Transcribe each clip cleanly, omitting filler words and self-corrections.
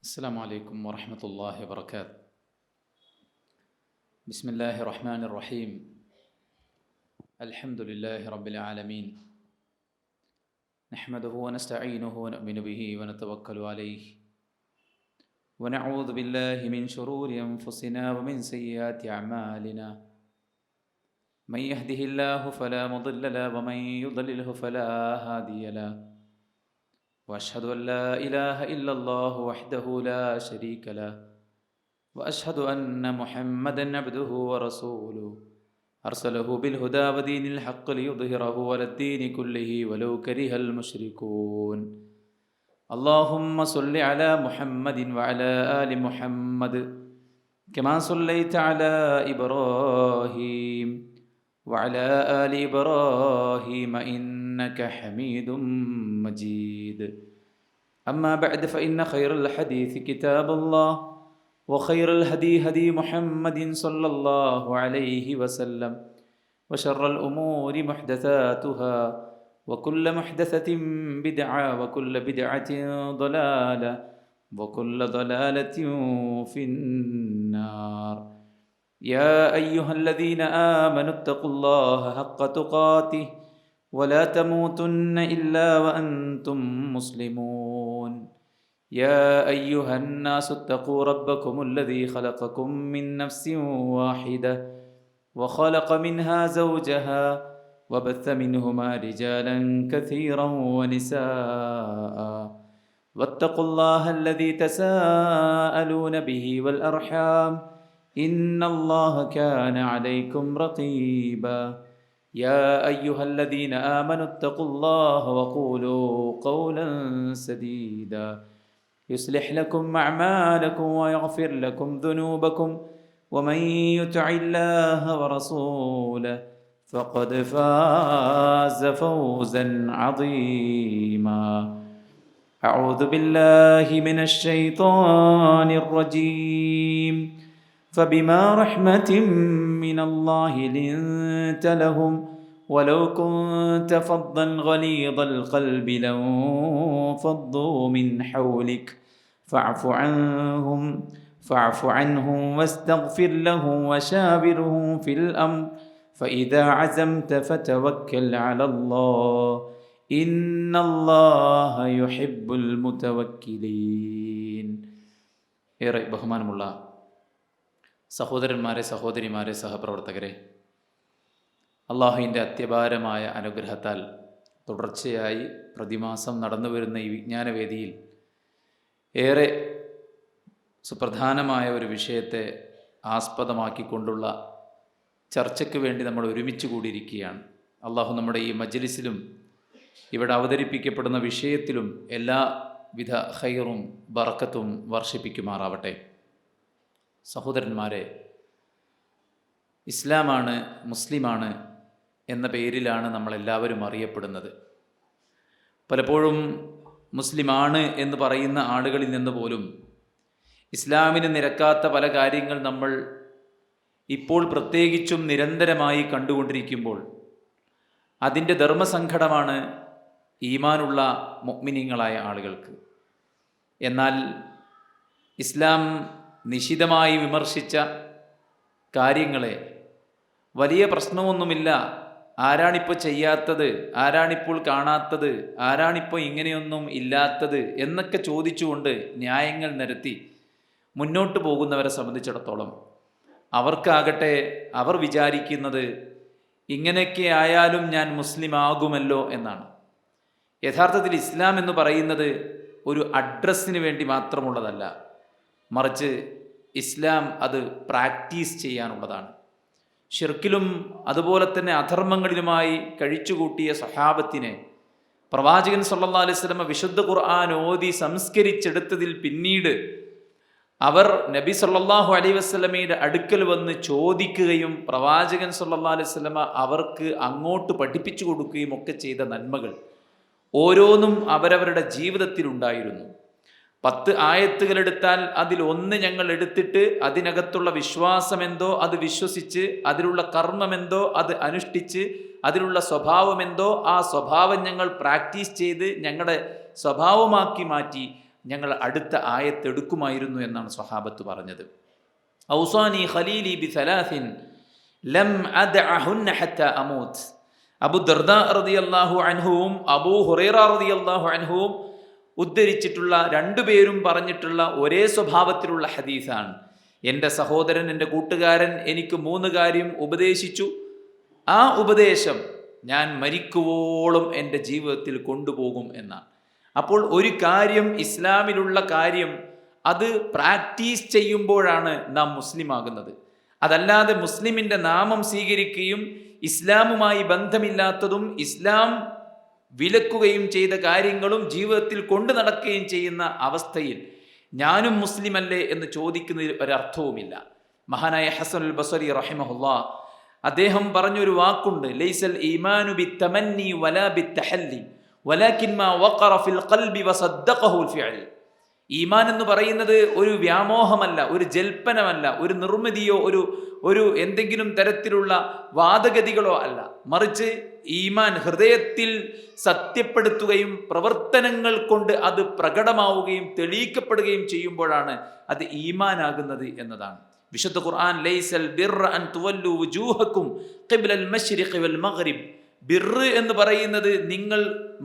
السلام عليكم ورحمة الله وبركاته. بسم الله الرحمن الرحيم. الحمد لله رب العالمين. نحمده ونستعينه ونؤمن به ونتوكل عليه ونعوذ بالله من شرور أنفسنا ومن سيئات أعمالنا. من يهده الله فلا مضل له ومن يضلله فلا هادي له. وأشهد أن لا إله إلا الله وحده لا شريك له وأشهد أن محمدا عبده ورسوله أرسله بالهدى ودين الحق ليظهره على الدين كله ولو كره المشركون. اللهم صل على محمد وعلى آل محمد كما صليت على إبراهيم وعلى آل إبراهيم إنك حميد مجيد. أما بعد فإن خير الحديث كتاب الله وخير الهدي هدي محمد صلى الله عليه وسلم وشر الأمور محدثاتها وكل محدثة بدعة وكل بدعة ضلالة وكل ضلالة في النار. يا أيها الذين آمنوا اتقوا الله حق تقاته ولا تموتن إلا وأنتم مسلمون. يا أيها الناس اتقوا ربكم الذي خلقكم من نفس واحدة وخلق منها زوجها وبث منهما رجالا كثيرا ونساء واتقوا الله الذي تساءلون به والأرحام إن الله كان عليكم رقيبا. يا أيها الذين آمنوا اتقوا الله وقولوا قولا سديدا يصلح لكم أعمالكم ويغفر لكم ذنوبكم ومن يطع الله ورسوله فقد فاز فوزا عظيما. أعوذ بالله من الشيطان الرجيم. فبما رحمة من الله لنت لهم ولو كنت فظا غليظ القلب لانفضوا من حولك فاعف عنهم واستغفر لهم وشاورهم في الأمر فإذا عزمت فتوكل على الله إن الله يحب المتوكلين. ഏറെ ബഹുമാനമുള്ള സഹോദരന്മാരെ, സഹോദരിമാരെ, സഹപ്രവർത്തകരെ, അള്ളാഹുവിൻ്റെ അത്യപാരമായ അനുഗ്രഹത്താൽ തുടർച്ചയായി പ്രതിമാസം നടന്നു വരുന്ന ഈ വിജ്ഞാനവേദിയിൽ ഏറെ സുപ്രധാനമായ ഒരു വിഷയത്തെ ആസ്പദമാക്കിക്കൊണ്ടുള്ള ചർച്ചയ്ക്ക് വേണ്ടി നമ്മൾ ഒരുമിച്ച് കൂടിയിരിക്കുകയാണ്. അള്ളാഹു നമ്മുടെ ഈ മജ്ലിസിലും ഇവിടെ അവതരിപ്പിക്കപ്പെടുന്ന വിഷയത്തിലും എല്ലാവിധ ഖൈറും ബറക്കത്തും വർഷിപ്പിക്കുമാറാവട്ടെ. സഹോദരന്മാരെ, ഇസ്ലാമാണ്, മുസ്ലിമാണ് എന്ന പേരിലാണ് നമ്മളെല്ലാവരും അറിയപ്പെടുന്നത്. പലപ്പോഴും മുസ്ലിമാണ് എന്ന് പറയുന്ന ആളുകളിൽ നിന്ന് പോലും ഇസ്ലാമിന് നിരക്കാത്ത പല കാര്യങ്ങൾ നമ്മൾ ഇപ്പോൾ പ്രത്യേകിച്ചും നിരന്തരമായി കണ്ടുകൊണ്ടിരിക്കുമ്പോൾ അതിൻ്റെ ധർമ്മസങ്കടമാണ് ഈമാനുള്ള മുഅ്മിനീങ്ങളായ ആളുകൾക്ക്. എന്നാൽ ഇസ്ലാം നിശിതമായി വിമർശിച്ച കാര്യങ്ങളെ വലിയ പ്രശ്നമൊന്നുമില്ല, ആരാണിപ്പോൾ ചെയ്യാത്തത്, ആരാണിപ്പോൾ കാണാത്തത്, ആരാണിപ്പോൾ ഇങ്ങനെയൊന്നും ഇല്ലാത്തത് എന്നൊക്കെ ചോദിച്ചുകൊണ്ട് ന്യായങ്ങൾ നിരത്തി മുന്നോട്ട് പോകുന്നവരെ സംബന്ധിച്ചിടത്തോളം അവർക്കാകട്ടെ അവർ വിചാരിക്കുന്നത് ഇങ്ങനെയൊക്കെ ആയാലും ഞാൻ മുസ്ലിം ആകുമല്ലോ എന്നാണ്. യഥാർത്ഥത്തിൽ ഇസ്ലാം എന്ന് പറയുന്നത് ഒരു അഡ്രസ്സിന് വേണ്ടി മാത്രമുള്ളതല്ല, മറിച്ച് ഇസ്ലാം അത് പ്രാക്ടീസ് ചെയ്യാനുള്ളതാണ്. ഷിർക്കിലും അതുപോലെ തന്നെ അധർമ്മങ്ങളിലുമായി കഴിച്ചുകൂട്ടിയ സഹാബത്തിനെ പ്രവാചകൻ സല്ലല്ലാഹു അലൈഹി വസല്ലമ വിശുദ്ധ ഖുർആൻ ഓതി സംസ്കരിച്ചെടുത്തതിൽ പിന്നീട് അവർ നബി സല്ലല്ലാഹു അലൈഹി വസല്ലമയുടെ അടുക്കൽ വന്ന് ചോദിക്കുകയും പ്രവാചകൻ സല്ലല്ലാഹു അലൈഹി വസല്ലമ അവർക്ക് അങ്ങോട്ട് പഠിപ്പിച്ചു കൊടുക്കുകയും ഒക്കെ ചെയ്ത നന്മകൾ ഓരോന്നും അവരവരുടെ ജീവിതത്തിലുണ്ടായിരുന്നു. 10 ആയത്തുകൾ എടുത്താൽ അതിൽ ഒന്ന് ഞങ്ങൾ എടുത്തിട്ട് അതിനകത്തുള്ള വിശ്വാസമെന്തോ അത് വിശ്വസിച്ച്, അതിലുള്ള കർമ്മമെന്തോ അത് അനുഷ്ഠിച്ച്, അതിലുള്ള സ്വഭാവമെന്തോ ആ സ്വഭാവം ഞങ്ങൾ പ്രാക്ടീസ് ചെയ്ത് ഞങ്ങളുടെ സ്വഭാവമാക്കി മാറ്റി ഞങ്ങൾ അടുത്ത ആയത്തെടുക്കുമായിരുന്നു എന്നാണ് സ്വഹാബത്ത് പറഞ്ഞത്. ഔസാനി ഖലീലി ബി സലാസിൻ ലം അദ്അഹുന്ന ഹത്താ അമൂത്ത്. അബൂ ദർദാ റളിയല്ലാഹു അൻഹുവും അബൂ ഹുറൈറ റളിയല്ലാഹു അൻഹുവും ഉദ്ധരിച്ചിട്ടുള്ള രണ്ടുപേരും പറഞ്ഞിട്ടുള്ള ഒരേ സ്വഭാവത്തിലുള്ള ഹദീസാണ്. എൻ്റെ സഹോദരൻ, എൻ്റെ കൂട്ടുകാരൻ എനിക്ക് 3 കാര്യം ഉപദേശിച്ചു. ആ ഉപദേശം ഞാൻ മരിക്കുവോളം എൻ്റെ ജീവിതത്തിൽ കൊണ്ടുപോകും എന്നാണ്. അപ്പോൾ ഒരു കാര്യം, ഇസ്ലാമിലുള്ള കാര്യം, അത് പ്രാക്ടീസ് ചെയ്യുമ്പോഴാണ് നാം മുസ്ലിം ആകുന്നത്. അതല്ലാതെ മുസ്ലിമിൻ്റെ നാമം സ്വീകരിക്കുകയും ഇസ്ലാമുമായി ബന്ധമില്ലാത്തതും ഇസ്ലാം വിലക്കുകയും ചെയ്ത കാര്യങ്ങളും ജീവിതത്തിൽ കൊണ്ടു നടക്കുകയും ചെയ്യുന്ന അവസ്ഥയിൽ ഞാനും മുസ്ലിമല്ലേ എന്ന് ചോദിക്കുന്നതിൽ ഒരർത്ഥവുമില്ല. മഹാനായ ഹസനുൽ ബസരി റഹിമഹുല്ലാ അദ്ദേഹം പറഞ്ഞൊരു വാക്കുണ്ട്, ലൈസൽ ഈമാനു ബിത്തമന്നി വലാ ബിത്തഹല്ലി വലാകിൻ മാ വഖറ ഫിൽ ഖൽബി വസദ്ദഖഹുൽ ഫിഅൽ. ഈമാൻ എന്ന് പറയുന്നത് ഒരു വ്യാമോഹമല്ല, ഒരു ജൽപ്പനമല്ല, ഒരു നിർമ്മിതിയോ ഒരു എന്തെങ്കിലും തരത്തിലുള്ള വാദഗതികളോ അല്ല. മറിച്ച് ഈമാൻ ഹൃദയത്തിൽ സത്യപ്പെടുത്തുകയും പ്രവർത്തനങ്ങൾ കൊണ്ട് അത് പ്രകടമാവുകയും തെളിയിക്കപ്പെടുകയും ചെയ്യുമ്പോഴാണ് അത് ഈമാനാകുന്നത് എന്നതാണ്. വിശുദ്ധ ഖുർആൻ ലൈസൽ ബിർറ അൻ തുവല്ലു വുജൂഹക്കും ഖിബ്ലൽ മശ്രിഖി വൽ മഗ്രിബ്. ബിർറ് എന്ന് പറയുന്നത് നിങ്ങൾ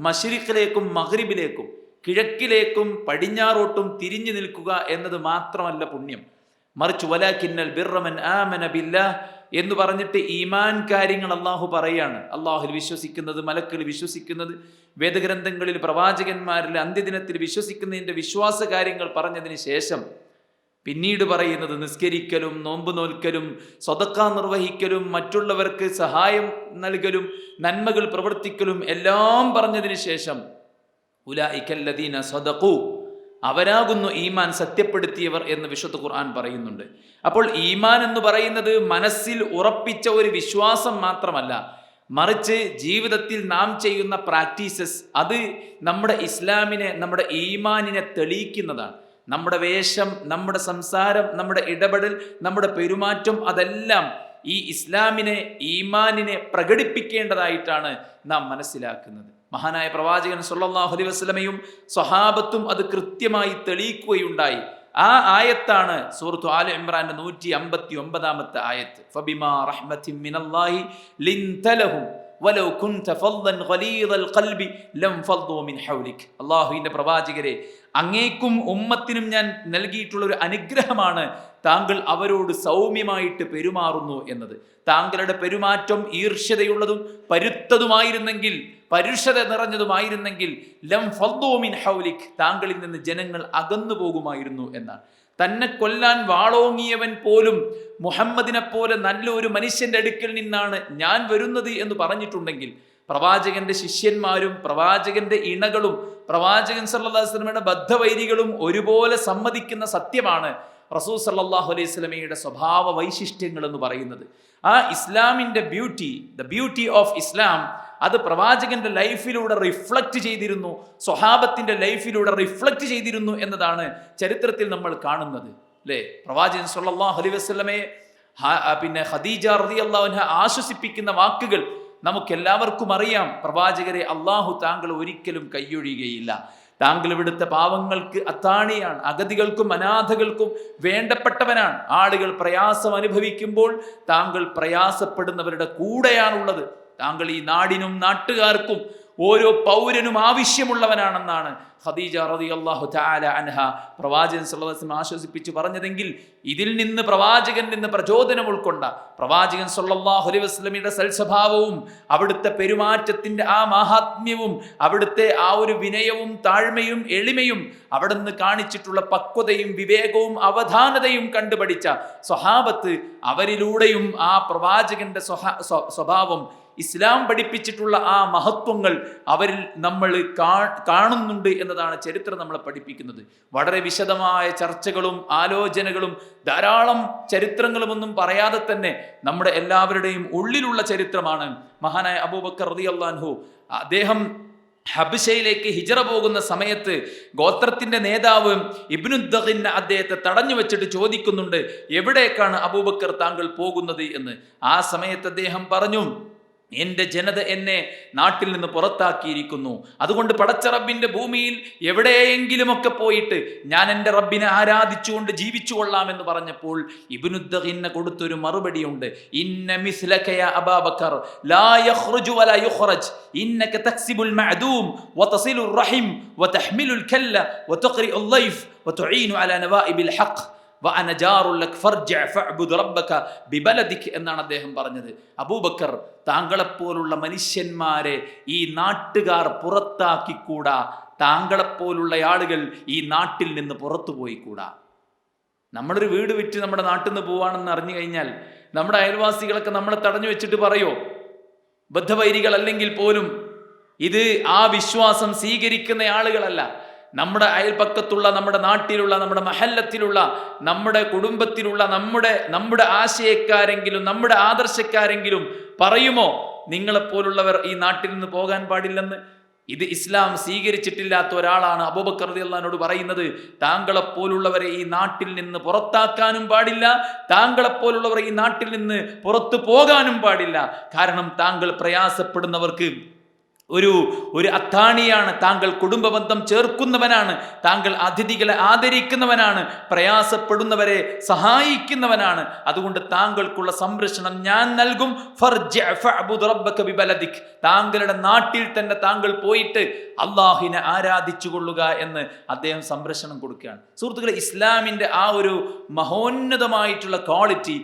മശ്രിഖിലേക്കും മഗ്രിബിലേക്കും, കിഴക്കിലേക്കും പടിഞ്ഞാറോട്ടും തിരിഞ്ഞു നിൽക്കുക എന്നത് മാത്രമല്ല പുണ്യം. മറിച്ച് വലാകിന്നൽ ബിർറ മൻ ആമന ബില്ലാഹ് എന്ന് പറഞ്ഞിട്ട് ഈമാൻ കാര്യങ്ങൾ അള്ളാഹു പറയാണ്. അള്ളാഹുൽ വിശ്വസിക്കുന്നത്, മലക്കുകൾ വിശ്വസിക്കുന്നത്, വേദഗ്രന്ഥങ്ങളിൽ പ്രവാചകന്മാരിൽ അന്ത്യദിനത്തിൽ വിശ്വസിക്കുന്നതിൻ്റെ വിശ്വാസ കാര്യങ്ങൾ പറഞ്ഞതിന് ശേഷം പിന്നീട് പറയുന്നത് നിസ്കരിക്കലും, നോമ്പ് നോൽക്കലും, സ്വതക്ക നിർവഹിക്കലും, മറ്റുള്ളവർക്ക് സഹായം നൽകലും, നന്മകൾ പ്രവർത്തിക്കലും എല്ലാം പറഞ്ഞതിന് ശേഷം ഉലൈകല്ലദീന സദഖു, അവരാകുന്നു ഈമാൻ സത്യപ്പെടുത്തിയവർ എന്ന് വിശുദ്ധ ഖുർആൻ പറയുന്നുണ്ട്. അപ്പോൾ ഈമാൻ എന്ന് പറയുന്നത് മനസ്സിൽ ഉറപ്പിച്ച ഒരു വിശ്വാസം മാത്രമല്ല, മറിച്ച് ജീവിതത്തിൽ നാം ചെയ്യുന്ന പ്രാക്ടീസസ്, അത് നമ്മുടെ ഇസ്ലാമിനെ, നമ്മുടെ ഈമാനിനെ തെളിയിക്കുന്നതാണ്. നമ്മുടെ വേഷം, നമ്മുടെ സംസാരം, നമ്മുടെ ഇടപെടൽ, നമ്മുടെ പെരുമാറ്റം, അതെല്ലാം ഈ ഇസ്ലാമിനെ, ഈമാനിനെ പ്രകടിപ്പിക്കേണ്ടതായിട്ടാണ് നാം മനസ്സിലാക്കുന്നത്. മഹാനായ പ്രവാചകൻ സല്ലല്ലാഹു അലൈഹി വസല്ലമയും സ്വഹാബത്തും അത് കൃത്യമായി തെളിയിക്കുകയുണ്ടായി. ആ ആയത്താണ് സൂറത്ത് ആല ഇംറാന്റെ 159 ആയത്ത്. ഫബിമാ റഹ്മത്തിൻ മിനല്ലാഹി ലിൻത ലഹും വലൗ കുൻത ഫദ്ദൻ ഗലീദൽ ഖൽബി ലം ഫദ്ദു മിൻ ഹൗലിക്. അല്ലാഹുവിന്റെ പ്രവാചകരെ, അങ്ങേക്കും ഉമ്മത്തിനും ഞാൻ നൽകിയിട്ടുള്ള ഒരു അനുഗ്രഹമാണ് താങ്കൾ അവരോട് സൗമ്യമായിട്ട് പെരുമാറുന്നു എന്നത്. താങ്കളുടെ പെരുമാറ്റം ഈർഷ്യതയുള്ളതും പരുത്തതുമായിരുന്നെങ്കിൽ, പരുഷത നിറഞ്ഞതുമായിരുന്നെങ്കിൽ ലം ഫദ്ദു മിൻ ഹൗലിക്, താങ്കളിൽ നിന്ന് ജനങ്ങൾ അകന്നു പോകുമായിരുന്നു എന്നാണ്. തന്നെ കൊല്ലാൻ വാളോങ്ങിയവൻ പോലും മുഹമ്മദിനെ പോലെ നല്ലൊരു മനുഷ്യന്റെ അടുക്കൽ നിന്നാണ് ഞാൻ വരുന്നത് എന്ന് പറഞ്ഞിട്ടുണ്ടെങ്കിൽ, പ്രവാചകന്റെ ശിഷ്യന്മാരും പ്രവാചകന്റെ ഇണകളും പ്രവാചകൻ സല്ലല്ലാഹു അലൈഹി വസല്ലമയുടെ ബദ്ധവൈരികളും ഒരുപോലെ സമ്മതിക്കുന്ന സത്യമാണ് റസൂൽ സല്ലല്ലാഹു അലൈഹി വസല്ലമയുടെ സ്വഭാവ വൈശിഷ്ട്യങ്ങൾ എന്ന് പറയുന്നത്. ആ ഇസ്ലാമിന്റെ beauty, the beauty of Islam, അത് പ്രവാചകന്റെ ലൈഫിലൂടെ റിഫ്ലക്റ്റ് ചെയ്തിരുന്നു, സ്വഹാബത്തിന്റെ ലൈഫിലൂടെ റിഫ്ലക്റ്റ് ചെയ്തിരുന്നു എന്നതാണ് ചരിത്രത്തിൽ നമ്മൾ കാണുന്നത്. അല്ലേ? പ്രവാചകൻ സല്ലല്ലാഹു അലൈഹി വസല്ലമയെ പിന്നെ ഖദീജ റളിയല്ലാഹു അൻഹ ആശ്വസിപ്പിക്കുന്ന വാക്കുകൾ നമുക്കെല്ലാവർക്കും അറിയാം. പ്രവാചകരെ, അള്ളാഹു താങ്കൾ ഒരിക്കലും കൈയൊഴിയുകയില്ല. താങ്കൾ ഇവിടുത്തെ പാവങ്ങൾക്ക് അത്താണിയാണ്, അഗതികൾക്കും അനാഥകൾക്കും വേണ്ടപ്പെട്ടവനാണ്. ആളുകൾ പ്രയാസം അനുഭവിക്കുമ്പോൾ താങ്കൾ പ്രയാസപ്പെടുന്നവരുടെ കൂടെയാണുള്ളത്. താങ്കൾ ഈ നാടിനും നാട്ടുകാർക്കും ഓരോ പൗരനും ആവശ്യമുള്ളവനാണെന്നാണ് ഖദീജ റളിയല്ലാഹു തആല അൻഹ പ്രവാചകൻ സല്ലല്ലാഹു അലൈഹി വസല്ലം ആശ്വസിപ്പിച്ച് പറഞ്ഞതെങ്കിൽ, ഇതിൽ നിന്ന് പ്രവാചകൻ നിന്ന് പ്രചോദനം ഉൾക്കൊണ്ട പ്രവാചകൻ സല്ലല്ലാഹു അലൈഹി വസല്ലമയുടെ സൽസ്വഭാവവും അവിടുത്തെ പെരുമാറ്റത്തിന്റെ ആ മാഹാത്മ്യവും അവിടുത്തെ ആ ഒരു വിനയവും താഴ്മയും എളിമയും അവിടുന്ന് കാണിച്ചിട്ടുള്ള പക്വതയും വിവേകവും അവധാനതയും കണ്ടുപഠിച്ച സ്വഹാബത്ത്, അവരിലൂടെയും ആ പ്രവാചകന്റെ സ്വഭാവം, ഇസ്ലാം പഠിപ്പിച്ചിട്ടുള്ള ആ മഹത്വങ്ങൾ അവരിൽ നമ്മൾ കാണുന്നുണ്ട് എന്നതാണ് ചരിത്രം നമ്മളെ പഠിപ്പിക്കുന്നത്. വളരെ വിശദമായ ചർച്ചകളും ആലോചനകളും ധാരാളം ചരിത്രങ്ങളുമൊന്നും പറയാതെ തന്നെ നമ്മുടെ എല്ലാവരുടെയും ഉള്ളിലുള്ള ചരിത്രമാണ് മഹാനായ അബൂബക്കർ റളിയല്ലാഹു അൻഹു. അദ്ദേഹം ഹബശയിലേക്ക് ഹിജറ പോകുന്ന സമയത്ത് ഗോത്രത്തിന്റെ നേതാവ് ഇബ്നു ദഖിൻ അദ്ദേഹത്തെ തടഞ്ഞു വെച്ചിട്ട് ചോദിക്കുന്നുണ്ട്, എവിടേക്കാണ് അബൂബക്കർ താങ്കൾ പോകുന്നത് എന്ന്. ആ സമയത്ത് അദ്ദേഹം പറഞ്ഞു, എൻ്റെ ജനത എന്നെ നാട്ടിൽ നിന്ന് പുറത്താക്കിയിരിക്കുന്നു. അതുകൊണ്ട് പടച്ച റബ്ബിൻ്റെ ഭൂമിയിൽ എവിടെയെങ്കിലുമൊക്കെ പോയിട്ട് ഞാൻ എൻ്റെ റബ്ബിനെ ആരാധിച്ചുകൊണ്ട് ജീവിച്ചു കൊള്ളാമെന്ന് പറഞ്ഞപ്പോൾ ഇബ്നുദ്ദഖിന് കൊടുത്തൊരു മറുപടിയുണ്ട്. ഇന്ന മിസ്ലക യാ അബൂബക്കർ ലാ യഖ്റുജു വലാ യുഖ്റജ് ഇന്നക തക്സിബുൽ മഅദൂം വതസിലുർ റഹിം വതഹ്മിലുൽ കല്ല വതഖ്രിഉൽ ളൈഫ് വതുഈനു അലാ നവാഇബിൽ ഹഖ് എന്നാണ് അദ്ദേഹം പറഞ്ഞത്. അബൂബക്കർ, താങ്കളെപ്പോലുള്ള മനുഷ്യന്മാരെ ഈ നാട്ടുകാർ പുറത്താക്കിക്കൂടാ, താങ്കളെപ്പോലുള്ള ആളുകൾ ഈ നാട്ടിൽ നിന്ന് പുറത്തു പോയിക്കൂടാ. നമ്മളൊരു വീട് വിറ്റ് നമ്മുടെ നാട്ടിൽ നിന്ന് പോവാണെന്ന് അറിഞ്ഞു കഴിഞ്ഞാൽ നമ്മുടെ അയൽവാസികളൊക്കെ നമ്മളെ തടഞ്ഞു വെച്ചിട്ട് പറയോ? ബദ്ധവൈരികൾ അല്ലെങ്കിൽ പോലും ഇത് ആ വിശ്വാസം സ്വീകരിക്കുന്ന ആളുകളല്ല. നമ്മുടെ അയൽപക്കത്തുള്ള, നമ്മുടെ നാട്ടിലുള്ള, നമ്മുടെ മഹല്ലത്തിലുള്ള, നമ്മുടെ കുടുംബത്തിലുള്ള നമ്മുടെ ആശയക്കാരെങ്കിലും നമ്മുടെ ആദർശക്കാരെങ്കിലും പറയുമോ നിങ്ങളെപ്പോലുള്ളവർ ഈ നാട്ടിൽ നിന്ന് പോകാൻ പാടില്ലെന്ന്? ഇത് ഇസ്ലാം സ്വീകരിച്ചിട്ടില്ലാത്ത ഒരാളാണ് അബൂബക്കർ റളിയല്ലാഹു പറയുന്നത്. താങ്കളെപ്പോലുള്ളവരെ ഈ നാട്ടിൽ നിന്ന് പുറത്താക്കാനും പാടില്ല, താങ്കളെപ്പോലുള്ളവർ ഈ നാട്ടിൽ നിന്ന് പുറത്തു പോകാനും പാടില്ല. കാരണം താങ്കൾ പ്രയാസപ്പെടുന്നവർക്ക് ഒരു അത്താണിയാണ്, താങ്കൾ കുടുംബബന്ധം ചേർക്കുന്നവനാണ്, താങ്കൾ അതിഥികളെ ആദരിക്കുന്നവനാണ്, പ്രയാസപ്പെടുന്നവരെ സഹായിക്കുന്നവനാണ്. അതുകൊണ്ട് താങ്കൾക്കുള്ള സംരക്ഷണം ഞാൻ നൽകും. താങ്കളുടെ നാട്ടിൽ തന്നെ താങ്കൾ പോയിട്ട് അള്ളാഹിനെ ആരാധിച്ചു കൊള്ളുക എന്ന് അദ്ദേഹം സംരക്ഷണം കൊടുക്കുകയാണ്. സുഹൃത്തുക്കളെ, ഇസ്ലാമിൻ്റെ ആ ഒരു മഹോന്നതമായിട്ടുള്ള ക്വാളിറ്റി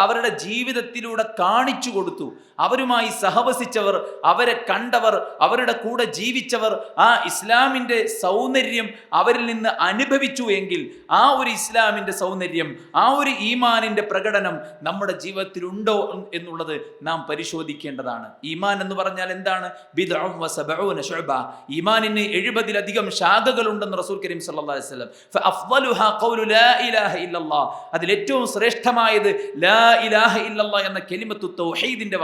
അവരുടെ ജീവിതത്തിലൂടെ കാണിച്ചു കൊടുത്തു. അവരുമായി സഹവസിച്ചവർ, അവരെ കണ്ടവർ, അവരുടെ കൂടെ ജീവിച്ചവർ ആ ഇസ്ലാമിൻ്റെ സൗന്ദര്യം അവരിൽ നിന്ന് അനുഭവിച്ചു എങ്കിൽ ആ ഒരു ഇസ്ലാമിൻ്റെ സൗന്ദര്യം, ആ ഒരു ഈമാനിൻ്റെ പ്രകടനം നമ്മുടെ ജീവിതത്തിൽ ഉണ്ടോ എന്നുള്ളത് നാം പരിശോധിക്കേണ്ടതാണ്. ഈമാൻ എന്ന് പറഞ്ഞാൽ എന്താണ്? ബിദ്ഉൻ വസബഊന ശുഅബ. ഈമാനിന് 70-ലധികം ശാഖകളുണ്ടെന്ന് റസൂൽ കരീം സല്ലല്ലാഹു അലൈഹി വസല്ലം. ഫഅഫ്ളലുഹാ ഖൗലു ലാ ഇലാഹ ഇല്ലല്ലാഹ്. അതിലേറ്റവും ശ്രേഷ്ഠമായത് ലാ ഇലാഹ ഇല്ലല്ലാഹ് എന്ന കലിമത്തു തൗഹീദിന്റെ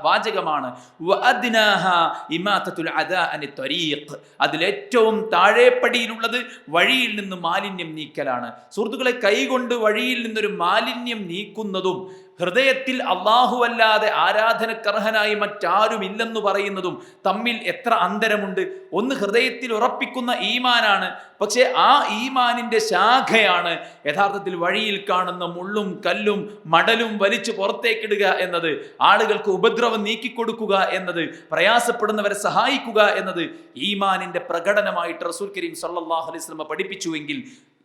വാചകമാണ്. വഅദ്നാഹാ ഇമാതത്തുൽ അദാ അനി ത്വരീഖ്. അതിലേറ്റവും താഴെപ്പടിയിലുള്ളത് വഴിയിൽ നിന്ന് മാലിന്യം നീക്കലാണ്. സുഹൃത്തുക്കളെ, കൈകൊണ്ട് വഴിയിൽ നിന്നൊരു മാലിന്യം നീക്കുന്നതും ഹൃദയത്തിൽ അല്ലാഹുവല്ലാതെ ആരാധനക്കർഹനായി മറ്റാരുമില്ലെന്ന് പറയുന്നതും തമ്മിൽ എത്ര അന്തരമുണ്ട്. ഒന്ന് ഹൃദയത്തിൽ ഉറപ്പിക്കുന്ന ഈമാനാണ്, പക്ഷേ ആ ഈമാനിൻ്റെ ശാഖയാണ് യഥാർത്ഥത്തിൽ വഴിയിൽ കാണുന്ന മുള്ളും കല്ലും മടലും വലിച്ചു പുറത്തേക്കിടുക എന്നത്, ആളുകൾക്ക് ഉപദ്രവം നീക്കിക്കൊടുക്കുക എന്നത്, പ്രയാസപ്പെടുന്നവരെ സഹായിക്കുക എന്നത് ഈമാനിൻ്റെ പ്രകടനമായിട്ട് റസൂൽ കരീം സല്ലല്ലാഹു അലൈഹി വസല്ലം പഠിപ്പിച്ചുവെങ്കിൽ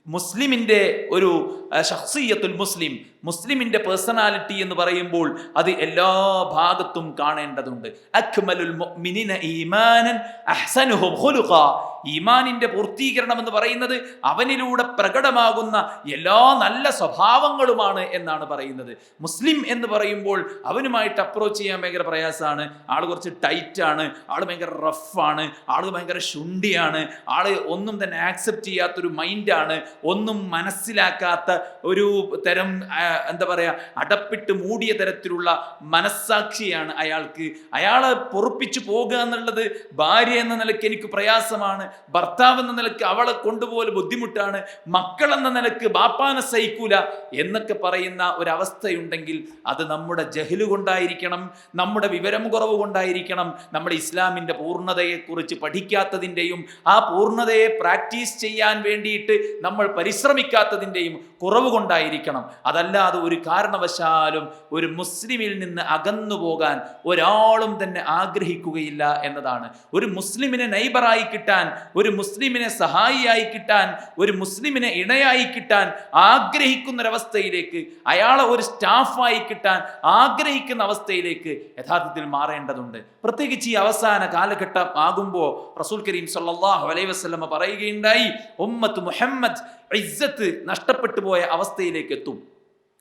മുസ്ലിമിൻ്റെ ഒരു ശഖ്സിയത്തുൽ മുസ്ലിം, മുസ്ലിമിൻ്റെ പേഴ്സണാലിറ്റി എന്ന് പറയുമ്പോൾ അത് എല്ലാ ഭാഗത്തും കാണേണ്ടതുണ്ട്. അക്മലുൽ മുഅ്മിനീന ഈമാനൻ അഹ്സനുഹും ഖുലുഖാ. ഈമാനിൻ്റെ പൂർത്തീകരണം എന്ന് പറയുന്നത് അവനിലൂടെ പ്രകടമാകുന്ന എല്ലാ നല്ല സ്വഭാവങ്ങളുമാണ് എന്നാണ് പറയുന്നത്. മുസ്ലിം എന്ന് പറയുമ്പോൾ അവനുമായിട്ട് അപ്രോച്ച് ചെയ്യാൻ ഭയങ്കര പ്രയാസമാണ്. ആൾ കുറച്ച് ടൈറ്റാണ്, ആൾ ഭയങ്കര റഫാണ്, ആൾ ഭയങ്കര ശുണ്ടിയാണ്, ആൾ ഒന്നും തന്നെ ആക്സെപ്റ്റ് ചെയ്യാത്തൊരു മൈൻഡാണ്, ഒന്നും മനസ്സിലാക്കാത്ത ഒരു തരം എന്താ പറയുക, അടപ്പിട്ട് മൂടിയ തരത്തിലുള്ള മനസ്സാക്ഷിയാണ് അയാൾക്ക്. അയാളെ പൊറുപ്പിച്ചു പോകുക എന്നുള്ളത് ഭാര്യ എന്ന നിലയ്ക്ക് എനിക്ക് പ്രയാസമാണ്, ഭർത്താവ് എന്ന നിലയ്ക്ക് അവളെ കൊണ്ടുപോലെ ബുദ്ധിമുട്ടാണ്, മക്കൾ എന്ന നിലയ്ക്ക് ബാപ്പാനെ സഹിക്കൂല എന്നൊക്കെ പറയുന്ന ഒരവസ്ഥയുണ്ടെങ്കിൽ അത് നമ്മുടെ ജഹ്ല് കൊണ്ടായിരിക്കണം, നമ്മുടെ വിവരം കുറവ് കൊണ്ടായിരിക്കണം, നമ്മുടെ ഇസ്ലാമിൻ്റെ പൂർണ്ണതയെക്കുറിച്ച് പഠിക്കാത്തതിൻ്റെയും ആ പൂർണ്ണതയെ പ്രാക്ടീസ് ചെയ്യാൻ വേണ്ടിയിട്ട് നമ്മൾ പരിശ്രമിക്കാത്തതിൻ്റെയും കുറവ് കൊണ്ടായിരിക്കണം. അതല്ലാതെ ഒരു കാരണവശാലും ഒരു മുസ്ലിമിൽ നിന്ന് അകന്നു പോകാൻ ഒരാളും തന്നെ ആഗ്രഹിക്കുകയില്ല എന്നതാണ്. ഒരു മുസ്ലിമിനെ നൈബറായി കിട്ടാൻ, ഒരു മുസ്ലിമിനെ സഹായിയായി കിട്ടാൻ, ഒരു മുസ്ലിമിനെ ഇണയായി കിട്ടാൻ ആഗ്രഹിക്കുന്നൊരവസ്ഥയിലേക്ക്, അയാളെ ഒരു സ്റ്റാഫായി കിട്ടാൻ ആഗ്രഹിക്കുന്ന അവസ്ഥയിലേക്ക് യഥാർത്ഥത്തിൽ മാറേണ്ടതുണ്ട്. പ്രത്യേകിച്ച് ഈ അവസാന കാലഘട്ടം ആകുമ്പോൾ റസൂൽ കരീം സല്ലല്ലാഹു അലൈഹി വസല്ലം പറയുകയുണ്ടായി, ഉമ്മത്ത് മുഹമ്മദ് ഇസ്സത്ത് നഷ്ടപ്പെട്ടു പോയ അവസ്ഥയിലേക്ക് എത്തും.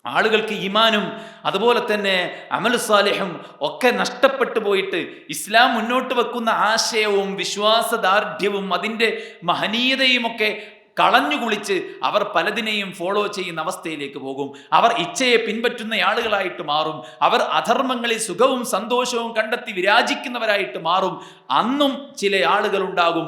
ആളുകൾക്ക് ഈമാനും അതുപോലെ തന്നെ അമലു സാലിഹും ഒക്കെ നഷ്ടപ്പെട്ടു പോയിട്ട് ഇസ്ലാം മുന്നോട്ട് വെക്കുന്ന ആശയവും വിശ്വാസദാർഢ്യവും അതിൻ്റെ മഹനീയതയും ഒക്കെ കളഞ്ഞു കുളിച്ച് അവർ പലതിനെയും ഫോളോ ചെയ്യുന്ന അവസ്ഥയിലേക്ക് പോകും. അവർ ഇച്ഛയെ പിൻപറ്റുന്ന ആളുകളായിട്ട് മാറും. അവർ അധർമ്മങ്ങളിൽ സുഖവും സന്തോഷവും കണ്ടെത്തി വിരാജിക്കുന്നവരായിട്ട് മാറും. അന്നും ചില ആളുകൾ ഉണ്ടാകും,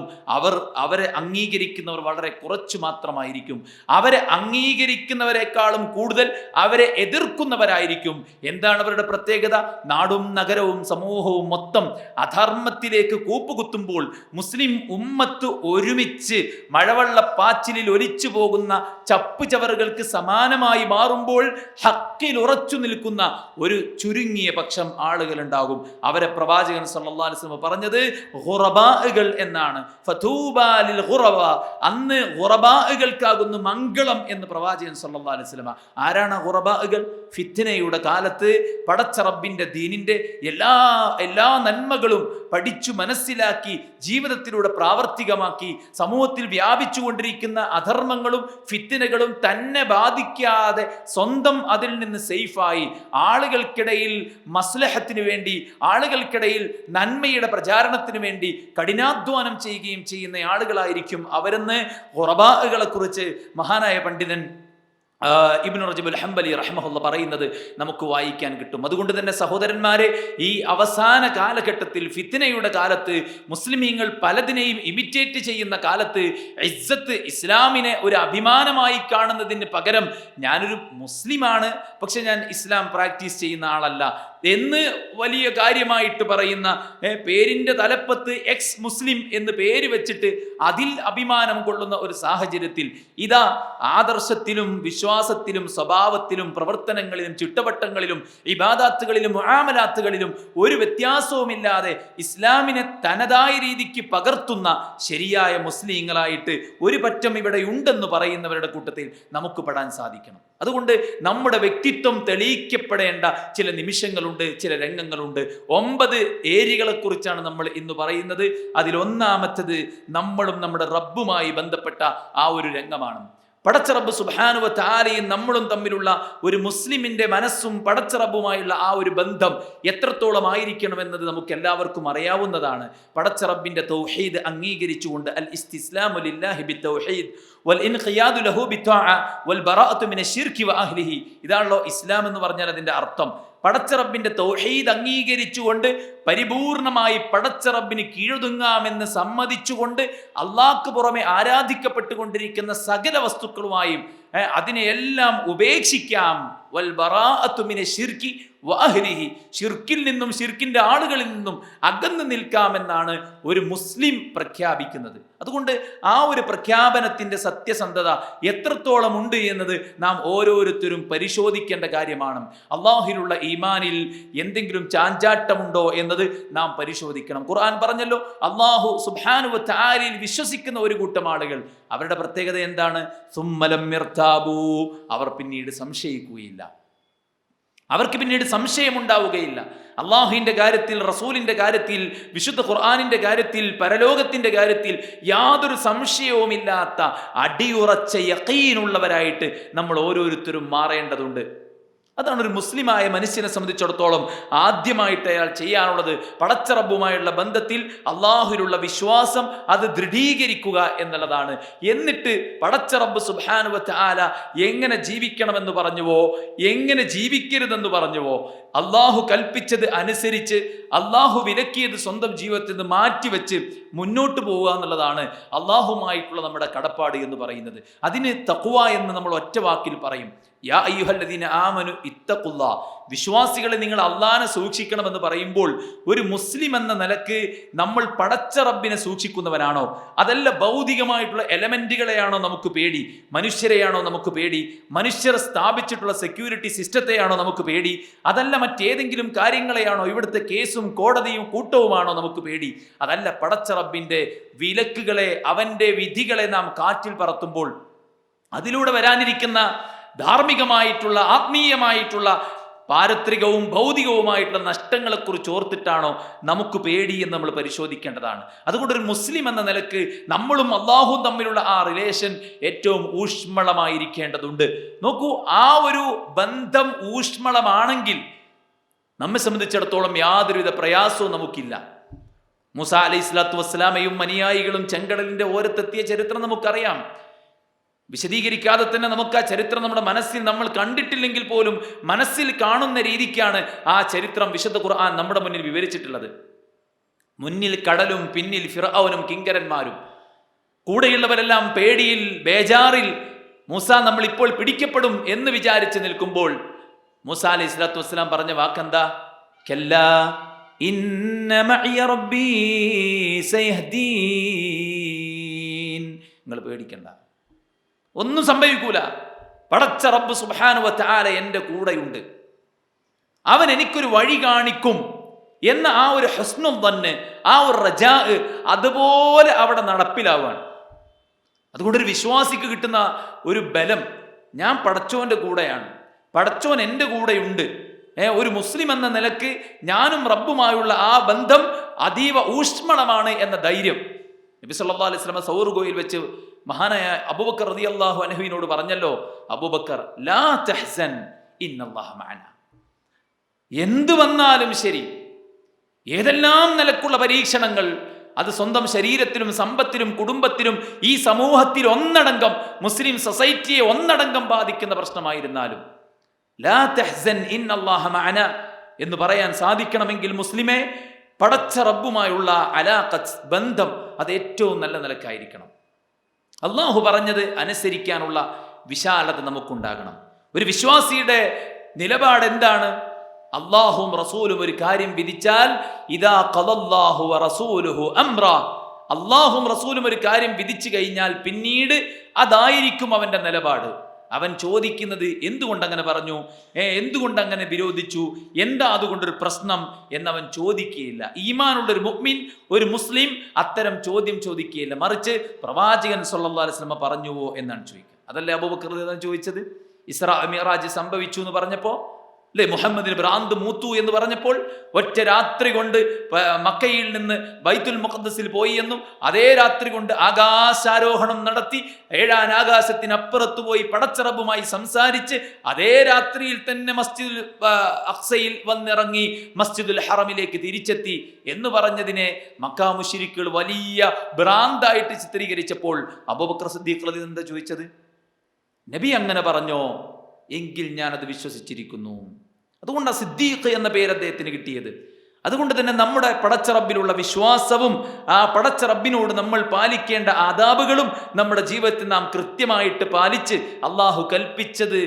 അവരെ അംഗീകരിക്കുന്നവർ വളരെ കുറച്ചു മാത്രമായിരിക്കും. അവരെ അംഗീകരിക്കുന്നവരെക്കാളും കൂടുതൽ അവരെ എതിർക്കുന്നവരായിരിക്കും. എന്താണ് അവരുടെ പ്രത്യേകത? നാടും നഗരവും സമൂഹവും മൊത്തം അധർമ്മത്തിലേക്ക് കൂപ്പുകുത്തുമ്പോൾ മുസ്ലിം ഉമ്മത്ത് ഒരുമിച്ച് മഴവെള്ളപ്പാച്ചിലിൽ ഒലിച്ചു പോകുന്ന ചപ്പ് ചവറുകൾക്ക് സമാനമായി മാറുമ്പോൾ ഹക്കിൽ ഉറച്ചു നിൽക്കുന്ന ഒരു ചുരുങ്ങിയ പക്ഷം ആളുകൾ ഉണ്ടാകും. അവരെ പ്രവാചകൻ സല്ലല്ലാഹു അലൈഹി വസല്ലം പറഞ്ഞത് ഖുറബാകൾ എന്നാണ്. ഫതൂബാ ലിൽ ഖുറബ, അന്ന് ഖുറബാകൾക്കാകുന്നു മംഗളം എന്ന് പ്രവാചകൻ സല്ലല്ലാഹു അലൈഹി വസല്ലം. ആരാണ് ഖുറബാകൾ? ഫിത്നയുടെ കാലത്ത് പടച്ച റബ്ബിന്റെ ദീനിന്റെ എല്ലാ നന്മകളും പഠിച്ചു മനസ്സിലാക്കി ജീവിതത്തിലൂടെ പ്രാവർത്തികമാക്കി സമൂഹത്തിൽ വ്യാപിച്ചുകൊണ്ടിരിക്കുന്ന അധർമ്മങ്ങളും ഫിത്നകളും തന്നെ ബാധിക്കാതെ സ്വന്തം അതിൽ നിന്ന് സേഫായി ആളുകൾക്കിടയിൽ മസ്ലഹത്തിന് വേണ്ടി, ആളുകൾക്കിടയിൽ നന്മയുടെ പ്രചാരണത്തിന് വേണ്ടി കഠിനാധ്വാനം ചെയ്യുകയും ചെയ്യുന്ന ആളുകളായിരിക്കും അവരെന്ന് ഖുറബാകളെ കുറിച്ച് മഹാനായ പണ്ഡിതൻ ഇബ്നു റജബുൽ ഹംബലി റഹ്മഹുള്ള പറയുന്നത് നമുക്ക് വായിക്കാൻ കിട്ടും. അതുകൊണ്ട് തന്നെ സഹോദരന്മാരെ, ഈ അവസാന കാലഘട്ടത്തിൽ ഫിത്നയുടെ കാലത്ത് മുസ്ലിമീങ്ങൾ പലതിനെയും ഇമിറ്റേറ്റ് ചെയ്യുന്ന കാലത്ത് ഇസ്സത്ത്, ഇസ്ലാമിനെ ഒരു അഭിമാനമായി കാണുന്നതിന് പകരം ഞാനൊരു മുസ്ലിമാണ്, പക്ഷെ ഞാൻ ഇസ്ലാം പ്രാക്ടീസ് ചെയ്യുന്ന ആളല്ല എന്ന് വലിയ കാര്യമായിട്ട് പറയുന്ന, പേരിന്റെ തലപ്പത്ത് എക്സ് മുസ്ലിം എന്ന് പേര് വെച്ചിട്ട് അതിൽ അഭിമാനം കൊള്ളുന്ന ഒരു സാഹചര്യത്തിൽ ഇതാ ആദർശത്തിലും വിശ്വാസത്തിലും സ്വഭാവത്തിലും പ്രവർത്തനങ്ങളിലും ചിട്ടവട്ടങ്ങളിലും ഇബാദാത്തുകളിലും മുആമലാത്തുകളിലും ഒരു വ്യത്യാസവുമില്ലാതെ ഇസ്ലാമിനെ തനതായ രീതിക്ക് പകർത്തുന്ന ശരിയായ മുസ്ലിങ്ങളായിട്ട് ഒരു പറ്റം ഇവിടെ ഉണ്ടെന്ന് പറയുന്നവരുടെ കൂട്ടത്തിൽ നമുക്ക് പെടാൻ സാധിക്കണം. അതുകൊണ്ട് നമ്മുടെ വ്യക്തിത്വം തെളിയിക്കപ്പെടേണ്ട ചില നിമിഷങ്ങളുണ്ട്, ചില രംഗങ്ങളുണ്ട്. 9 ഏരിയകളെ കുറിച്ചാണ് നമ്മൾ ഇന്ന് പറയുന്നത്. അതിലൊന്നാമത്തത് നമ്മളും നമ്മുടെ റബ്ബുമായി ബന്ധപ്പെട്ട ആ ഒരു രംഗമാണ്. പടച്ച റബ്ബ് സുബ്ഹാനഹു വ തആലയും നമ്മളും തമ്മിലുള്ള ഒരു മുസ്ലിമിന്റെ മനസ്സും പടച്ച റബ്ബുമായുള്ള ആ ഒരു ബന്ധം എത്രത്തോളം ആയിരിക്കണമെന്നത് നമുക്ക് എല്ലാവർക്കും അറിയാവുന്നതാണ്. പടച്ച റബ്ബിന്റെ തൗഹീദ് അംഗീകരിച്ചുകൊണ്ട് അൽ ഇസ്തിസ്ലാമു ലില്ലാഹി ബിത്തൗഹീദ് വൽ ഇൻഖിയാദു ലഹു ബിത്വാഅ വൽ ബറാഅതു മിനശ്ശിർകി വ അഹ്ലിഹി. ഇതാണല്ലോ ഇസ്ലാം എന്ന് പറഞ്ഞാൽ അതിന്റെ അർത്ഥം. പടച്ച റബ്ബിന്റെ തൗഹീദ് അംഗീകരിച്ചുകൊണ്ട് പരിപൂർണമായി പടച്ച റബ്ബിന് കീഴൊതുങ്ങാമെന്ന് സമ്മതിച്ചുകൊണ്ട് അള്ളാഹ്ക്ക് പുറമെ ആരാധിക്കപ്പെട്ടുകൊണ്ടിരിക്കുന്ന സകല വസ്തുക്കളുമായും അതിനെയെല്ലാം ഉപേക്ഷിക്കാം. വൽ ബറാഅതു മിനശ്ശിർകി വ അഹ്ലിഹി, ശിർക്കിൽ നിന്നും ശിർക്കിന്റെ ആളുകളിൽ നിന്നും അകന്നു നിൽക്കാമെന്നാണ് ഒരു മുസ്ലിം പ്രഖ്യാപിക്കുന്നത്. അതുകൊണ്ട് ആ ഒരു പ്രഖ്യാപനത്തിന്റെ സത്യസന്ധത എത്രത്തോളം ഉണ്ട് എന്നത് നാം ഓരോരുത്തരും പരിശോധിക്കേണ്ട കാര്യമാണ്. അള്ളാഹുവിലുള്ള ഈമാനിൽ എന്തെങ്കിലും ചാഞ്ചാട്ടമുണ്ടോ എന്നത് നാം പരിശോധിക്കണം. ഖുർആൻ പറഞ്ഞല്ലോ, അള്ളാഹു സുബ്ഹാനഹു വ തആലയിൽ വിശ്വസിക്കുന്ന ഒരു കൂട്ടം ആളുകൾ, അവരുടെ പ്രത്യേകത എന്താണ്? സുമ്മലം യർതാബൂ, അവർ പിന്നീട് സംശയിക്കുകയില്ല, അവർക്ക് പിന്നീട് സംശയമുണ്ടാവുകയില്ല. അള്ളാഹുവിൻ്റെ കാര്യത്തിൽ, റസൂലിൻ്റെ കാര്യത്തിൽ, വിശുദ്ധ ഖുർആനിൻ്റെ കാര്യത്തിൽ, പരലോകത്തിൻ്റെ കാര്യത്തിൽ യാതൊരു സംശയവുമില്ലാത്ത അടിയുറച്ച യഖീനുള്ളവരായിട്ട് നമ്മൾ ഓരോരുത്തരും മാറേണ്ടതുണ്ട്. അതാണ് ഒരു മുസ്ലിമായ മനുഷ്യനെ സംബന്ധിച്ചിടത്തോളം ആദ്യമായിട്ട് അയാൾ ചെയ്യാനുള്ളത്. പടച്ച റബ്ബുമായുള്ള ബന്ധത്തിൽ അള്ളാഹുവിലുള്ള വിശ്വാസം അത് ദൃഢീകരിക്കുക എന്നുള്ളതാണ്. എന്നിട്ട് പടച്ച റബ്ബ് സുബ്ഹാനഹു വ തആല എങ്ങനെ ജീവിക്കണമെന്ന് പറഞ്ഞുവോ, എങ്ങനെ ജീവിക്കരുതെന്ന് പറഞ്ഞുവോ, അള്ളാഹു കൽപ്പിച്ചത് അനുസരിച്ച് അള്ളാഹു വിലക്കിയത് സ്വന്തം ജീവിതത്തിൽ നിന്ന് മാറ്റിവെച്ച് മുന്നോട്ട് പോവുക എന്നുള്ളതാണ് അള്ളാഹുമായിട്ടുള്ള നമ്മുടെ കടപ്പാട് എന്ന് പറയുന്നത്. അതിന് തഖ്വ എന്ന് നമ്മൾ ഒറ്റ വാക്കിൽ പറയും. യാ അയ്യുഹല്ലദീന ആമനു ഇത്തഖുല്ലാഹ്, വിശ്വാസികളെ നിങ്ങൾ അള്ളാഹനെ സൂക്ഷിക്കണമെന്ന് പറയുമ്പോൾ ഒരു മുസ്ലിം എന്ന നിലക്ക് നമ്മൾ പടച്ച റബ്ബിനെ സൂക്ഷിക്കുന്നവനാണോ? അതല്ല ഭൗതികമായിട്ടുള്ള എലമെന്റുകളെയാണോ നമുക്ക് പേടി? മനുഷ്യരെയാണോ നമുക്ക് പേടി? മനുഷ്യർ സ്ഥാപിച്ചിട്ടുള്ള സെക്യൂരിറ്റി സിസ്റ്റത്തെയാണോ നമുക്ക് പേടി? അതല്ല മറ്റേതെങ്കിലും കാര്യങ്ങളെയാണോ? ഇവിടുത്തെ കേസും കോടതിയും കൂട്ടവുമാണോ നമുക്ക് പേടി? അതല്ല, പടച്ച റബ്ബിന്റെ വിലക്കുകളെ, അവന്റെ വിധികളെ നാം കാറ്റിൽ പറത്തുമ്പോൾ അതിലൂടെ വരാനിരിക്കുന്ന ധാർമ്മികമായിട്ടുള്ള, ആത്മീയമായിട്ടുള്ള, പാരത്രികവും ഭൗതികവുമായിട്ടുള്ള നഷ്ടങ്ങളെക്കുറിച്ച് ഓർത്തിട്ടാണോ നമുക്ക് പേടി എന്ന് നമ്മൾ പരിശോധിക്കേണ്ടതാണ്. അതുകൊണ്ടൊരു മുസ്ലിം എന്ന നിലക്ക് നമ്മളും അള്ളാഹുവും തമ്മിലുള്ള ആ റിലേഷൻ ഏറ്റവും ഊഷ്മളമായിരിക്കേണ്ടതുണ്ട്. നോക്കൂ, ആ ഒരു ബന്ധം ഊഷ്മളമാണെങ്കിൽ നമ്മെ സംബന്ധിച്ചിടത്തോളം യാതൊരുവിധ പ്രയാസവും നമുക്കില്ല. മൂസാ അലൈഹി സ്വലാത്തു വസ്സലാമയും അനുയായികളും ചെങ്കടലിന്റെ ഓരത്തെത്തിയ ചരിത്രം നമുക്കറിയാം. വിശദീകരിക്കാതെ തന്നെ നമുക്ക് ആ ചരിത്രം നമ്മുടെ മനസ്സിൽ നമ്മൾ കണ്ടിട്ടില്ലെങ്കിൽ പോലും മനസ്സിൽ കാണുന്ന രീതിക്കാണ് ആ ചരിത്രം വിശുദ്ധ ഖുർആൻ നമ്മുടെ മുന്നിൽ വിവരിച്ചിട്ടുള്ളത്. മുന്നിൽ കടലും പിന്നിൽ ഫിർഔനും കിങ്കരന്മാരും, കൂടെയുള്ളവരെല്ലാം പേടിയിൽ ബേജാറിൽ. മൂസ നമ്മൾ ഇപ്പോൾ പിടിക്കപ്പെടും എന്ന് വിചാരിച്ച് നിൽക്കുമ്പോൾ മൂസ അലൈഹി സ്വലാത്തു വസ്സലാം പറഞ്ഞ വാക്കെന്താ? കല്ലാ ഇന്ന മഅയ റബ്ബീ സയഹ്ദീൻ. നിങ്ങൾ പേടിക്കണ്ട, ഒന്നും സംഭവിക്കൂല. പടച്ച റബ്ബ് സുബ്ഹാനഹു വ തആല എൻ്റെ കൂടെയുണ്ട്, അവൻ എനിക്കൊരു വഴി കാണിക്കും എന്ന ആ ഒരു ഹുസ്നുൽ ദന്ന്, ആ ഒരു റജാ അതുപോലെ അവിടെ നടപ്പിലാവാണ്. അതുകൊണ്ടൊരു വിശ്വാസിക്ക് കിട്ടുന്ന ഒരു ബലം, ഞാൻ പടച്ചോന്റെ കൂടെയാണ്, പടച്ചോൻ എൻ്റെ കൂടെയുണ്ട്. ഒരു മുസ്ലിം എന്ന നിലക്ക് ഞാനും റബ്ബുമായുള്ള ആ ബന്ധം അതീവ ഊഷ്മളമാണ് എന്ന ധൈര്യം. നബി സല്ലല്ലാഹു അലൈഹി വസല്ലം സൗർ ഗോയിൽ വെച്ച് മഹാനായ അബൂബക്കർ റളിയല്ലാഹു അൻഹുവിനോട് പറഞ്ഞല്ലോ, അബൂബക്കർ ലാ തഹ്സൻ ഇന്നല്ലാഹ മഅനാ. എന്തു വന്നാലും ശരി, ഏതെല്ലാം നിലക്കുള്ള പരീക്ഷണങ്ങൾ, അത് സ്വന്തം ശരീരത്തിലും സമ്പത്തിലും കുടുംബത്തിലും ഈ സമൂഹത്തിൽ ഒന്നടങ്കം മുസ്ലിം സൊസൈറ്റിയെ ഒന്നടങ്കം ബാധിക്കുന്ന പ്രശ്നമായിരുന്നാലും ലാ തഹ്സൻ ഇന്നല്ലാഹ മഅനാ എന്ന് പറയാൻ സാധിക്കണമെങ്കിൽ മുസ്ലിമെ പടച്ച റബ്ബുമായുള്ള അലാഖത്ത്, ബന്ധം, അത് ഏറ്റവും നല്ല നിലക്കായിരിക്കണം. അള്ളാഹു പറഞ്ഞത് അനുസരിക്കാനുള്ള വിശാലത നമുക്കുണ്ടാകണം. ഒരു വിശ്വാസിയുടെ നിലപാട് എന്താണ്? അള്ളാഹും റസൂലും ഒരു കാര്യം വിധിച്ചാൽ, ഇദാ ഖദല്ലാഹു വറസൂലുഹു അംറ, അള്ളാഹും റസൂലും ഒരു കാര്യം വിധിച്ചു കഴിഞ്ഞാൽ പിന്നീട് അതായിരിക്കും അവന്റെ നിലപാട്. അവൻ ചോദിക്കുന്നത് എന്തുകൊണ്ടങ്ങനെ പറഞ്ഞു, എന്തുകൊണ്ടങ്ങനെ വിരോധിച്ചു, എന്താ അതുകൊണ്ടൊരു പ്രശ്നം എന്നവൻ ചോദിക്കുകയില്ല. ഈമാനുള്ളൊരു മുഅ്മിൻ, ഒരു മുസ്ലിം അത്തരം ചോദ്യം ചോദിക്കുകയില്ല. മറിച്ച് പ്രവാചകൻ സല്ലല്ലാഹു അലൈഹി വസല്ലം പറഞ്ഞുവോ എന്നാണ് ചോദിക്കുക. അതല്ലേ അബൂബക്കർ റളിയല്ലാഹു ചോദിച്ചത്? ഇസ്രാ മിഅ്റാജ് സംഭവിച്ചു എന്ന് പറഞ്ഞപ്പോൾ, അല്ലെ, മുഹമ്മദിന് ഭ്രാന്ത് മൂത്തു എന്ന് പറഞ്ഞപ്പോൾ ഒറ്റ രാത്രി കൊണ്ട് മക്കയിൽ നിന്ന് ബൈത്തുൽ മുഖദ്ദസിൽ പോയി എന്നും അതേ രാത്രി കൊണ്ട് ആകാശാരോഹണം നടത്തി 7-ാം ആകാശത്തിനപ്പുറത്ത് പോയി പടച്ചറബുമായി സംസാരിച്ച് അതേ രാത്രിയിൽ തന്നെ മസ്ജിദുൽ അഖ്സയിൽ വന്നിറങ്ങി മസ്ജിദുൽ ഹറമിലേക്ക് തിരിച്ചെത്തി എന്ന് പറഞ്ഞതിനെ മക്കാ മുശ്രിക്കുകൾ വലിയ ഭ്രാന്തായിട്ട് ചിത്രീകരിച്ചപ്പോൾ അബൂബക്കർ സിദ്ദീഖ് റളിയല്ലാഹു അൻഹു എന്താ ചോദിച്ചത്? നബി അങ്ങനെ പറഞ്ഞോ? എങ്കിൽ ഞാനത് വിശ്വസിച്ചിരിക്കുന്നു. അതുകൊണ്ടാണ് സിദ്ദീഖ് എന്ന പേര് അദ്ദേഹത്തിന് കിട്ടിയത്. അതുകൊണ്ട് തന്നെ നമ്മുടെ പടച്ച റബ്ബിലുള്ള വിശ്വാസവും ആ പടച്ച റബ്ബിനോട് നമ്മൾ പാലിക്കേണ്ട ആദാബുകളും നമ്മുടെ ജീവിതത്തിൽ നാം കൃത്യമായിട്ട് പാലിച്ച് അള്ളാഹു കൽപ്പിച്ചത്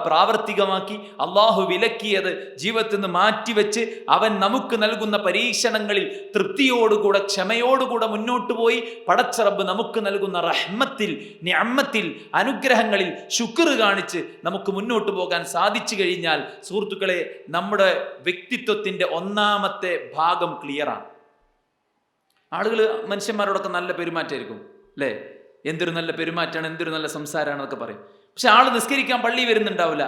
പ്രാവർത്തികമാക്കി അള്ളാഹു വിലക്കിയത് ജീവിതത്തിൽ നിന്ന് മാറ്റിവെച്ച് അവൻ നമുക്ക് നൽകുന്ന പരീക്ഷണങ്ങളിൽ തൃപ്തിയോടുകൂടെ ക്ഷമയോടുകൂടെ മുന്നോട്ട് പോയി പടച്ച റബ്ബ് നമുക്ക് നൽകുന്ന റഹ്മത്തിൽ, നിഅമ്മത്തിൽ, അനുഗ്രഹങ്ങളിൽ ശുക്ർ കാണിച്ച് നമുക്ക് മുന്നോട്ട് പോകാൻ സാധിച്ചു കഴിഞ്ഞാൽ സുഹൃത്തുക്കളെ, നമ്മുടെ വ്യക്തിത്വത്തിന്റെ ഒന്നാമത്തെ ഭാഗം ക്ലിയറാണ്. ആളുകൾ മനുഷ്യന്മാരോടൊക്കെ നല്ല പെരുമാറ്റമായിരിക്കും, അല്ലേ? എന്തൊരു നല്ല പെരുമാറ്റമാണ്, എന്തൊരു നല്ല സംസാരമാണെന്നൊക്കെ പറയും. പക്ഷെ ആള് നിസ്കരിക്കാൻ പള്ളി വരുന്നുണ്ടാവില്ല,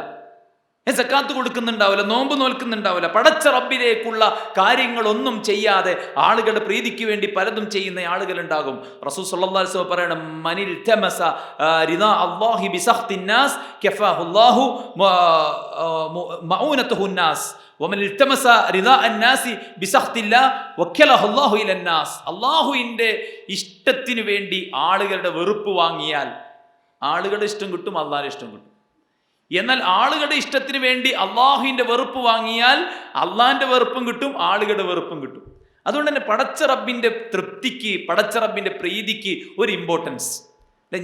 സക്കാത്ത് കൊടുക്കുന്നുണ്ടാവില്ല, നോമ്പ് നോൽക്കുന്നുണ്ടാവില്ല. പടച്ച റബ്ബിലേക്കുള്ള കാര്യങ്ങളൊന്നും ചെയ്യാതെ ആളുകളുടെ പ്രീതിക്ക് വേണ്ടി പലതും ചെയ്യുന്ന ആളുകൾ ഉണ്ടാകും. റസൂൽ സല്ലല്ലാഹു അലൈഹി വസല്ലം പറയണം, മനിൽ തമസ റിദാ അല്ലാഹി ബിസഖ്തിൻ നാസ് കഫാഹുല്ലാഹു മഊനതുഹു നാസ് വമൻ ഇൽതമസ റിദാ അന്നാസി ബിസഖ്തില്ലാഹ് വക്കലഹുല്ലാഹു ഇലന്നാസ്. അല്ലാഹുവിന്റെ ഇഷ്ടത്തിന് വേണ്ടി ആളുകളുടെ വെറുപ്പ് വാങ്ങിയാൽ ആളുകളുടെ ഇഷ്ടം കിട്ടും, അള്ളാഹിന്റെ ഇഷ്ടം കിട്ടും. എന്നാൽ ആളുകളുടെ ഇഷ്ടത്തിന് വേണ്ടി അള്ളാഹുവിന്റെ വെറുപ്പ് വാങ്ങിയാൽ അള്ളാഹിന്റെ വെറുപ്പും കിട്ടും, ആളുകളുടെ വെറുപ്പും കിട്ടും. അതുകൊണ്ട് തന്നെ പടച്ച റബ്ബിന്റെ തൃപ്തിക്ക്, പടച്ച റബ്ബിന്റെ പ്രീതിക്ക് ഒരു ഇമ്പോർട്ടൻസ്.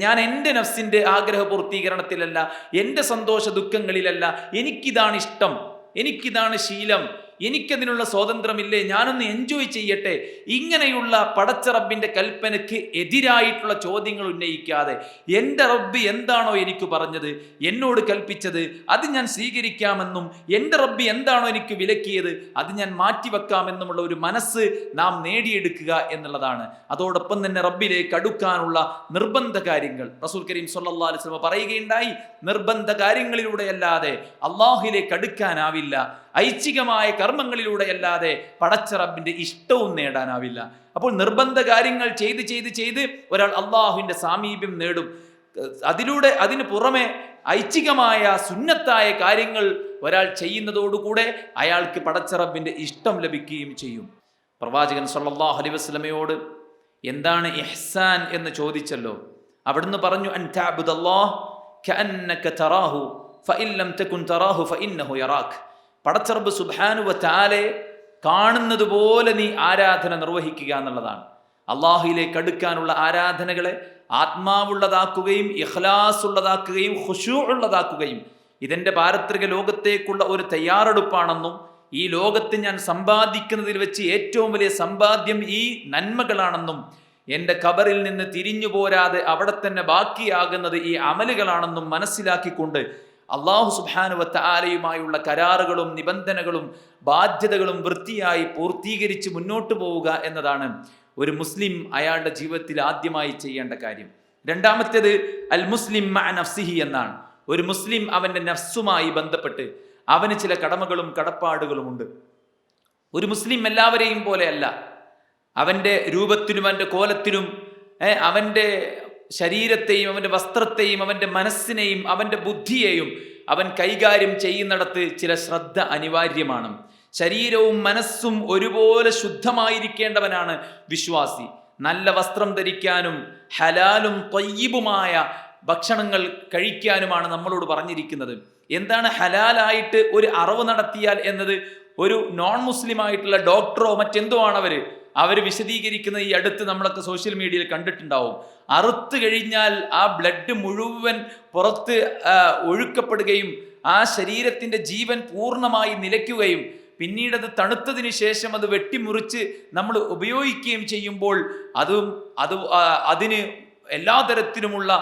ഞാൻ എൻ്റെ നഫ്സിന്റെ ആഗ്രഹ പൂർത്തീകരണത്തിലല്ല, എൻ്റെ സന്തോഷ ദുഃഖങ്ങളിലല്ല, എനിക്കിതാണ് ഇഷ്ടം, എനിക്കിതാണ് ശീലം, എനിക്കതിനുള്ള സ്വാതന്ത്ര്യമില്ലേ, ഞാനൊന്ന് എൻജോയ് ചെയ്യട്ടെ, ഇങ്ങനെയുള്ള പടച്ച റബ്ബിന്റെ കൽപ്പനയ്ക്ക് എതിരായിട്ടുള്ള ചോദ്യങ്ങൾ ഉന്നയിക്കാതെ എൻ്റെ റബ്ബ് എന്താണോ എനിക്ക് പറഞ്ഞത്, എന്നോട് കൽപ്പിച്ചത്, അത് ഞാൻ സ്വീകരിക്കാമെന്നും എൻ്റെ റബ്ബ് എന്താണോ എനിക്ക് വിലക്കിയത് അത് ഞാൻ മാറ്റിവെക്കാമെന്നുമുള്ള ഒരു മനസ്സ് നാം നേടിയെടുക്കുക എന്നുള്ളതാണ്. അതോടൊപ്പം തന്നെ റബ്ബിലേക്ക് അടുക്കാനുള്ള നിർബന്ധ കാര്യങ്ങൾ റസൂൽ കരീം സ്വല്ലല്ലാഹു അലൈഹി വസല്ലം പറയുകയുണ്ടായി, നിർബന്ധ കാര്യങ്ങളിലൂടെയല്ലാതെ അള്ളാഹുവിലേക്ക് അടുക്കാനാവില്ല, ഐച്ഛികമായ കർമ്മങ്ങളിലൂടെയല്ലാതെ പടച്ച റബ്ബിന്റെ ഇഷ്ടവും നേടാനാവില്ല. അപ്പോൾ നിർബന്ധ കാര്യങ്ങൾ ചെയ്ത് ചെയ്ത് ചെയ്ത് ഒരാൾ അള്ളാഹുവിന്റെ സാമീപ്യം നേടും. അതിന് പുറമെ ഐച്ഛികമായ സുന്നത്തായ കാര്യങ്ങൾ ഒരാൾ ചെയ്യുന്നതോടുകൂടെ അയാൾക്ക് പടച്ച റബ്ബിന്റെ ഇഷ്ടം ലഭിക്കുകയും ചെയ്യും. പ്രവാചകൻ സല്ലല്ലാഹു അലൈഹി വസല്ലമയോട് എന്താണ് ഇഹ്സാൻ എന്ന് ചോദിച്ചല്ലോ. അവിടുന്ന് പറഞ്ഞു അൻ തഅബ്ദുല്ലാഹ് കഅന്നക തറാഹു ഫഇൻ ലം തകുൻ തറാഹു ഫഇന്നഹു യറാക്. പടച്ച റബ്ബ് സുബ്ഹാനഹു വ തആലയെ കാണുന്നത് പോലെ നീ ആരാധന നിർവഹിക്കുക എന്നുള്ളതാണ്. അള്ളാഹുവിലേക്ക് അടുക്കാനുള്ള ആരാധനകളെ ആത്മാവുള്ളതാക്കുകയും ഇഖ്ലാസ് ഉള്ളതാക്കുകയും ഖുശൂ ഉള്ളതാക്കുകയും ഇതെൻ്റെ പാരത്രിക ലോകത്തേക്കുള്ള ഒരു തയ്യാറെടുപ്പാണെന്നും ഈ ലോകത്ത് ഞാൻ സമ്പാദിക്കുന്നതിൽ വെച്ച് ഏറ്റവും വലിയ സമ്പാദ്യം ഈ നന്മകളാണെന്നും എൻ്റെ ഖബറിൽ നിന്ന് തിരിഞ്ഞു പോരാതെ അവിടെ തന്നെ ബാക്കിയാകുന്നത് ഈ അമലുകളാണെന്നും മനസ്സിലാക്കിക്കൊണ്ട് അള്ളാഹു സുബ്ഹാനഹു വ തആലയുമായുള്ള കരാറുകളും നിബന്ധനകളും ബാധ്യതകളും വൃത്തിയായി പൂർത്തീകരിച്ച് മുന്നോട്ട് പോവുക എന്നതാണ് ഒരു മുസ്ലിം അയാളുടെ ജീവിതത്തിൽ ആദ്യമായി ചെയ്യേണ്ട കാര്യം. രണ്ടാമത്തേത് അൽ മുസ്ലിം മഅ നഫ്സിഹി എന്നാണ്. ഒരു മുസ്ലിം അവൻ്റെ നഫ്സുമായി ബന്ധപ്പെട്ട് അവന് ചില കടമകളും കടപ്പാടുകളുമുണ്ട്. ഒരു മുസ്ലിം എല്ലാവരെയും പോലെയല്ല. അവൻ്റെ രൂപത്തിനും അവൻ്റെ കോലത്തിനും അവൻ്റെ ശരീരത്തെയും അവൻ്റെ വസ്ത്രത്തെയും അവൻ്റെ മനസ്സിനെയും അവൻ്റെ ബുദ്ധിയെയും അവൻ കൈകാര്യം ചെയ്യുന്നിടത്ത് ചില ശ്രദ്ധ അനിവാര്യമാണ്. ശരീരവും മനസ്സും ഒരുപോലെ ശുദ്ധമായിരിക്കേണ്ടവനാണ് വിശ്വാസി. നല്ല വസ്ത്രം ധരിക്കാനും ഹലാലും ത്വയ്യിബുമായ ഭക്ഷണങ്ങൾ കഴിക്കാനുമാണ് നമ്മളോട് പറഞ്ഞിരിക്കുന്നത്. എന്താണ് ഹലാലായിട്ട് ഒരു അറവ് നടത്തിയാൽ എന്നത് ഒരു നോൺ മുസ്ലിം ആയിട്ടുള്ള ഡോക്ടറോ മറ്റെന്തോ ആണ് അവർ വിശദീകരിക്കുന്നത്. ഈ അടുത്ത് നമ്മളൊക്കെ സോഷ്യൽ മീഡിയയിൽ കണ്ടിട്ടുണ്ടാവും. അറുത്ത് കഴിഞ്ഞാൽ ആ ബ്ലഡ് മുഴുവൻ പുറത്ത് ഒഴുക്കപ്പെടുകയും ആ ശരീരത്തിൻ്റെ ജീവൻ പൂർണ്ണമായി നിലയ്ക്കുകയും പിന്നീട് അത് തണുത്തതിന് ശേഷം അത് വെട്ടിമുറിച്ച് നമ്മൾ ഉപയോഗിക്കുകയും ചെയ്യുമ്പോൾ അതിന് എല്ലാ തരത്തിലുമുള്ള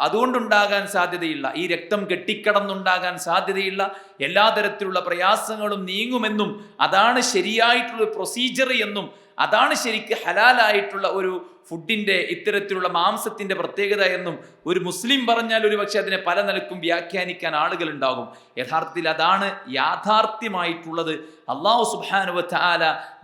അതുകൊണ്ടുണ്ടാകാൻ സാധ്യതയില്ല, ഈ രക്തം കെട്ടിക്കടന്നുണ്ടാകാൻ സാധ്യതയില്ല എല്ലാ തരത്തിലുള്ള പ്രയാസങ്ങളും നീങ്ങുമെന്നും അതാണ് ശരിയായിട്ടുള്ള പ്രൊസീജിയർ എന്നും അതാണ് ശരിക്ക് ഹലാലായിട്ടുള്ള ഒരു ഫുഡിൻ്റെ ഇത്തരത്തിലുള്ള മാംസത്തിൻ്റെ പ്രത്യേകത എന്നും ഒരു മുസ്ലിം പറഞ്ഞാൽ ഒരു പക്ഷേ അതിനെ പല നിലക്കും വ്യാഖ്യാനിക്കാൻ ആളുകൾ ഉണ്ടാകും. യഥാർത്ഥത്തിൽ അതാണ് യാഥാർത്ഥ്യമായിട്ടുള്ളത്. അല്ലാഹു സുബ്ഹാനഹു വ തആല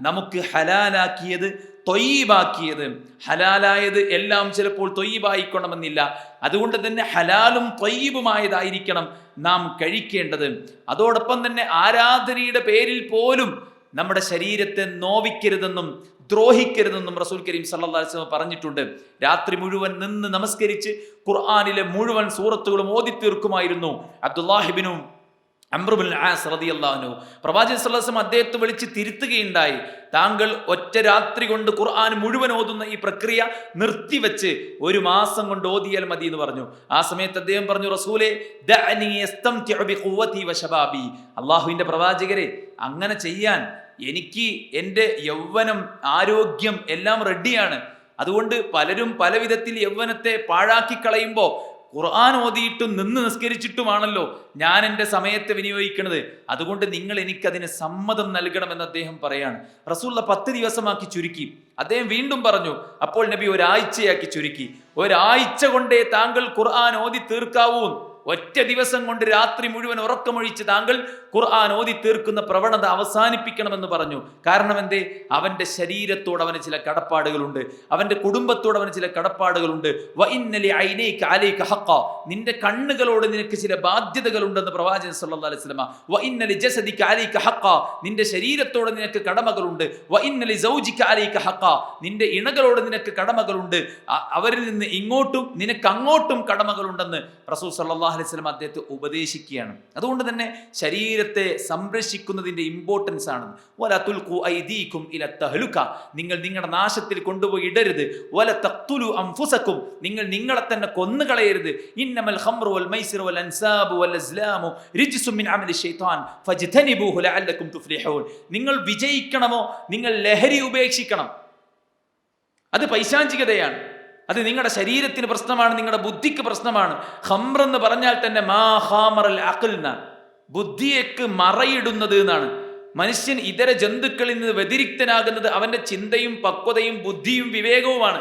നമുക്ക് ഹലാലാക്കിയത് ത്വയ്യിബാക്കിയത്. ഹലാലായത് എല്ലാം ചിലപ്പോൾ ത്വയ്യിബായിക്കൊള്ളണമെന്നില്ല. അതുകൊണ്ട് തന്നെ ഹലാലും ത്വയ്യിബുമായതായിരിക്കണം നാം കഴിക്കേണ്ടത്. അതോടൊപ്പം തന്നെ ആരാധനയുടെ പേരിൽ പോലും നമ്മുടെ ശരീരത്തെ നോവിക്കരുതെന്നും ദ്രോഹിക്കരുതെന്നും റസൂൽ കരീം സല്ലല്ലാഹു അലൈഹി വസല്ലം പറഞ്ഞിട്ടുണ്ട്. രാത്രി മുഴുവൻ നിന്ന് നമസ്കരിച്ച് ഖുർആനിലെ മുഴുവൻ സൂറത്തുകളും ഓതി തീർക്കുമായിരുന്നു അബ്ദുല്ലാഹി ഇബ്നു അംർ ഇബ്നുൽ ആസ് റളിയല്ലാഹു അൻഹു. പ്രവാചകൻ സല്ലല്ലാഹു അലൈഹി വസല്ലം അദ്ദേഹത്തെ വിളിച്ച് തിരുത്തുകയുണ്ടായി. താങ്കൾ ഒറ്റ രാത്രി കൊണ്ട് ഖുർആൻ മുഴുവൻ ഓതുന്ന ഈ പ്രക്രിയ നിർത്തിവെച്ച് 1 മാസം കൊണ്ട് ഓതിയാൽ മതി എന്ന് പറഞ്ഞു. ആ സമയത്ത് അദ്ദേഹം പറഞ്ഞു, റസൂലേ ദഅനി യസ്തംതിഉ ബിഖുവതി വശബാബി. അല്ലാഹുവിൻ്റെ പ്രവാചകരെ, അങ്ങനെ ചെയ്യാൻ എനിക്ക് എൻ്റെ യൗവനം ആരോഗ്യം എല്ലാം റെഡിയാണ്. അതുകൊണ്ട് പലരും പല വിധത്തിൽ യൗവനത്തെ പാഴാക്കി കളയുമ്പോൾ ഖുർആൻ ഓതിയിട്ടും നിന്ന് നിസ്കരിച്ചിട്ടുമാണല്ലോ ഞാൻ എൻ്റെ സമയത്തെ വിനിയോഗിക്കുന്നത്. അതുകൊണ്ട് നിങ്ങൾ എനിക്കതിന് സമ്മതം നൽകണമെന്ന് അദ്ദേഹം പറയാണ്. റസൂലുള്ള 10 ദിവസമാക്കി ചുരുക്കി. അദ്ദേഹം വീണ്ടും പറഞ്ഞു, അപ്പോൾ നബി ഒരാഴ്ചയാക്കി ചുരുക്കി. ഒരാഴ്ച കൊണ്ടേ താങ്കൾ ഖുർആൻ ഓതി തീർക്കാവൂ. ഒറ്റ ദിവസം കൊണ്ട് രാത്രി മുഴുവൻ ഉറക്കമൊഴിച്ച് താങ്കൾ ഖുർആൻ ഓതി തീർക്കുന്ന പ്രവണത അവസാനിപ്പിക്കണമെന്ന് പറഞ്ഞു. കാരണം എന്തേ? അവൻ്റെ ശരീരത്തോട് അവന് ചില കടപ്പാടുകളുണ്ട്, അവൻ്റെ കുടുംബത്തോട് അവന് ചില കടപ്പാടുകളുണ്ട്. നിന്റെ കണ്ണുകളോട് നിനക്ക് ചില ബാധ്യതകളുണ്ടെന്ന് പ്രവാചകൻ സല്ലല്ലാഹു അലൈഹി വസല്ലം. വഇന്നലി ജസദിക അലൈക ഹഖ, നിന്റെ ശരീരത്തോട് നിനക്ക് കടമകളുണ്ട്. വഇന്നലി സൗജിക അലൈക ഹഖ, നിന്റെ ഇണകളോട് നിനക്ക് കടമകളുണ്ട്. അവരിൽ നിന്ന് ഇങ്ങോട്ടും നിനക്ക് അങ്ങോട്ടും കടമകളുണ്ടെന്ന് റസൂൽ സല്ലല്ലാഹു അലൈഹി വസല്ലം അദ്ദേഹത്തെ ഉപദേശിക്കുകയാണ്. അതുകൊണ്ട് തന്നെ ശരീരത്തെ സംരക്ഷിക്കുന്നതിൻ്റെ ഇമ്പോർട്ടൻസ് ആണ്. വല തുൽഖു ഐദീകും ഇല തഹ്ലുക, നിങ്ങൾ നിങ്ങളുടെ നാശത്തിൽ കൊണ്ടുപോയി ഇടരുത്. വല തഖ്തുലു അൻഫുസകും, നിങ്ങൾ നിങ്ങളെ തന്നെ കൊന്നുകളയരുത്. ഇന്നമൽ ഖംറു വൽ മൈസിറു വൽ അൻസാബു വൽ അസ്ലാമു റിജ്സും മിൻ അമലി ശൈത്താൻ ഫജ്തനിബൂഹു ലഅല്ലകും തുഫ്ലിഹൂൻ. നിങ്ങൾ വിജയിക്കണമോ നിങ്ങൾ ലഹരി ഉപേക്ഷിക്കണം. അത് പൈശാചികതയാണ്. അത് നിങ്ങളുടെ ശരീരത്തിന് പ്രശ്നമാണ്, നിങ്ങളുടെ ബുദ്ധിക്ക് പ്രശ്നമാണ്. ഖംർ എന്ന് പറഞ്ഞാൽ തന്നെ മാ ഖാമറൽ അഖ്ൽന, ബുദ്ധിയേക്ക് മറയിടുന്നത് എന്നാണ്. മനുഷ്യൻ ഇതര ജന്തുക്കളിൽ നിന്ന് വ്യതിരിക്തനാകുന്നത് അവൻ്റെ ചിന്തയും പക്വതയും ബുദ്ധിയും വിവേകവുമാണ്.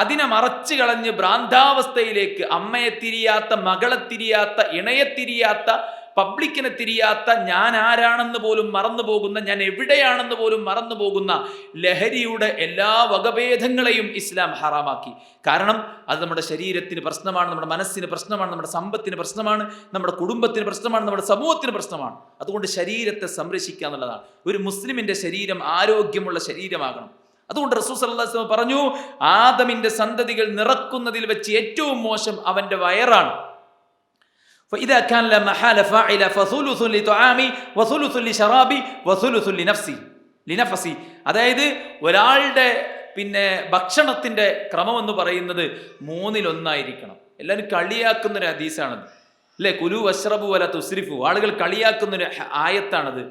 അതിനെ മറച്ചു കളഞ്ഞ് ഭ്രാന്താവസ്ഥയിലേക്ക് അമ്മയെ തിരിയാത്ത, മകളെ തിരിയാത്ത, ഇണയെ തിരിയാത്ത, പബ്ലിക്കിനെ തിരിയാത്ത, ഞാൻ ആരാണെന്ന് പോലും മറന്നു പോകുന്ന, ഞാൻ എവിടെയാണെന്ന് പോലും മറന്നു പോകുന്ന ലഹരിയുടെ എല്ലാ വകഭേദങ്ങളെയും ഇസ്ലാം ഹറാമാക്കി. കാരണം അത് നമ്മുടെ ശരീരത്തിന് പ്രശ്നമാണ്, നമ്മുടെ മനസ്സിന് പ്രശ്നമാണ്, നമ്മുടെ സമ്പത്തിന് പ്രശ്നമാണ്, നമ്മുടെ കുടുംബത്തിന് പ്രശ്നമാണ്, നമ്മുടെ സമൂഹത്തിന് പ്രശ്നമാണ്. അതുകൊണ്ട് ശരീരത്തെ സംരക്ഷിക്കുക എന്നുള്ളതാണ്. ഒരു മുസ്ലിമിൻ്റെ ശരീരം ആരോഗ്യമുള്ള ശരീരമാകണം. അതുകൊണ്ട് റസൂൽ സല്ലല്ലാഹു അലൈഹി വസല്ലം പറഞ്ഞു, ആദമിന്റെ സന്തതികൾ നിറക്കുന്നതിൽ വെച്ച് ഏറ്റവും മോശം അവന്റെ വയറാണ്. فإذا كان لا محالة فاعل فثلث لطعامي وثلث لشرابي وثلث لنفسي. അതായത് ഒരാളുടെ ഭക്ഷണത്തിന്റെ ക്രമം എന്ന് പറയുന്നത് 1/3 എല്ലാവരും കളിയാക്കുന്നൊരു ഹദീസാണത് അല്ലേ? കുലു വശ്റബു വല തുസ്രിഫു. ആളുകൾ കളിയാക്കുന്നൊരു ആയത്താണത്,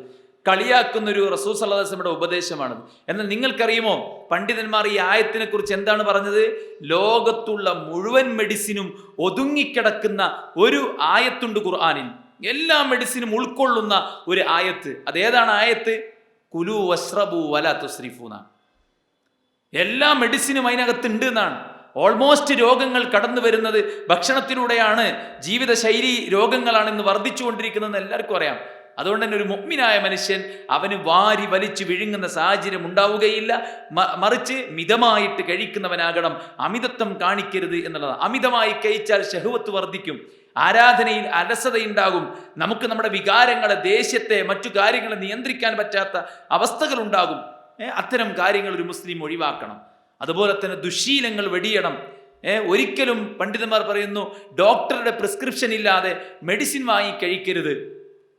കളിയാക്കുന്നൊരു റസൂൽ സല്ലല്ലാഹു അലൈഹി വസല്ലമയുടെ ഉപദേശമാണത്. എന്നാൽ നിങ്ങൾക്കറിയുമോ പണ്ഡിതന്മാർ ഈ ആയത്തിനെ കുറിച്ച് എന്താണ് പറഞ്ഞത്? ലോകത്തുള്ള മുഴുവൻ മെഡിസിനും ഒതുങ്ങിക്കിടക്കുന്ന ഒരു ആയത്തുണ്ട് ഖുർആനിൽ, എല്ലാ മെഡിസിനും ഉൾക്കൊള്ളുന്ന ഒരു ആയത്ത്. അതേതാണ് ആയത്ത്? കുലു വശ്റബു വല തുസ്രിഫു എന്നാണ്. എല്ലാ മെഡിസിനും അതിനകത്തുണ്ട് എന്നാണ്. ഓൾമോസ്റ്റ് രോഗങ്ങൾ കടന്നു വരുന്നത് ഭക്ഷണത്തിലൂടെയാണ്, ജീവിതശൈലി രോഗങ്ങളാണെന്ന് വർദ്ധിച്ചുകൊണ്ടിരിക്കുന്നതെന്ന് എല്ലാവർക്കും അറിയാം. അതുകൊണ്ട് തന്നെ ഒരു മുഅ്മിനായ മനുഷ്യൻ അവന് വാരി വലിച്ചു വിഴുങ്ങുന്ന സാഹചര്യം ഉണ്ടാവുകയില്ല. മറിച്ച് മിതമായിട്ട് കഴിക്കുന്നവനാകണം, അമിതത്വം കാണിക്കരുത് എന്നുള്ളതാണ്. അമിതമായി കഴിച്ചാൽ ശഹ്വത്ത് വർദ്ധിക്കും, ആരാധനയിൽ അലസതയുണ്ടാകും, നമുക്ക് നമ്മുടെ വികാരങ്ങളെ, ദേഷ്യത്തെ, മറ്റു കാര്യങ്ങളെ നിയന്ത്രിക്കാൻ പറ്റാത്ത അവസ്ഥകൾ ഉണ്ടാകും. അത്തരം കാര്യങ്ങൾ ഒരു മുസ്ലിം ഒഴിവാക്കണം. അതുപോലെ തന്നെ ദുശ്ശീലങ്ങൾ വെടിയണം. ഒരിക്കലും പണ്ഡിതന്മാർ പറയുന്നു, ഡോക്ടറുടെ പ്രിസ്ക്രിപ്ഷൻ ഇല്ലാതെ മെഡിസിൻ വാങ്ങി കഴിക്കരുത്.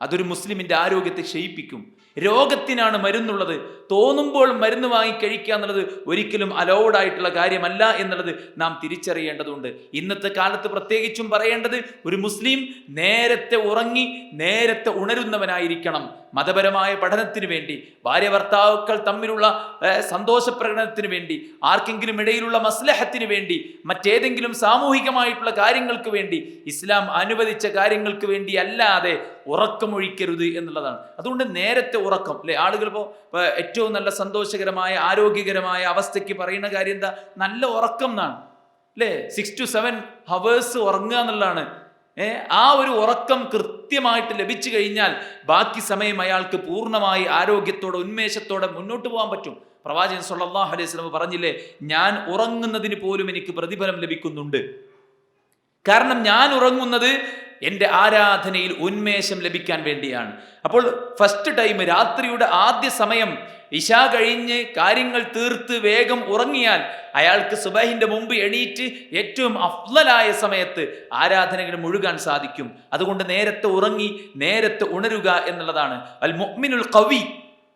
അതൊരു മുസ്ലിമിന്റെ ആരോഗ്യത്തെ ക്ഷയിപ്പിക്കും. രോഗത്തിനാണ് മരുന്നുള്ളത്, തോന്നുമ്പോൾ മരുന്ന് വാങ്ങി കഴിക്കുക എന്നുള്ളത് ഒരിക്കലും അലൗഡ് ആയിട്ടുള്ള കാര്യമല്ല എന്നുള്ളത് നാം തിരിച്ചറിയേണ്ടതുണ്ട്. ഇന്നത്തെ കാലത്ത് പ്രത്യേകിച്ചും പറയേണ്ടത്, ഒരു മുസ്ലിം നേരത്തെ ഉറങ്ങി നേരത്തെ ഉണരുന്നവനായിരിക്കണം. മതപരമായ പഠനത്തിന് വേണ്ടി, ഭാര്യ ഭർത്താക്കൾ തമ്മിലുള്ള സന്തോഷ പ്രകടനത്തിന് വേണ്ടി, ആർക്കെങ്കിലും ഇടയിലുള്ള മസ്ലഹത്തിന് വേണ്ടി, മറ്റേതെങ്കിലും സാമൂഹികമായിട്ടുള്ള കാര്യങ്ങൾക്ക് വേണ്ടി, ഇസ്ലാം അനുവദിച്ച കാര്യങ്ങൾക്ക് വേണ്ടി അല്ലാതെ ഉറക്കമൊഴിക്കരുത് എന്നുള്ളതാണ്. അതുകൊണ്ട് നേരത്തെ ഉറക്കം അല്ലെ, ആളുകൾ ഇപ്പോൾ ഏറ്റവും നല്ല സന്തോഷകരമായ ആരോഗ്യകരമായ അവസ്ഥയ്ക്ക് പറയുന്ന കാര്യം എന്താ? നല്ല ഉറക്കം എന്നാണ് അല്ലേ? 6 to 7 hours ഉറങ്ങുക എന്നുള്ളതാണ്. ആ ഒരു ഉറക്കം കൃത്യമായിട്ട് ലഭിച്ചു കഴിഞ്ഞാൽ ബാക്കി സമയം അയാൾക്ക് പൂർണ്ണമായി ആരോഗ്യത്തോടെ ഉന്മേഷത്തോടെ മുന്നോട്ട് പോകാൻ പറ്റും. പ്രവാചകൻ സല്ലല്ലാഹു അലൈഹി വസല്ലം പറഞ്ഞില്ലേ, ഞാൻ ഉറങ്ങുന്നതിന് പോലും എനിക്ക് പ്രതിഫലം ലഭിക്കുന്നുണ്ട്. കാരണം ഞാൻ ഉറങ്ങുന്നത് എൻ്റെ ആരാധനയിൽ ഉന്മേഷം ലഭിക്കാൻ വേണ്ടിയാണ്. അപ്പോൾ ഫസ്റ്റ് ടൈം, രാത്രിയുടെ ആദ്യ സമയം, ഇശാ കഴിഞ്ഞ് കാര്യങ്ങൾ തീർത്ത് വേഗം ഉറങ്ങിയാൽ അയാൾക്ക് സുബഹിന്റെ മുമ്പ് എണീറ്റ് ഏറ്റവും അഫ്ളലായ സമയത്ത് ആരാധനകൾ മുഴുകാൻ സാധിക്കും. അതുകൊണ്ട് നേരത്തെ ഉറങ്ങി നേരത്തെ ഉണരുക എന്നുള്ളതാണ്. അൽ മുഅ്മിനുൽ ഖവി,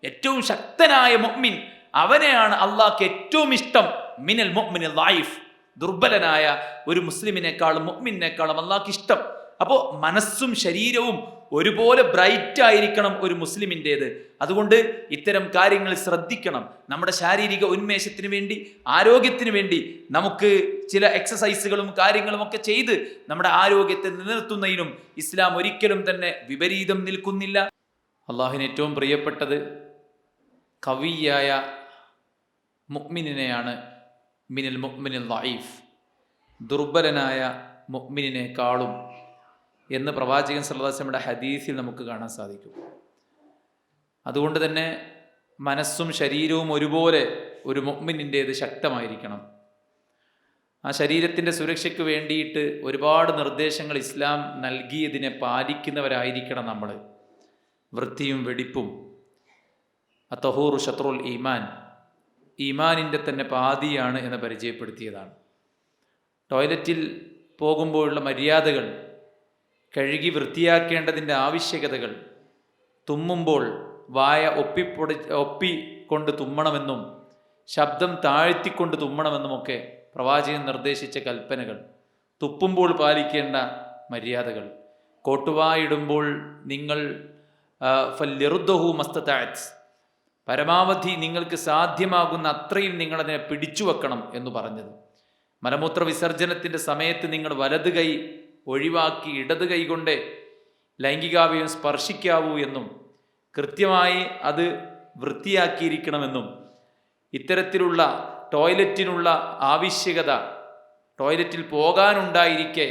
ഏറ്റവും ശക്തനായ മുഅ്മിൻ, അവനെയാണ് അള്ളാഹ്ക്ക് ഏറ്റവും ഇഷ്ടം. മിനൽ മുഅ്മിനിൽ ദഈഫ്, ദുർബലനായ ഒരു മുസ്ലിമിനേക്കാളും മുഅ്മിനേക്കാളും അള്ളാഹ്ക്ക് ഇഷ്ടം. അപ്പോൾ മനസ്സും ശരീരവും ഒരുപോലെ ബ്രൈറ്റ് ആയിരിക്കണം ഒരു മുസ്ലിമിൻ്റേത്. അതുകൊണ്ട് ഇത്തരം കാര്യങ്ങൾ ശ്രദ്ധിക്കണം. നമ്മുടെ ശാരീരിക ഉന്മേഷത്തിന് വേണ്ടി, ആരോഗ്യത്തിന് വേണ്ടി നമുക്ക് ചില എക്സസൈസുകളും കാര്യങ്ങളും ഒക്കെ ചെയ്ത് നമ്മുടെ ആരോഗ്യത്തെ നിലനിർത്തുന്നതിനും ഇസ്ലാം ഒരിക്കലും തന്നെ വിപരീതം നിൽക്കുന്നില്ല. അള്ളാഹുവിന് ഏറ്റവും പ്രിയപ്പെട്ടത് ഖവിയായ മുഅ്മിനിനെയാണ്, മിനൽ മുഅ്മിനിൽ ദഈഫ്, ദുർബലനായ മുഅ്മിനിനേക്കാളും എന്ന് പ്രവാചകൻ സല്ലല്ലാഹു അലൈഹി വസല്ലമയുടെ ഹദീസിൽ നമുക്ക് കാണാൻ സാധിക്കും. അതുകൊണ്ട് തന്നെ മനസ്സും ശരീരവും ഒരുപോലെ ഒരു മുഅ്മിനിൻ്റേത് ശക്തമായിരിക്കണം. ആ ശരീരത്തിൻ്റെ സുരക്ഷയ്ക്ക് വേണ്ടിയിട്ട് ഒരുപാട് നിർദ്ദേശങ്ങൾ ഇസ്ലാം നൽകിയതിനെ പാലിക്കുന്നവരായിരിക്കണം നമ്മൾ. വൃത്തിയും വെടിപ്പും, അത്തഹൂറു ശത്രുൽ ഈമാൻ, ഈമാനിൻ്റെ തന്നെ പാതിയാണ് എന്ന് പരിചയപ്പെടുത്തിയതാണ്. ടോയ്ലറ്റിൽ പോകുമ്പോഴുള്ള മര്യാദകൾ, കഴുകി വൃത്തിയാക്കേണ്ടതിൻ്റെ ആവശ്യകതകൾ, തുമ്മുമ്പോൾ വായ ഒപ്പിക്കൊണ്ട് തുമ്മണമെന്നും ശബ്ദം താഴ്ത്തിക്കൊണ്ട് തുമ്മണമെന്നുമൊക്കെ പ്രവാചകൻ നിർദ്ദേശിച്ച കൽപ്പനകൾ, തുപ്പുമ്പോൾ പാലിക്കേണ്ട മര്യാദകൾ, കോട്ടുവായിടുമ്പോൾ നിങ്ങൾ ഫല്യറുദ്ദഹു മസ്തതഅത്, പരമാവധി നിങ്ങൾക്ക് സാധ്യമാകുന്ന അത്രയും നിങ്ങളതിനെ പിടിച്ചു വെക്കണം എന്ന് പറഞ്ഞത്. മലമൂത്ര വിസർജനത്തിൻ്റെ സമയത്ത് നിങ്ങൾ വലത് കൈ ഒഴിവാക്കി ഇടത് കൈ കൊണ്ട് ലൈംഗികാവയം സ്പർശിക്കാവൂ എന്നും കൃത്യമായി അത് വൃത്തിയാക്കിയിരിക്കണമെന്നും ഇത്തരത്തിലുള്ള ടോയ്ലറ്റിനുള്ള ആവശ്യകത, ടോയ്ലറ്റിൽ പോകാനുണ്ടായിരിക്കെ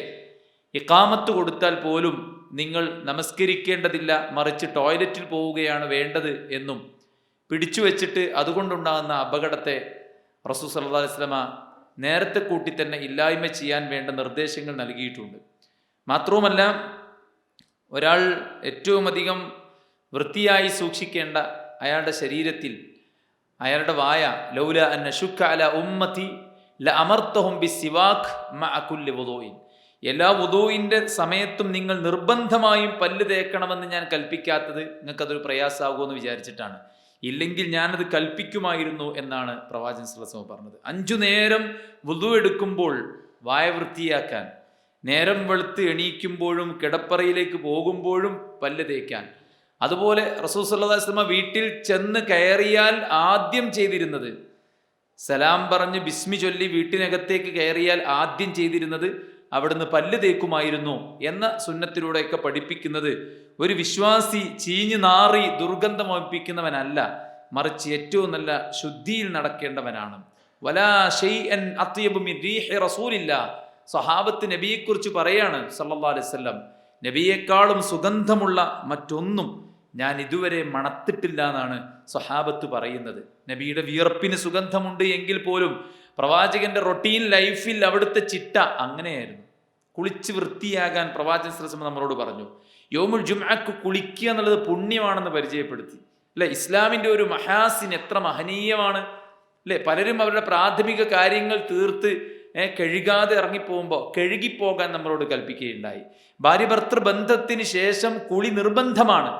ഇഖാമത്ത് കൊടുത്താൽ പോലും നിങ്ങൾ നമസ്കരിക്കേണ്ടതില്ല, മറിച്ച് ടോയ്ലറ്റിൽ പോവുകയാണ് വേണ്ടത് എന്നും പിടിച്ചു വച്ചിട്ട് അതുകൊണ്ടുണ്ടാകുന്ന അപകടത്തെ റസൂൽ സല്ലല്ലാഹു അലൈഹി വസല്ലമ നേരത്തെ കൂട്ടി തന്നെ ഇല്ലായ്മ ചെയ്യാൻ വേണ്ട നിർദ്ദേശങ്ങൾ നൽകിയിട്ടുണ്ട്. മാത്രവുമല്ല, ഒരാൾ ഏറ്റവും അധികം വൃത്തിയായി സൂക്ഷിക്കേണ്ട അയാളുടെ ശരീരത്തിൽ അയാളുടെ വായ ലൗല അൻ അശുക്ക അല ഉമ്മത്തി ലഅമർതഹും ബിസ്സിവാക് മഅ കുല്ലി വുദൂഇൻ, എല്ലാ വുദൂഇന്റെ സമയത്തും നിങ്ങൾ നിർബന്ധമായും പല്ല് തേക്കണമെന്ന് ഞാൻ കൽപ്പിക്കാത്തത് നിങ്ങൾക്കതൊരു പ്രയാസമാകുമെന്ന് വിചാരിച്ചിട്ടാണ്. ഇല്ലെങ്കിൽ ഞാനത് കൽപ്പിക്കുമായിരുന്നു എന്നാണ് പ്രവാചകൻ സല്ലല്ലാഹു അലൈഹി വസല്ലം പറഞ്ഞത്. 5 നേരം വുദൂ എടുക്കുമ്പോൾ വായ വൃത്തിയാക്കാൻ, നേരം വെളുത്ത് എണീക്കുമ്പോഴും കിടപ്പറയിലേക്ക് പോകുമ്പോഴും പല്ല് തേക്കാൻ. അതുപോലെ റസൂൽ സല്ലല്ലാഹു അലൈഹി വസല്ലം വീട്ടിൽ ചെന്ന് കയറിയാൽ ആദ്യം ചെയ്തിരുന്നത്, സലാം പറഞ്ഞ് ബിസ്മി ചൊല്ലി വീട്ടിനകത്തേക്ക് കയറിയാൽ ആദ്യം ചെയ്തിരുന്നത് അവിടുന്ന് പല്ല് തേക്കുമായിരുന്നു എന്ന സുന്നത്തിലൂടെയൊക്കെ പഠിപ്പിക്കുന്നത് ഒരു വിശ്വാസി ചീഞ്ഞു നാറി ദുർഗന്ധമൊപ്പിക്കുന്നവനല്ല, മറിച്ച് ഏറ്റവും നല്ല ശുദ്ധിയിൽ നടക്കേണ്ടവനാണ്. വലാ ഷൈഅൻ അത്യബു മിൻ റീഹി റസൂലില്ലാ, സ്വഹാബത്ത് നബിയെക്കുറിച്ച് പറയാണ് സല്ലല്ലാഹു അലൈഹി വസല്ലം, നബിയേക്കാളും സുഗന്ധമുള്ള മറ്റൊന്നും ഞാൻ ഇതുവരെ മണത്തിട്ടില്ല എന്നാണ് സ്വഹാബത്ത് പറയുന്നത്. നബിയുടെ വിയർപ്പിന് സുഗന്ധമുണ്ട് എങ്കിൽ പോലും പ്രവാചകന്റെ റൊട്ടീൻ ലൈഫിൽ അവിടുത്തെ ചിട്ട അങ്ങനെയായിരുന്നു. കുളിച്ച് വൃത്തിയാകാൻ പ്രവാചകൻ സല്ലല്ലാഹു അലൈഹി വസല്ലം നമ്മളോട് പറഞ്ഞു. യൗമുൽ ജുംഅക്ക് കുളിക്കുക എന്നുള്ളത് പുണ്യമാണെന്ന് പരിചയപ്പെടുത്തി. അല്ലെ, ഇസ്ലാമിന്റെ ഒരു മഹാസിൻ എത്ര മഹനീയമാണ് അല്ലെ. പലരും അവരുടെ പ്രാഥമിക കാര്യങ്ങൾ തീർത്ത് കഴുകാതെ ഇറങ്ങിപ്പോകുമ്പോൾ കഴുകിപ്പോകാൻ നമ്മളോട് കൽപ്പിക്കുകയുണ്ടായി. ഭാര്യ ഭർത്തൃ ബന്ധത്തിന് ശേഷം കുളി നിർബന്ധമാണ്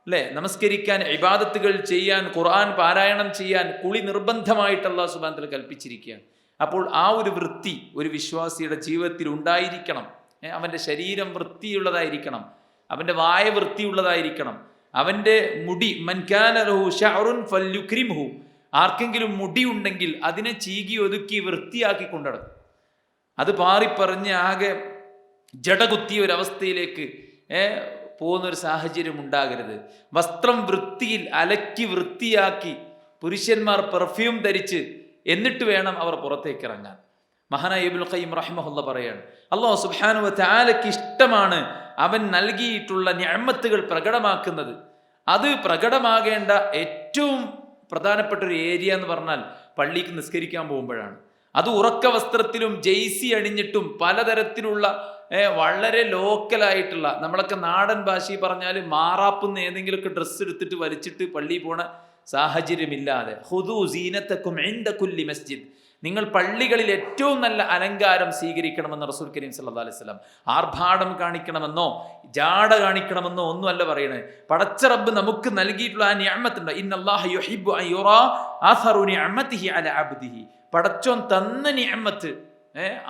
അല്ലെ. നമസ്കരിക്കാൻ, ഇബാദത്തുകൾ ചെയ്യാൻ, ഖുർആൻ പാരായണം ചെയ്യാൻ കുളി നിർബന്ധമായിട്ട് അല്ലാഹു സുബ്ഹാനഹു വ തആല കൽപ്പിച്ചിരിക്കുകയാണ്. അപ്പോൾ ആ ഒരു വൃത്തി ഒരു വിശ്വാസിയുടെ ജീവിതത്തിൽ ഉണ്ടായിരിക്കണം. അവൻ്റെ ശരീരം വൃത്തിയുള്ളതായിരിക്കണം, അവൻ്റെ വായ വൃത്തിയുള്ളതായിരിക്കണം, അവൻ്റെ മുടി, മൻ കാന ലഹു ശഅറുൻ ഫൽയുക്രിംഹു, ആർക്കെങ്കിലും മുടി ഉണ്ടെങ്കിൽ അതിനെ ചീകി ഒതുക്കി വൃത്തിയാക്കി കൊണ്ടുനടക്കും. അത് പാറിപ്പറഞ്ഞ് ആകെ ജടകുത്തിയ ഒരവസ്ഥയിലേക്ക് പോകുന്നൊരു സാഹചര്യം ഉണ്ടാകരുത്. വസ്ത്രം വൃത്തിയിൽ അലക്കി വൃത്തിയാക്കി പുരുഷന്മാർ പെർഫ്യൂം ധരിച്ച് എന്നിട്ട് വേണം അവർ പുറത്തേക്ക് ഇറങ്ങാൻ. മഹാനായ ഇബ്നുൽ ഖയ്യിം റഹിമഹുല്ലാ പറയാണ്, അല്ലാഹു സുബ്ഹാനഹു വ തആലയ്ക്ക് ഇഷ്ടമാണ് അവൻ നൽകിയിട്ടുള്ള നിഅമത്തുകൾ പ്രകടമാക്കുന്നത്. അത് പ്രകടമാകേണ്ട ഏറ്റവും പ്രധാനപ്പെട്ട ഒരു ഏരിയ എന്ന് പറഞ്ഞാൽ പള്ളിക്ക് നിസ്കരിക്കാൻ പോകുമ്പോഴാണ്. അത് ഉറക്ക വസ്ത്രത്തിലും ജെയ്സി അണിഞ്ഞിട്ടും പലതരത്തിലുള്ള വളരെ ലോക്കലായിട്ടുള്ള, നമ്മളൊക്കെ നാടൻ ഭാഷയിൽ പറഞ്ഞാൽ മാറാപ്പുന്ന ഏതെങ്കിലുമൊക്കെ ഡ്രസ്സ് എടുത്തിട്ട് വലിച്ചിട്ട് പള്ളിയിൽ പോണ സാഹചര്യമില്ലാതെ, ഖുദൂ സീനത്തക്കും ഇൻദ കുല്ലി മസ്ജിദ്, നിങ്ങൾ പള്ളികളിൽ ഏറ്റവും നല്ല അലങ്കാരം സ്വീകരിക്കണമെന്ന് റസൂൽ കരീം സല്ലല്ലാഹു അലൈഹി വസല്ലം. ആർഭാടം കാണിക്കണമെന്നോ ജാട കാണിക്കണമെന്നോ ഒന്നും അല്ല പറയണേ. പടച്ച റബ്ബ് നമുക്ക് നൽകിയിട്ടുള്ള ആ നിഅമത്തുണ്ട്. ഇന്നല്ലാഹ യുഹിബ്ബു അൻ യുറാ അഥറു നിഅമതിഹി അലാ അബ്ദിഹി, പടച്ചോൻ തന്ന നിഅമത്ത്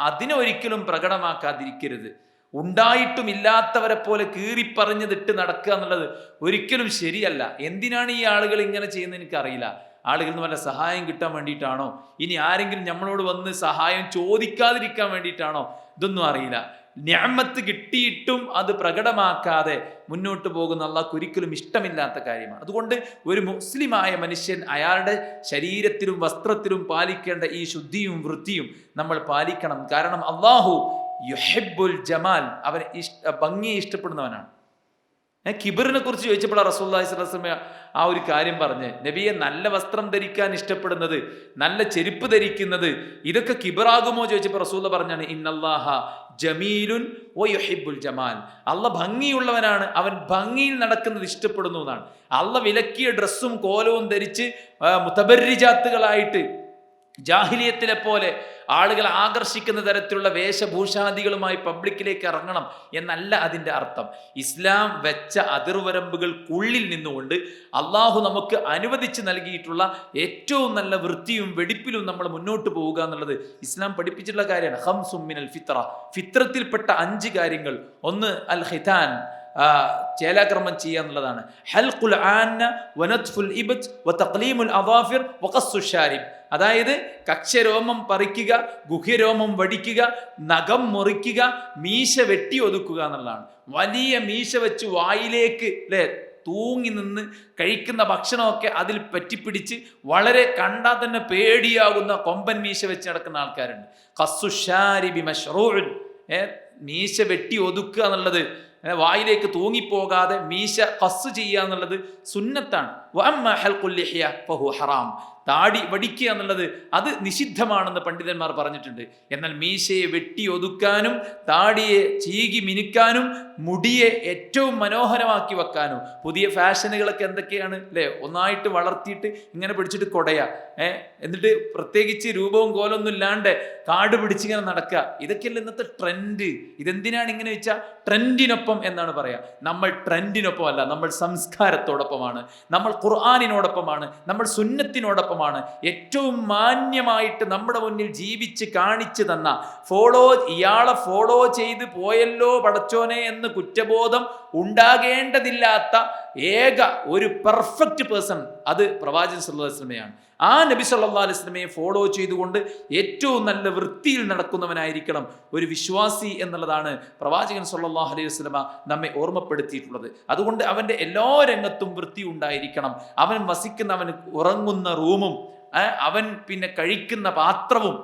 അതിനെ ഒരിക്കലും പ്രകടമാക്കാതിരിക്കരുത്. ഉണ്ടായിട്ടും ഇല്ലാത്തവരെ പോലെ കീറിപ്പറഞ്ഞതിട്ട് നടക്കുക എന്നുള്ളത് ഒരിക്കലും ശരിയല്ല. എന്തിനാണ് ഈ ആളുകൾ ഇങ്ങനെ ചെയ്യുന്നത് എനിക്കറിയില്ല. ആളുകളിൽ നിന്ന് വല്ല സഹായം കിട്ടാൻ വേണ്ടിയിട്ടാണോ, ഇനി ആരെങ്കിലും നമ്മളോട് വന്ന് സഹായം ചോദിക്കാതിരിക്കാൻ വേണ്ടിയിട്ടാണോ, ഇതൊന്നും അറിയില്ല. നിഅമത്ത് കിട്ടിയിട്ടും അത് പ്രകടമാക്കാതെ മുന്നോട്ട് പോകുന്ന അല്ലാഹുവിന് ഒരിക്കലും ഇഷ്ടമില്ലാത്ത കാര്യമാണ്. അതുകൊണ്ട് ഒരു മുസ്ലിമായ മനുഷ്യൻ അയാളുടെ ശരീരത്തിലും വസ്ത്രത്തിലും പാലിക്കേണ്ട ഈ ശുദ്ധിയും വൃത്തിയും നമ്മൾ പാലിക്കണം. കാരണം അല്ലാഹു യുഹിബ്ബുൽ ജമാൽ, അവൻ ഭംഗിയെ ഇഷ്ടപ്പെടുന്നവനാണ്. കിബറിനെ കുറിച്ച് ചോദിച്ചപ്പോൾ റസൂലുള്ളാഹി സ്വല്ലല്ലാഹു അലൈഹി വസല്ലം ആ ഒരു കാര്യം പറഞ്ഞ്, നബിയെ നല്ല വസ്ത്രം ധരിക്കാൻ ഇഷ്ടപ്പെടുന്നത്, നല്ല ചെരുപ്പ് ധരിക്കുന്നത്, ഇതൊക്കെ കിബറാകുമോ ചോദിച്ചപ്പോൾ റസൂലുള്ളാഹി പറഞ്ഞാണ്, ഇന്നല്ലാഹ ജമീലുൻ വയുഹിബ്ബുൽ ജമാൽ, അള്ളാഹ് ഭംഗിയുള്ളവനാണ്, അവൻ ഭംഗിയിൽ നടക്കുന്നത് ഇഷ്ടപ്പെടുന്നു എന്നാണ്. അള്ളാഹ് വിലക്കിയ ഡ്രസ്സും കോലവും ധരിച്ച് മുതബർരിജാത്തുകളായിട്ട് ജാഹിലിയത്തിലെ പോലെ ആളുകളെ ആകർഷിക്കുന്ന തരത്തിലുള്ള വേഷഭൂഷാദികളുമായി പബ്ലിക്കിലേക്ക് ഇറങ്ങണം എന്നല്ല അതിൻ്റെ അർത്ഥം. ഇസ്ലാം വെച്ച അതിർവരമ്പുകൾക്കുള്ളിൽ നിന്നുകൊണ്ട് അള്ളാഹു നമുക്ക് അനുവദിച്ച് നൽകിയിട്ടുള്ള ഏറ്റവും നല്ല വൃത്തിയും വെടിപ്പിലും നമ്മൾ മുന്നോട്ട് പോവുക എന്നുള്ളത് ഇസ്ലാം പഠിപ്പിച്ചിട്ടുള്ള കാര്യമാണ്. ഖംസും മിനൽ ഫിത്ര, ഫിത്രത്തിൽപ്പെട്ട 5 കാര്യങ്ങൾ. ഒന്ന് അൽ ഖിതാൻ, ചേലാക്രമം ചെയ്യുക എന്നുള്ളതാണ്. ഹൽഖുൽ ആന്ന വനത്ഫുൽ ഇബ്ത് വതഖ്ലീമുൽ അദാഫിർ വഖസ്സു ഷാരിബ്, അതായത് കക്ഷരോമം പറിക്കുക, ഗുഹ്യരോമം വടിക്കുക, നഖം മുറിക്കുക, മീശ വെട്ടി ഒതുക്കുക എന്നുള്ളതാണ്. വലിയ മീശ വെച്ച് വായിലേക്ക് തൂങ്ങി നിന്ന് കഴിക്കുന്ന ഭക്ഷണമൊക്കെ അതിൽ പറ്റിപ്പിടിച്ച് വളരെ കണ്ടാൽ തന്നെ പേടിയാകുന്ന കൊമ്പൻ മീശ വെച്ച് നടക്കുന്ന ആൾക്കാരുണ്ട്. ഖസ്സു ഷാരിബി മശ്റൂഉൻ, മീശ വെട്ടി ഒതുക്കുക എന്നുള്ളത്, വായിലേക്ക് തൂങ്ങിപ്പോകാതെ മീശ ഖസ് ചെയ്യുക എന്നുള്ളത് സുന്നത്താണ്. വഅമ്മ ഹൽഖുൽ ലിഹ്യ ഫഹു ഹറാം, താടി വടിക്കുക എന്നുള്ളത് അത് നിഷിദ്ധമാണെന്ന് പണ്ഡിതന്മാർ പറഞ്ഞിട്ടുണ്ട്. എന്നാൽ മീശയെ വെട്ടി ഒതുക്കാനും താടിയെ ചീകി മിനുക്കാനും മുടിയെ ഏറ്റവും മനോഹരമാക്കി വെക്കാനും പുതിയ ഫാഷനുകളൊക്കെ എന്തൊക്കെയാണ് അല്ലേ? ഒന്നായിട്ട് വളർത്തിയിട്ട് ഇങ്ങനെ പിടിച്ചിട്ട് കൊടയാ, എന്നിട്ട് പ്രത്യേകിച്ച് രൂപവും കോലൊന്നും ഇല്ലാണ്ട് കാട് പിടിച്ചിങ്ങനെ നടക്കുക. ഇതൊക്കെയല്ല ഇന്നത്തെ ട്രെൻഡ്. ഇതെന്തിനാണ് ഇങ്ങനെ വെച്ചാൽ ട്രെൻഡിനൊപ്പം എന്നാണ് പറയാ. നമ്മൾ ട്രെൻഡിനൊപ്പം അല്ല, നമ്മൾ സംസ്കാരത്തോടൊപ്പമാണ്, നമ്മൾ ഖുർആനിനോടൊപ്പമാണ്, നമ്മൾ സുന്നത്തിനോടൊപ്പമാണ്. ഏറ്റവും മാന്യമായിട്ട് നമ്മുടെ മുന്നിൽ ജീവിച്ച് കാണിച്ചു തന്ന ഇയാളെ ഫോളോ ചെയ്ത് പോയല്ലോ പടച്ചോനെ എന്ന് കുറ്റബോധം ഉണ്ടാകേണ്ടതില്ലാത്ത ഏക ഒരു പെർഫെക്റ്റ് പേഴ്സൺ അത് പ്രവാചകൻ സല്ലല്ലാഹു അലൈഹി വസല്ലമയാണ്. ആ നബി സല്ലല്ലാഹു അലൈഹി വസല്ലമയെ ഫോളോ ചെയ്തുകൊണ്ട് ഏറ്റവും നല്ല വൃത്തിയിൽ നടക്കുന്നവനായിരിക്കണം ഒരു വിശ്വാസി എന്നുള്ളതാണ് പ്രവാചകൻ സല്ലല്ലാഹു അലൈഹി വസല്ലമ നമ്മെ ഓർമ്മപ്പെടുത്തിയിട്ടുള്ളത്. അതുകൊണ്ട് അവൻ്റെ എല്ലാ രംഗത്തും വൃത്തി ഉണ്ടായിരിക്കണം. അവൻ അവൻ ഉറങ്ങുന്ന റൂമും അവൻ പിന്നെ കഴിക്കുന്ന പാത്രവും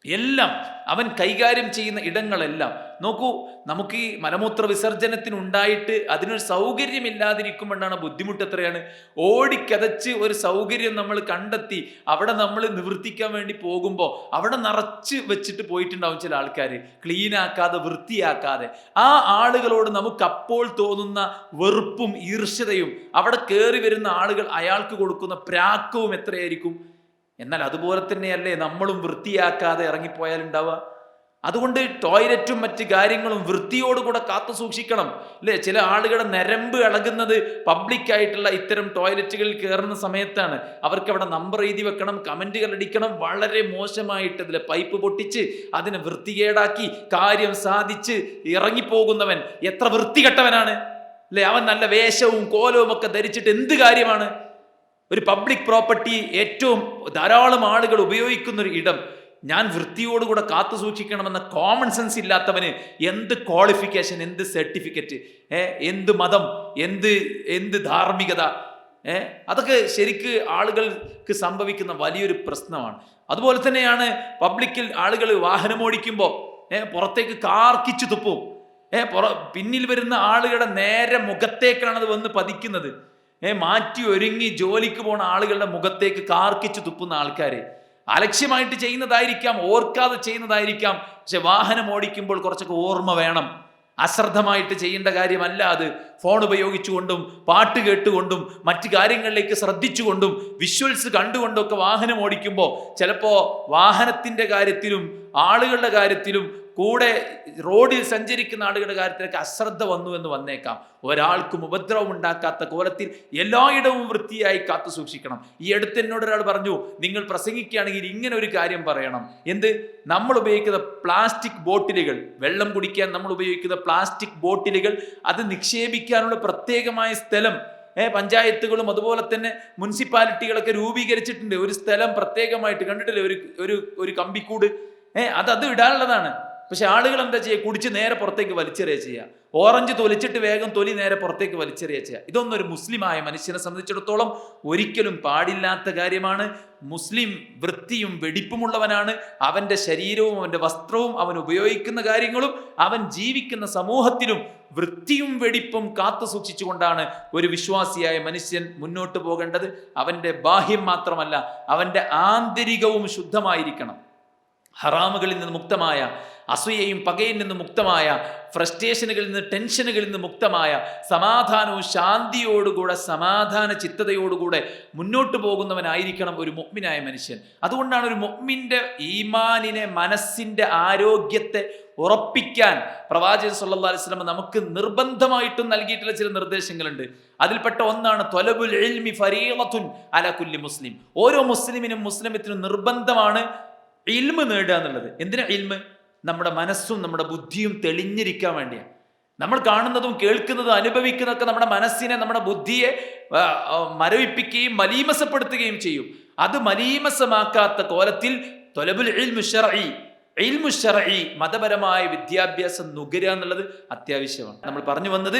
എല്ലാം, അവൻ കൈകാര്യം ചെയ്യുന്ന ഇടങ്ങളെല്ലാം നോക്കൂ. നമുക്ക് ഈ മലമൂത്ര വിസർജനത്തിനുണ്ടായിട്ട് അതിനൊരു സൗകര്യമില്ലാതിരിക്കുമ്പോഴാണ് ബുദ്ധിമുട്ട്. എത്രയാണ് ഓടിക്കതച്ച് ഒരു സൗകര്യം നമ്മൾ കണ്ടെത്തി അവിടെ നമ്മൾ നിവർത്തിക്കാൻ വേണ്ടി പോകുമ്പോൾ അവിടെ നിറച്ച് വെച്ചിട്ട് പോയിട്ടുണ്ടാവും ചില ആൾക്കാർ, ക്ലീനാക്കാതെ വൃത്തിയാക്കാതെ. ആ ആളുകളോട് നമുക്ക് അപ്പോൾ തോന്നുന്ന വെറുപ്പും ഈർഷ്യതയും അവിടെ കയറി വരുന്ന ആളുകൾ അയാൾക്ക് കൊടുക്കുന്ന പ്രാക്കവും എത്രയായിരിക്കും. എന്നാൽ അതുപോലെ തന്നെയല്ലേ നമ്മളും വൃത്തിയാക്കാതെ ഇറങ്ങിപ്പോയാലുണ്ടാവുക. അതുകൊണ്ട് ടോയ്ലറ്റും മറ്റ് കാര്യങ്ങളും വൃത്തിയോടുകൂടെ കാത്തു സൂക്ഷിക്കണം അല്ലേ? ചില ആളുകളുടെ നരമ്പ് ഇളകുന്നത് പബ്ലിക്കായിട്ടുള്ള ഇത്തരം ടോയ്ലറ്റുകളിൽ കയറുന്ന സമയത്താണ്. അവർക്ക് അവിടെ നമ്പർ എഴുതി വെക്കണം, കമൻറ്റുകൾ അടിക്കണം. വളരെ മോശമായിട്ട് അതിലെ പൈപ്പ് പൊട്ടിച്ച് അതിനെ വൃത്തികേടാക്കി കാര്യം സാധിച്ച് ഇറങ്ങിപ്പോകുന്നവൻ എത്ര വൃത്തികെട്ടവനാണ് അല്ലേ? അവൻ നല്ല വേഷവും കോലവും ഒക്കെ ധരിച്ചിട്ട് എന്ത് കാര്യമാണ്? ഒരു പബ്ലിക് പ്രോപ്പർട്ടി, ഏറ്റവും ധാരാളം ആളുകൾ ഉപയോഗിക്കുന്നൊരു ഇടം, ഞാൻ വൃത്തിയോടുകൂടെ കാത്തു സൂക്ഷിക്കണമെന്ന കോമൺ സെൻസ് ഇല്ലാത്തവന് എന്ത് ക്വാളിഫിക്കേഷൻ, എന്ത് സർട്ടിഫിക്കറ്റ്, എന്ത് മതം, എന്ത് ധാർമ്മികത? അതൊക്കെ ശരിക്ക് ആളുകൾക്ക് സംഭവിക്കുന്ന വലിയൊരു പ്രശ്നമാണ്. അതുപോലെ തന്നെയാണ് പബ്ലിക്കിൽ ആളുകൾ വാഹനം ഓടിക്കുമ്പോൾ പുറത്തേക്ക് കാർക്കിച്ചു തുപ്പും. പിന്നിൽ വരുന്ന ആളുകളുടെ നേരെ മുഖത്തേക്കാണ് അത് വന്ന് പതിക്കുന്നത്. മാറ്റി ഒരുങ്ങി ജോലിക്ക് പോണ ആളുകളുടെ മുഖത്തേക്ക് കാർക്കിച്ചു തുപ്പുന്ന ആൾക്കാർ അലക്ഷ്യമായിട്ട് ചെയ്യുന്നതായിരിക്കാം, ഓർക്കാതെ ചെയ്യുന്നതായിരിക്കാം. പക്ഷെ വാഹനം ഓടിക്കുമ്പോൾ കുറച്ചൊക്കെ ഓർമ്മ വേണം. അശ്രദ്ധമായിട്ട് ചെയ്യേണ്ട കാര്യമല്ല അത്. ഫോൺ ഉപയോഗിച്ചുകൊണ്ടും പാട്ട് കേട്ടുകൊണ്ടും മറ്റു കാര്യങ്ങളിലേക്ക് ശ്രദ്ധിച്ചുകൊണ്ടും വിഷ്വൽസ് കണ്ടുകൊണ്ടൊക്കെ വാഹനം ഓടിക്കുമ്പോൾ ചിലപ്പോൾ വാഹനത്തിൻ്റെ കാര്യത്തിലും ആളുകളുടെ കാര്യത്തിലും കൂടെ റോഡിൽ സഞ്ചരിക്കുന്ന ആളുകളുടെ കാര്യത്തിലൊക്കെ അശ്രദ്ധ വന്നു എന്ന് വന്നേക്കാം. ഒരാൾക്കും ഉപദ്രവം ഉണ്ടാക്കാത്ത കോലത്തിൽ എല്ലായിടവും വൃത്തിയായി കാത്തു സൂക്ഷിക്കണം. ഈ അടുത്ത് എന്നോട് ഒരാൾ പറഞ്ഞു, നിങ്ങൾ പ്രസംഗിക്കുകയാണെങ്കിൽ ഇങ്ങനെ ഒരു കാര്യം പറയണം. എന്ത്? നമ്മൾ ഉപയോഗിക്കുന്ന പ്ലാസ്റ്റിക് ബോട്ടിലുകൾ, വെള്ളം കുടിക്കാൻ നമ്മൾ ഉപയോഗിക്കുന്ന പ്ലാസ്റ്റിക് ബോട്ടിലുകൾ, അത് നിക്ഷേപിക്കാനുള്ള പ്രത്യേകമായ സ്ഥലം പഞ്ചായത്തുകളും അതുപോലെ തന്നെ മുനിസിപ്പാലിറ്റികളൊക്കെ രൂപീകരിച്ചിട്ടുണ്ട്. ഒരു സ്ഥലം പ്രത്യേകമായിട്ട് കണ്ടിട്ടില്ലേ? ഒരു കമ്പിക്കൂട്, അത് ഇടാനുള്ളതാണ്. പക്ഷെ ആളുകൾ എന്താ ചെയ്യുക? കുടിച്ച് നേരെ പുറത്തേക്ക് വലിച്ചെറിയുക ചെയ്യുക. ഓറഞ്ച് തൊലിച്ചിട്ട് വേഗം തൊലി നേരെ പുറത്തേക്ക് വലിച്ചെറിയുക ചെയ്യുക. ഇതൊന്നും ഒരു മുസ്ലിമായ മനുഷ്യനെ സംബന്ധിച്ചിടത്തോളം ഒരിക്കലും പാടില്ലാത്ത കാര്യമാണ്. മുസ്ലിം വൃത്തിയും വെടിപ്പുമുള്ളവനാണ്. അവൻ്റെ ശരീരവും അവൻ്റെ വസ്ത്രവും അവൻ ഉപയോഗിക്കുന്ന കാര്യങ്ങളും അവൻ ജീവിക്കുന്ന സമൂഹത്തിലും വൃത്തിയും വെടിപ്പും കാത്തു സൂക്ഷിച്ചുകൊണ്ടാണ് ഒരു വിശ്വാസിയായ മനുഷ്യൻ മുന്നോട്ട് പോകേണ്ടത്. അവൻ്റെ ബാഹ്യം മാത്രമല്ല, അവൻ്റെ ആന്തരികവും ശുദ്ധമായിരിക്കണം. ഹറാമുകളിൽ നിന്ന് മുക്തമായ, അസൂയയും പകയിൽ നിന്ന് മുക്തമായ, ഫ്രസ്ട്രേഷനുകളിൽ നിന്ന്, ടെൻഷനുകളിൽ നിന്ന് മുക്തമായ, സമാധാനവും ശാന്തിയോടുകൂടെ, സമാധാന ചിത്തതയോടുകൂടെ മുന്നോട്ട് പോകുന്നവനായിരിക്കണം ഒരു മുഅ്മിനായ മനുഷ്യൻ. അതുകൊണ്ടാണ് ഒരു മുഅ്മിന്റെ ഈമാനിനെ, മനസ്സിന്റെ ആരോഗ്യത്തെ ഉറപ്പിക്കാൻ പ്രവാചകൻ സല്ലല്ലാഹു അലൈഹി വസല്ലം നമുക്ക് നിർബന്ധമായിട്ടും നൽകിയിട്ടുള്ള ചില നിർദ്ദേശങ്ങളുണ്ട്. അതിൽപ്പെട്ട ഒന്നാണ് ത്വലബുൽ ഇൽമി ഫരീളത്തുൻ അലാ കുല്ലി മുസ്ലിം. ഓരോ മുസ്ലിമിനും മുസ്ലിമത്തിനും നിർബന്ധമാണ് ഇൽമ് നേടുക എന്നുള്ളത്. എന്തിനാ ഇൽമ്? നമ്മുടെ മനസ്സും നമ്മുടെ ബുദ്ധിയും തെളിഞ്ഞിരിക്കാൻ വേണ്ടിയാണ്. നമ്മൾ കാണുന്നതും കേൾക്കുന്നതും അനുഭവിക്കുന്നതൊക്കെ നമ്മുടെ മനസ്സിനെ, നമ്മുടെ ബുദ്ധിയെ മരവിപ്പിക്കുകയും മലീമസപ്പെടുത്തുകയും ചെയ്യും. അത് മലീമസമാക്കാത്ത കോലത്തിൽ ത്വലബുൽ ഇൽമി ശർഈ, ഇൽമു ശർഈ, മതപരമായ വിദ്യാഭ്യാസം നുകരുക എന്നുള്ളത് അത്യാവശ്യമാണ്. നമ്മൾ പറഞ്ഞു വന്നത്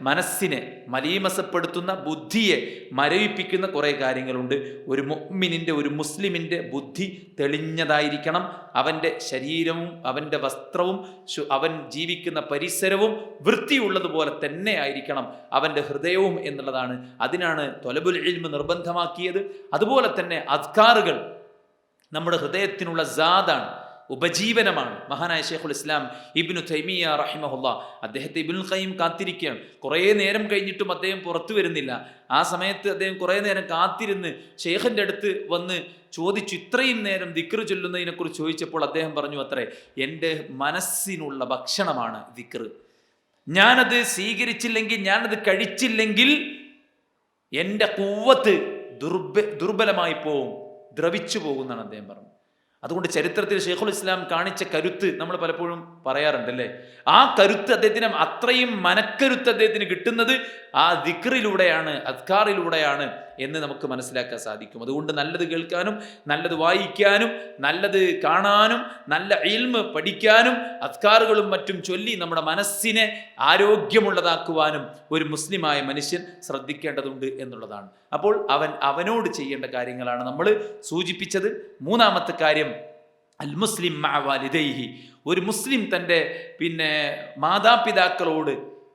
മനസ്സിനെ മലീമസപ്പെടുത്തുന്ന, ബുദ്ധിയെ മരവിപ്പിക്കുന്ന കുറേ കാര്യങ്ങളുണ്ട്. ഒരു മുഅ്മിനിന്റെ, ഒരു മുസ്ലിമിന്റെ ബുദ്ധി തെളിഞ്ഞതായിരിക്കണം. അവൻ്റെ ശരീരവും അവൻ്റെ വസ്ത്രവും അവൻ ജീവിക്കുന്ന പരിസരവും വൃത്തിയുള്ളതുപോലെ തന്നെ ആയിരിക്കണം അവൻ്റെ ഹൃദയവും എന്നുള്ളതാണ്. അതിനാണ് ത്വലബുൽ ഇൽമ് നിർബന്ധമാക്കിയത്. അതുപോലെ തന്നെ അദ്കാറുകൾ നമ്മുടെ ഹൃദയത്തിനുള്ള സാദാണ്, ഉപജീവനമാണ്. മഹാനായ ശൈഖുൽ ഇസ്ലാം ഇബ്നു തൈമിയ്യ റഹിമഹുല്ലാ, അദ്ദേഹത്തെ ഇബ്നുൽ ഖയ്യിം കാത്തിരിക്കുകയാണ്. കുറേ നേരം കഴിഞ്ഞിട്ടും അദ്ദേഹം പുറത്തു വരുന്നില്ല. ആ സമയത്ത് അദ്ദേഹം കുറേ നേരം കാത്തിരുന്ന് ഷെയ്ഖിൻ്റെ അടുത്ത് വന്ന് ചോദിച്ചു, ഇത്രയും നേരം ദിക്ർ ചൊല്ലുന്നതിനെക്കുറിച്ച് ചോദിച്ചപ്പോൾ അദ്ദേഹം പറഞ്ഞു അത്രേ, എൻ്റെ മനസ്സിനുള്ള ഭക്ഷണമാണ് ദിക്ർ. ഞാനത് സ്വീകരിച്ചില്ലെങ്കിൽ, ഞാനത് കഴിച്ചില്ലെങ്കിൽ എൻ്റെ ഖുവ്വത്ത് ദുർബലമായി പോവും, ദ്രവിച്ചു പോകുമെന്നാണ് അദ്ദേഹം പറഞ്ഞത്. അതുകൊണ്ട് ചരിത്രത്തിൽ ശൈഖുൽ ഇസ്ലാം കാണിച്ച കരുത്ത് നമ്മൾ പലപ്പോഴും പറയാറുണ്ടല്ലേ, ആ കരുത്ത് അദ്ദേഹത്തിന്, അത്രയും മനക്കരുത്ത് അദ്ദേഹത്തിന് കിട്ടുന്നത് ആ ദിക്റിലൂടെയാണ്, അദ്കാറിലൂടെയാണ് എന്ന് നമുക്ക് മനസ്സിലാക്കാൻ സാധിക്കും. അതുകൊണ്ട് നല്ലത് കേൾക്കാനും, നല്ലത് വായിക്കാനും, നല്ലത് കാണാനും, നല്ല ഇൽമ് പഠിക്കാനും, അദ്കാറുകളും മറ്റും ചൊല്ലി നമ്മുടെ മനസ്സിനെ ആരോഗ്യമുള്ളതാക്കുവാനും ഒരു മുസ്ലിമായ മനുഷ്യൻ ശ്രദ്ധിക്കേണ്ടതുണ്ട് എന്നുള്ളതാണ്. അപ്പോൾ അവനോട് ചെയ്യേണ്ട കാര്യങ്ങളാണ് നമ്മൾ സൂചിപ്പിച്ചത്. മൂന്നാമത്തെ കാര്യം, അൽ മുസ്ലിം മഅ വാലിദൈഹി, ഒരു മുസ്ലിം തൻ്റെ മാതാപിതാക്കളോട്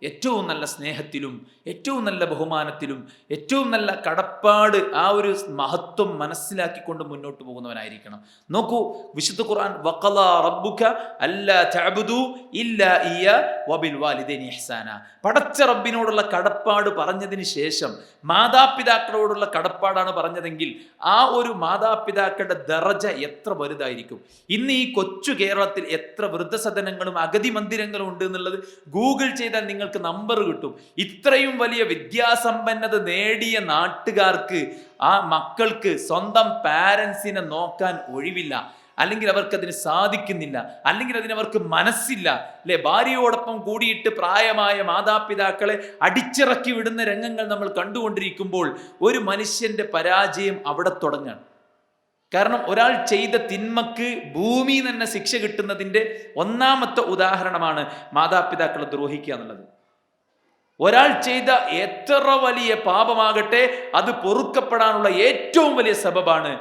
ഏറ്റവും നല്ല സ്നേഹത്തിലും ഏറ്റവും നല്ല ബഹുമാനത്തിലും ഏറ്റവും നല്ല കടപ്പാട്, ആ ഒരു മഹത്വം മനസ്സിലാക്കിക്കൊണ്ട് മുന്നോട്ട് പോകുന്നവനായിരിക്കണം. നോക്കൂ, വിശുദ്ധ ഖുർആൻ വഖളാ റബ്ബുക അല്ലാ തഅബുദു ഇല്ലാ ഇയ്യാ വബിൽ വാലിദൈനി ഇഹ്സാന, പടച്ച റബ്ബിനോടുള്ള കടപ്പാട് പറഞ്ഞതിന് ശേഷം മാതാപിതാക്കളോടുള്ള കടപ്പാടാണ് പറഞ്ഞതെങ്കിൽ ആ ഒരു മാതാപിതാക്കളുടെ ദറജ എത്ര വലുതായിരിക്കും. ഇന്ന് ഈ കൊച്ചു കേരളത്തിൽ എത്ര വൃദ്ധസദനങ്ങളും അഗതി മന്ദിരങ്ങളും ഉണ്ട് എന്നുള്ളത് ഗൂഗിൾ ചെയ്താൽ നിങ്ങൾക്ക് നമ്പർ കിട്ടും. ഇത്രയും വലിയ വിദ്യാസമ്പന്നത നേടിയ നാട്ടുകാർക്ക്, ആ മക്കൾക്ക് സ്വന്തം പാരൻസിനെ നോക്കാൻ ഒഴിവില്ല, അല്ലെങ്കിൽ അവർക്കതിന് സാധിക്കുന്നില്ല, അല്ലെങ്കിൽ അതിനവർക്ക് മനസ്സില്ല അല്ലെ. ഭാര്യയോടൊപ്പം കൂടിയിട്ട് പ്രായമായ മാതാപിതാക്കളെ അടിച്ചിറക്കി വിടുന്ന രംഗങ്ങൾ നമ്മൾ കണ്ടുകൊണ്ടിരിക്കുമ്പോൾ ഒരു മനുഷ്യന്റെ പരാജയം അവിടെ തുടങ്ങാണ്. കാരണം ഒരാൾ ചെയ്ത തിന്മക്ക് ഭൂമി തന്നെ ശിക്ഷ കിട്ടുന്നതിൻ്റെ ഒന്നാമത്തെ ഉദാഹരണമാണ് മാതാപിതാക്കളെ ദ്രോഹിക്കുക എന്നുള്ളത്. ഒരാൾ ചെയ്ത എത്ര വലിയ പാപമാകട്ടെ അത് പൊറുക്കപ്പെടാനുള്ള ഏറ്റവും വലിയ സബബാണ്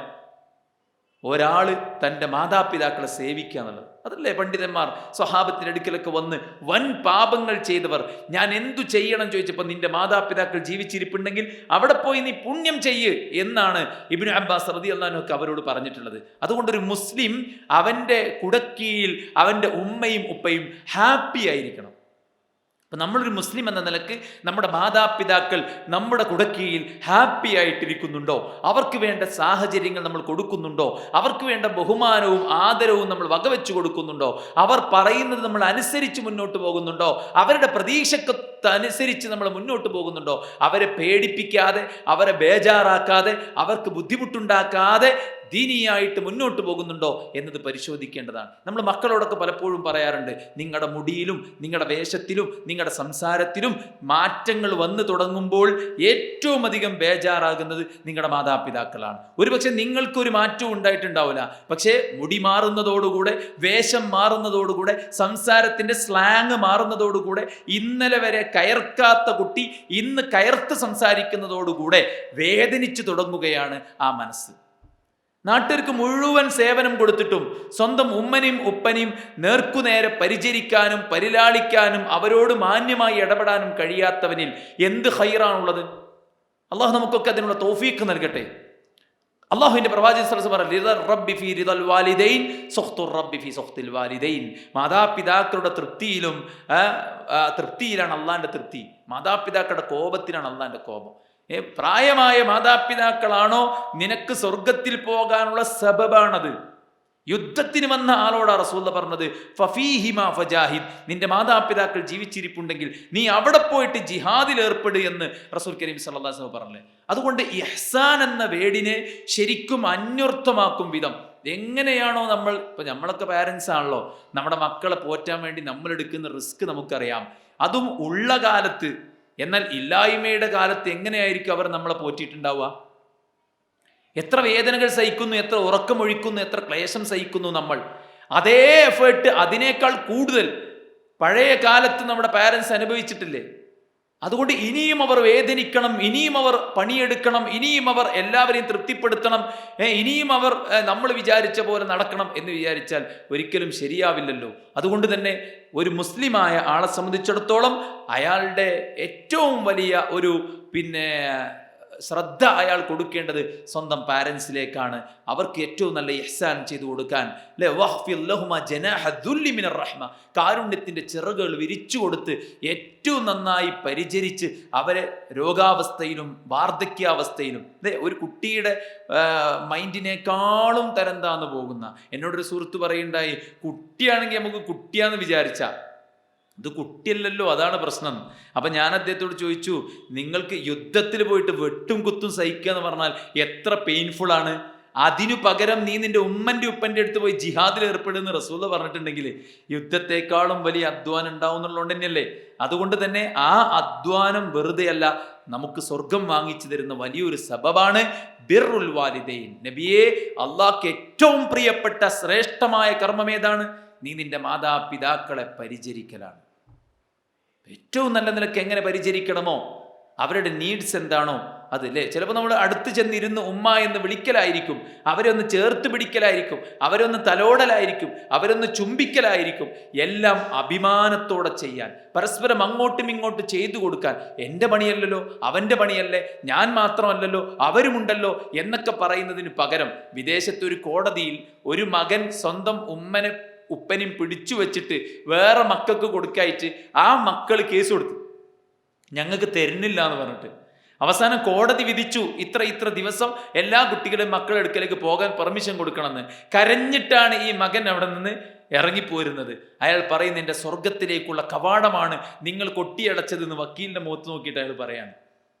ഒരാൾ തൻ്റെ മാതാപിതാക്കളെ സേവിക്കുക എന്നുള്ളത്. അതല്ലേ പണ്ഡിതന്മാർ സ്വഹാബത്തിന്റെ അടുക്കലൊക്കെ വന്ന് വൻ പാപങ്ങൾ ചെയ്തവർ ഞാൻ എന്തു ചെയ്യണം ചോദിച്ചപ്പോൾ, നിന്റെ മാതാപിതാക്കൾ ജീവിച്ചിരിപ്പുണ്ടെങ്കിൽ അവിടെ പോയി നീ പുണ്യം ചെയ്യ് എന്നാണ് ഇബ്നു അബ്ബാസ് റളിയല്ലാഹു അൻഹു അവരോട് പറഞ്ഞിട്ടുള്ളത്. അതുകൊണ്ടൊരു മുസ്ലിം അവൻ്റെ കുടക്കീഴിൽ അവൻ്റെ ഉമ്മയും ഉപ്പയും ഹാപ്പി ആയിരിക്കണം. അപ്പം നമ്മളൊരു മുസ്ലിം എന്ന നിലക്ക് നമ്മുടെ മാതാപിതാക്കൾ നമ്മുടെ കുടക്കീഴിൽ ഹാപ്പി ആയിട്ടിരിക്കുന്നുണ്ടോ, അവർക്ക് വേണ്ട സാഹചര്യങ്ങൾ നമ്മൾ കൊടുക്കുന്നുണ്ടോ, അവർക്ക് വേണ്ട ബഹുമാനവും ആദരവും നമ്മൾ വകവെച്ചു കൊടുക്കുന്നുണ്ടോ, അവർ പറയുന്നത് നമ്മൾ അനുസരിച്ച് മുന്നോട്ട് പോകുന്നുണ്ടോ, അവരുടെ പ്രതീക്ഷക്കനുസരിച്ച് നമ്മൾ മുന്നോട്ട് പോകുന്നുണ്ടോ, അവരെ പേടിപ്പിക്കാതെ, അവരെ ബേജാറാക്കാതെ, അവർക്ക് ബുദ്ധിമുട്ടുണ്ടാക്കാതെ ദീനിയായിട്ട് മുന്നോട്ട് പോകുന്നുണ്ടോ എന്നത് പരിശോധിക്കേണ്ടതാണ്. നമ്മൾ മക്കളോടൊക്കെ പലപ്പോഴും പറയാറുണ്ട്, നിങ്ങളുടെ മുടിയിലും നിങ്ങളുടെ വേഷത്തിലും നിങ്ങളുടെ സംസാരത്തിലും മാറ്റങ്ങൾ വന്നു തുടങ്ങുമ്പോൾ ഏറ്റവും അധികം ബേജാറാകുന്നത് നിങ്ങളുടെ മാതാപിതാക്കളാണ്. ഒരുപക്ഷെ നിങ്ങൾക്കൊരു മാറ്റവും ഉണ്ടായിട്ടുണ്ടാവില്ല, പക്ഷേ മുടി മാറുന്നതോടുകൂടെ, വേഷം മാറുന്നതോടുകൂടെ, സംസാരത്തിൻ്റെ സ്ലാങ് മാറുന്നതോടുകൂടെ, ഇന്നലെ വരെ കയർക്കാത്ത കുട്ടി ഇന്ന് കയർത്ത് സംസാരിക്കുന്നതോടുകൂടെ വേദനിച്ചു തുടങ്ങുകയാണ് ആ മനസ്സ്. നാട്ടുകാർക്ക് മുഴുവൻ സേവനം കൊടുത്തിട്ടും സ്വന്തം ഉമ്മനെയും ഉപ്പനെയും നേർക്കുനേരെ പരിചരിക്കാനും പരിലാളിക്കാനും അവരോട് മാന്യമായി ഇടപെടാനും കഴിയാത്തവനിൽ എന്ത് ഖൈറാണുള്ളത്? അള്ളാഹു നമുക്കൊക്കെ അതിനുള്ള തൗഫീഖ് നൽകട്ടെ. അള്ളാഹുവിന്റെ പ്രവാചകൻ സല്ലല്ലാഹു അലൈഹി വസല്ലം റബ്ബി ഫീ റിദൽ വാലിദൈൻ സുഖ്തുർ റബ്ബി ഫീ സുഖ്തിൽ വാലിദൈൻ, മാതാപിതാക്കളുടെ തൃപ്തിയിലാണ് അള്ളാഹിന്റെ തൃപ്തി, മാതാപിതാക്കളുടെ കോപത്തിലാണ് അള്ളാഹിന്റെ കോപം. പ്രായമായ മാതാപിതാക്കളാണോ നിനക്ക് സ്വർഗത്തിൽ പോകാനുള്ള സബബാണത്. യുദ്ധത്തിന് വന്ന ആളോടാ റസൂലുള്ളാഹി പറഞ്ഞത് ഫഫീഹിമാ ഫജാഹിദ്, നിന്റെ മാതാപിതാക്കൾ ജീവിച്ചിരിപ്പുണ്ടെങ്കിൽ നീ അവിടെ പോയിട്ട് ജിഹാദിൽ ഏർപ്പെടുക എന്ന് റസൂൽ കരീം സല്ലല്ലാഹു അലൈഹി വസല്ലം പറഞ്ഞേ. അതുകൊണ്ട് ഇഹ്സാൻ എന്ന വേടിനെ ശരിക്കും അന്വർത്ഥമാക്കും വിധം എങ്ങനെയാണോ നമ്മളൊക്കെ പാരൻസ് ആണല്ലോ, നമ്മുടെ മക്കളെ പോറ്റാൻ വേണ്ടി നമ്മൾ എടുക്കുന്ന റിസ്ക് നമുക്കറിയാം. അതും ഉള്ള കാലത്ത്. എന്നാൽ ഇല്ലായ്മയുടെ കാലത്ത് എങ്ങനെയായിരിക്കും അവർ നമ്മളെ പോറ്റിയിട്ടുണ്ടാവുക? എത്ര വേദനകൾ സഹിക്കുന്നു, എത്ര ഉറക്കമൊഴിക്കുന്നു, എത്ര ക്ലേശം സഹിക്കുന്നു നമ്മൾ. അതേ എഫേർട്ട് അതിനേക്കാൾ കൂടുതൽ പഴയ കാലത്ത് നമ്മുടെ പാരൻസ് അനുഭവിച്ചിട്ടില്ലേ? അതുകൊണ്ട് ഇനിയും അവർ വേദനിക്കണം, ഇനിയും അവർ പണിയെടുക്കണം, ഇനിയും അവർ എല്ലാവരെയും തൃപ്തിപ്പെടുത്തണം, ഇനിയും അവർ നമ്മൾ വിചാരിച്ച പോലെ നടക്കണം എന്ന് വിചാരിച്ചാൽ ഒരിക്കലും ശരിയാവില്ലല്ലോ. അതുകൊണ്ട് തന്നെ ഒരു മുസ്ലിമായ ആളെ സംബന്ധിച്ചിടത്തോളം അയാളുടെ ഏറ്റവും വലിയ ഒരു ശ്രദ്ധ അയാൾ കൊടുക്കേണ്ടത് സ്വന്തം പാരൻസിലേക്കാണ്. അവർക്ക് ഏറ്റവും നല്ല ഇഹ്സാൻ ചെയ്തു കൊടുക്കാൻ, കാരുണ്യത്തിൻ്റെ ചിറകുകൾ വിരിച്ചു കൊടുത്ത് ഏറ്റവും നന്നായി പരിചരിച്ച് അവരെ രോഗാവസ്ഥയിലും വാർദ്ധക്യാവസ്ഥയിലും, ഒരു കുട്ടിയുടെ മൈൻഡിനേക്കാളും തരം താന്നു പോകുന്ന, എന്നോടൊരു സുഹൃത്ത് പറയുണ്ടായി, കുട്ടിയാണെങ്കിൽ നമുക്ക് കുട്ടിയാന്ന് വിചാരിച്ച ഇത് കുട്ടിയല്ലല്ലോ, അതാണ് പ്രശ്നം. അപ്പം ഞാൻ അദ്ദേഹത്തോട് ചോദിച്ചു, നിങ്ങൾക്ക് യുദ്ധത്തിൽ പോയിട്ട് വെട്ടും കുത്തും സഹിക്കുക എന്ന് പറഞ്ഞാൽ എത്ര പെയിൻഫുൾ ആണ്. അതിനു പകരം നീ നിന്റെ ഉമ്മൻ്റെ ഉപ്പൻ്റെ അടുത്ത് പോയി ജിഹാദിൽ ഏർപ്പെടുന്ന റസൂൽ പറഞ്ഞിട്ടുണ്ടെങ്കിൽ യുദ്ധത്തെക്കാളും വലിയ അധ്വാനം ഉണ്ടാവും എന്നുള്ളത് തന്നെയല്ലേ. അതുകൊണ്ട് തന്നെ ആ അധ്വാനം വെറുതെയല്ല, നമുക്ക് സ്വർഗം വാങ്ങിച്ചു തരുന്ന വലിയൊരു സബബാണ് ബിർറുൽ വാലിദൈൻ. നബിയെ, അള്ളാഹ്ക്ക് ഏറ്റവും പ്രിയപ്പെട്ട ശ്രേഷ്ഠമായ കർമ്മം ഏതാണ്? നീ നിന്റെ മാതാപിതാക്കളെ പരിചരിക്കലാണ്. ഏറ്റവും നല്ല നിലക്ക് എങ്ങനെ പരിചരിക്കണമോ, അവരുടെ നീഡ്സ് എന്താണോ അത്, അല്ലേ? ചിലപ്പോൾ നമ്മൾ അടുത്ത് ചെന്നിരുന്ന് ഉമ്മ എന്ന് വിളിക്കലായിരിക്കും, അവരെ ഒന്ന് ചേർത്ത് പിടിക്കലായിരിക്കും, അവരൊന്ന് തലോടലായിരിക്കും, അവരൊന്ന് ചുംബിക്കലായിരിക്കും. എല്ലാം അഭിമാനത്തോടെ ചെയ്യാൻ, പരസ്പരം അങ്ങോട്ടും ഇങ്ങോട്ടും ചെയ്തു കൊടുക്കാൻ. എൻ്റെ പണിയല്ലല്ലോ, അവൻ്റെ പണിയല്ലേ, ഞാൻ മാത്രമല്ലല്ലോ, അവരുമുണ്ടല്ലോ എന്നൊക്കെ പറയുന്നതിന് പകരം വിദേശത്തൊരു കോടതിയിൽ ഒരു മകൻ സ്വന്തം ഉമ്മനെ ഉപ്പനും പിടിച്ചു വെച്ചിട്ട് വേറെ മക്കൾക്ക് കൊടുക്കായിട്ട് ആ മക്കൾ കേസ് കൊടുത്തു, ഞങ്ങൾക്ക് തരുന്നില്ല എന്ന് പറഞ്ഞിട്ട്. അവസാനം കോടതി വിധിച്ചു ഇത്ര ദിവസം എല്ലാ കുട്ടികളുടെയും മക്കളുടെ അടുക്കലേക്ക് പോകാൻ പെർമിഷൻ കൊടുക്കണമെന്ന്. കരഞ്ഞിട്ടാണ് ഈ മകൻ അവിടെ നിന്ന് ഇറങ്ങിപ്പോരുന്നത്. അയാൾ പറയുന്നത്, എൻ്റെ സ്വർഗത്തിലേക്കുള്ള കവാടമാണ് നിങ്ങൾ കൊട്ടിയടച്ചതെന്ന് വക്കീലിൻ്റെ മുഖത്ത് നോക്കിയിട്ട് അയാൾ പറയാണ്.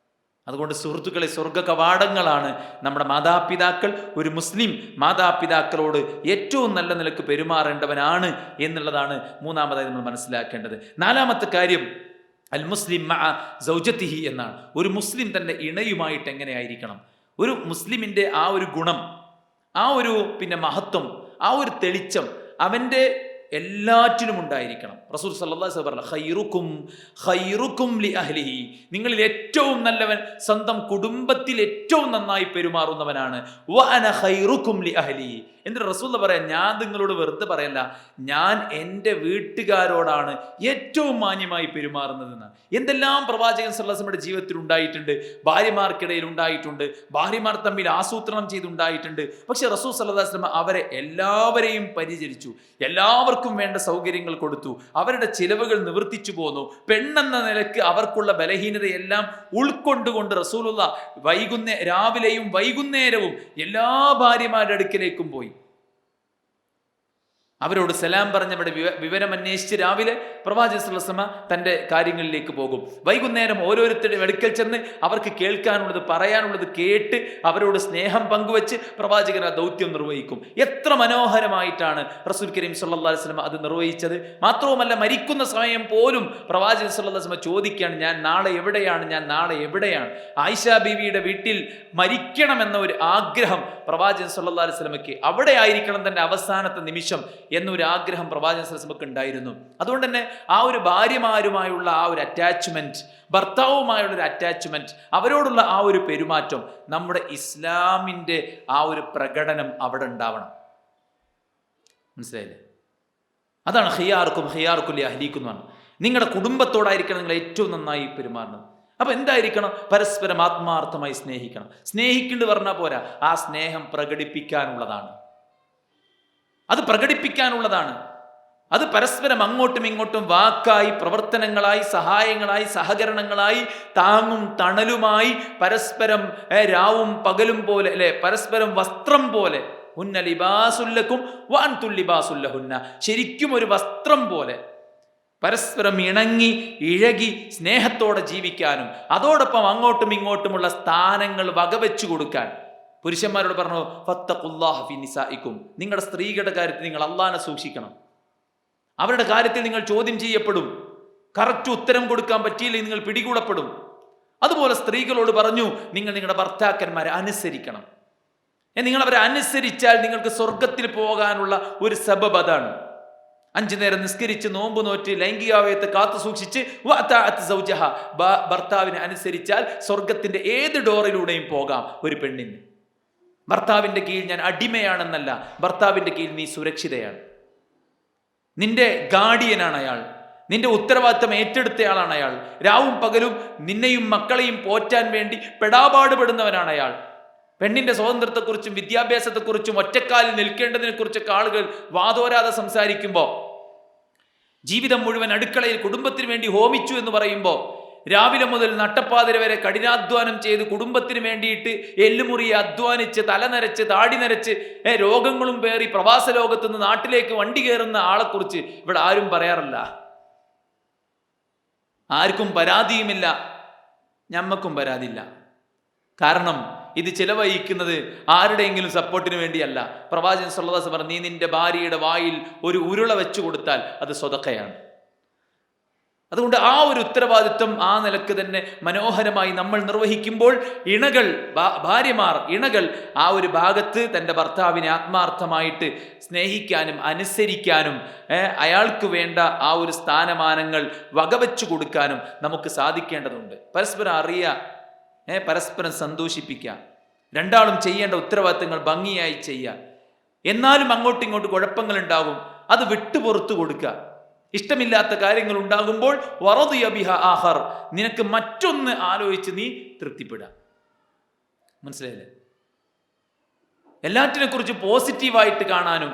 അതുകൊണ്ട് സുഹൃത്തുക്കളെ, സ്വർഗ കവാടങ്ങളാണ് നമ്മുടെ മാതാപിതാക്കൾ. ഒരു മുസ്ലിം മാതാപിതാക്കളോട് ഏറ്റവും നല്ല നിലക്ക് പെരുമാറേണ്ടവനാണ് എന്നുള്ളതാണ് മൂന്നാമതായി നമ്മൾ മനസ്സിലാക്കേണ്ടത്. നാലാമത്തെ കാര്യം അൽ മുസ്ലിം മഅ സൗജത്തിഹി എന്നാണ്. ഒരു മുസ്ലിം തൻ്റെ ഇണയുമായിട്ട് എങ്ങനെയായിരിക്കണം? ഒരു മുസ്ലിമിൻ്റെ ആ ഒരു ഗുണം, ആ ഒരു മഹത്വം, ആ ഒരു തെളിച്ചം അവൻ്റെ എല്ലാറ്റിലും ഉണ്ടായിരിക്കണം. റസൂൽ സല്ലല്ലാഹു അലൈഹി വസല്ലം പറഞ്ഞു, ഖൈറുക്കും ലി അഹ്ലിഹി, നിങ്ങളിൽ ഏറ്റവും നല്ലവൻ സ്വന്തം കുടുംബത്തിൽ ഏറ്റവും നന്നായി പെരുമാറുന്നവനാണ്. വ അന ഖൈറുക്കും ലി അഹ്ലി. എന്നിട്ട് റസൂൽ പറയാം, ഞാൻ നിങ്ങളോട് വെറുതെ പറയല്ല, ഞാൻ എൻ്റെ വീട്ടുകാരോടാണ് ഏറ്റവും മാന്യമായി പെരുമാറുന്നതെന്ന്. എന്തെല്ലാം പ്രവാചകൻ സല്ലല്ലാഹു അലൈഹി വസല്ലമയുടെ ജീവിതത്തിൽ ഉണ്ടായിട്ടുണ്ട്, ഭാര്യമാർക്കിടയിൽ ഉണ്ടായിട്ടുണ്ട്, ഭാര്യമാർ തമ്മിൽ ആസൂത്രണം ചെയ്തുണ്ടായിട്ടുണ്ട്. പക്ഷെ റസൂൽ സല്ലല്ലാഹു അലൈഹി വസല്ലം അവരെ എല്ലാവരെയും പരിചരിച്ചു, എല്ലാവർക്കും വേണ്ട സൗകര്യങ്ങൾ കൊടുത്തു, അവരുടെ ചിലവുകൾ നിവർത്തിച്ചു പോന്നു. പെണ്ണെന്ന നിലക്ക് അവർക്കുള്ള ബലഹീനതയെല്ലാം ഉൾക്കൊണ്ടുകൊണ്ട് റസൂലുള്ളാഹി രാവിലെയും വൈകുന്നേരവും എല്ലാ ഭാര്യമാരുടെ അടുക്കലേക്കും പോയി. അവരോട് സലാം പറഞ്ഞവിടെ വിവരം അന്വേഷിച്ച് രാവിലെ പ്രവാചകൻ സല്ലല്ലാഹു അലൈഹി വസല്ലം തൻ്റെ കാര്യങ്ങളിലേക്ക് പോകും. വൈകുന്നേരം ഓരോരുത്തരുടെ അടുക്കൽ ചെന്ന് അവർക്ക് കേൾക്കാനുള്ളത് പറയാനുള്ളത് കേട്ട് അവരോട് സ്നേഹം പങ്കുവെച്ച് പ്രവാചകൻ ആ ദൗത്യം നിർവഹിക്കും. എത്ര മനോഹരമായിട്ടാണ് റസൂൽ കരീം സല്ലല്ലാഹു അലൈഹി വസല്ലം അത് നിർവഹിച്ചത്. മാത്രവുമല്ല, മരിക്കുന്ന സമയം പോലും പ്രവാചകൻ സല്ലല്ലാഹു അലൈഹി വസല്ലം ചോദിക്കുകയാണ്, ഞാൻ നാളെ എവിടെയാണ്? ആയിഷ ബീവിയുടെ വീട്ടിൽ മരിക്കണമെന്ന ഒരു ആഗ്രഹം പ്രവാചകൻ സല്ലല്ലാഹു അലൈഹി വസല്ലമയ്ക്ക്, അവിടെ ആയിരിക്കണം തൻ്റെ അവസാനത്തെ നിമിഷം എന്നൊരു ആഗ്രഹം പ്രവാചകൻ സല്ലല്ലാഹു അലൈഹി വസല്ലമയ്ക്ക് ഉണ്ടായിരുന്നു. അതുകൊണ്ട് തന്നെ ആ ഒരു ഭാര്യമാരുമായുള്ള ആ ഒരു അറ്റാച്ച്മെന്റ്, ഭർത്താവുമായുള്ളൊരു അറ്റാച്ച്മെന്റ്, അവരോടുള്ള ആ ഒരു പെരുമാറ്റം, നമ്മുടെ ഇസ്ലാമിൻ്റെ ആ ഒരു പ്രകടനം അവിടെ ഉണ്ടാവണം. മനസ്സിലായില്ലേ? അതാണ് ഖിയാറുക്കും ലി അഹ്ലീക്കും എന്ന് പറഞ്ഞത്. നിങ്ങളുടെ കുടുംബത്തോടായിരിക്കണം നിങ്ങൾ ഏറ്റവും നന്നായി പെരുമാറുന്നത്. അപ്പൊ എന്തായിരിക്കണം? പരസ്പരം ആത്മാർത്ഥമായി സ്നേഹിക്കണം. സ്നേഹിക്കേണ്ടത് പറഞ്ഞാൽ പോരാ, ആ സ്നേഹം പ്രകടിപ്പിക്കാനുള്ളതാണ്. അത് പരസ്പരം അങ്ങോട്ടും ഇങ്ങോട്ടും വാക്കായി, പ്രവർത്തനങ്ങളായി, സഹായങ്ങളായി, സഹകരണങ്ങളായി, താങ്ങും തണലുമായി, പരസ്പരം രാവും പകലും പോലെ, അല്ലെ, പരസ്പരം വസ്ത്രം പോലെ. ഹുന്ന ലിബാസുല്ലക്കും വഅൻതും ലിബാസുല്ലഹുന്ന, ശരിക്കും ഒരു വസ്ത്രം പോലെ പരസ്പരം ഇണങ്ങി ഇഴകി സ്നേഹത്തോടെ ജീവിക്കാനും അതോടൊപ്പം അങ്ങോട്ടും ഇങ്ങോട്ടുമുള്ള സ്ഥാനങ്ങൾ വകവെച്ചു കൊടുക്കാൻ. പുരുഷന്മാരോട് പറഞ്ഞു, ഫത്തഖുല്ലാഹ ഫി നിസാഇക്കും, നിങ്ങളുടെ സ്ത്രീകളുടെ കാര്യത്തിൽ നിങ്ങൾ അള്ളാഹനെ സൂക്ഷിക്കണം. അവരുടെ കാര്യത്തിൽ നിങ്ങൾ ചോദ്യം ചെയ്യപ്പെടും. കറക്റ്റ് ഉത്തരം കൊടുക്കാൻ പറ്റിയില്ലെങ്കിൽ നിങ്ങൾ പിടികൂടപ്പെടും. അതുപോലെ സ്ത്രീകളോട് പറഞ്ഞു, നിങ്ങൾ നിങ്ങളുടെ ഭർത്താക്കന്മാരെ അനുസരിക്കണം. നിങ്ങൾ അവരെ അനുസരിച്ചാൽ നിങ്ങൾക്ക് സ്വർഗത്തിൽ പോകാനുള്ള ഒരു സബബ് അതാണ്. 5 നേരം നിസ്കരിച്ച് നോമ്പ് നോറ്റ് ലൈംഗികാവയത്തെ കാത്തു സൂക്ഷിച്ച് ഭർത്താവിനെ അനുസരിച്ചാൽ സ്വർഗത്തിന്റെ ഏത് ഡോറിലൂടെയും പോകാം ഒരു പെണ്ണിന്. ഭർത്താവിന്റെ കീഴിൽ ഞാൻ അടിമയാണെന്നല്ല, ഭർത്താവിന്റെ കീഴിൽ നീ സുരക്ഷിതയാണ്. നിന്റെ ഗാർഡിയനാണ് അയാൾ, നിന്റെ ഉത്തരവാദിത്തം ഏറ്റെടുത്തയാളാണ് അയാൾ. രാവും പകലും നിന്നെയും മക്കളെയും പോറ്റാൻ വേണ്ടി പെടാപാടുപെടുന്നവനാണ് അയാൾ. പെണ്ണിന്റെ സ്വാതന്ത്ര്യത്തെക്കുറിച്ചും വിദ്യാഭ്യാസത്തെക്കുറിച്ചും ഒറ്റക്കാലിൽ നിൽക്കേണ്ടതിനെ കുറിച്ചൊക്കെ ആളുകൾ വാതോരാതെ സംസാരിക്കുമ്പോൾ, ജീവിതം മുഴുവൻ അടുക്കളയിൽ കുടുംബത്തിന് വേണ്ടി ഹോമിച്ചു എന്ന് പറയുമ്പോൾ, രാവിലെ മുതൽ നട്ടപ്പാതിര വരെ കഠിനാധ്വാനം ചെയ്ത് കുടുംബത്തിന് വേണ്ടിയിട്ട് എല്ലുമുറിയെ അധ്വാനിച്ച് തലനരച്ച് താടി നരച്ച് രോഗങ്ങളും പേറി പ്രവാസ ലോകത്തുനിന്ന് നാട്ടിലേക്ക് വണ്ടി കയറുന്ന ആളെക്കുറിച്ച് ഇവിടെ ആരും പറയാറില്ല. ആർക്കും പരാതിയുമില്ല, ഞമ്മക്കും പരാതിയില്ല. കാരണം ഇത് ചിലവഴിക്കുന്നത് ആരുടെയെങ്കിലും സപ്പോർട്ടിന് വേണ്ടിയല്ല. പ്രവാചകൻ സല്ലല്ലാഹു അലൈഹി വസല്ലം പറഞ്ഞു, നീ നിന്റെ ഭാര്യയുടെ വായിൽ ഒരു ഉരുള വെച്ചു കൊടുത്താൽ അത് സ്വതക്കയാണ്. അതുകൊണ്ട് ആ ഒരു ഉത്തരവാദിത്വം ആ നിലക്ക് തന്നെ മനോഹരമായി നമ്മൾ നിർവഹിക്കുമ്പോൾ ഭാര്യമാർ ആ ഒരു ഭാഗത്ത് തൻ്റെ ഭർത്താവിനെ ആത്മാർത്ഥമായിട്ട് സ്നേഹിക്കാനും അനുസരിക്കാനും അയാൾക്ക് വേണ്ട ആ ഒരു സ്ഥാനമാനങ്ങൾ വകവെച്ചു കൊടുക്കാനും നമുക്ക് സാധിക്കേണ്ടതുണ്ട്. പരസ്പരം അറിയുക, പരസ്പരം സന്തോഷിപ്പിക്കുക, രണ്ടാളും ചെയ്യേണ്ട ഉത്തരവാദിത്തങ്ങൾ ഭംഗിയായി ചെയ്യുക. എന്നാലും അങ്ങോട്ടും ഇങ്ങോട്ടും കുഴപ്പങ്ങൾ ഉണ്ടാകും, അത് വിട്ടുപുറത്തു കൊടുക്കുക. ഇഷ്ടമില്ലാത്ത കാര്യങ്ങൾ ഉണ്ടാകുമ്പോൾ വറദിയ ബിഹ ആഖർ, നിനക്ക് മറ്റൊന്ന് ആലോചിച്ച് നീ തൃപ്തിപ്പെടുക. മനസ്സിലായില്ലേ? എല്ലാറ്റിനെ കുറിച്ച് പോസിറ്റീവായിട്ട് കാണാനും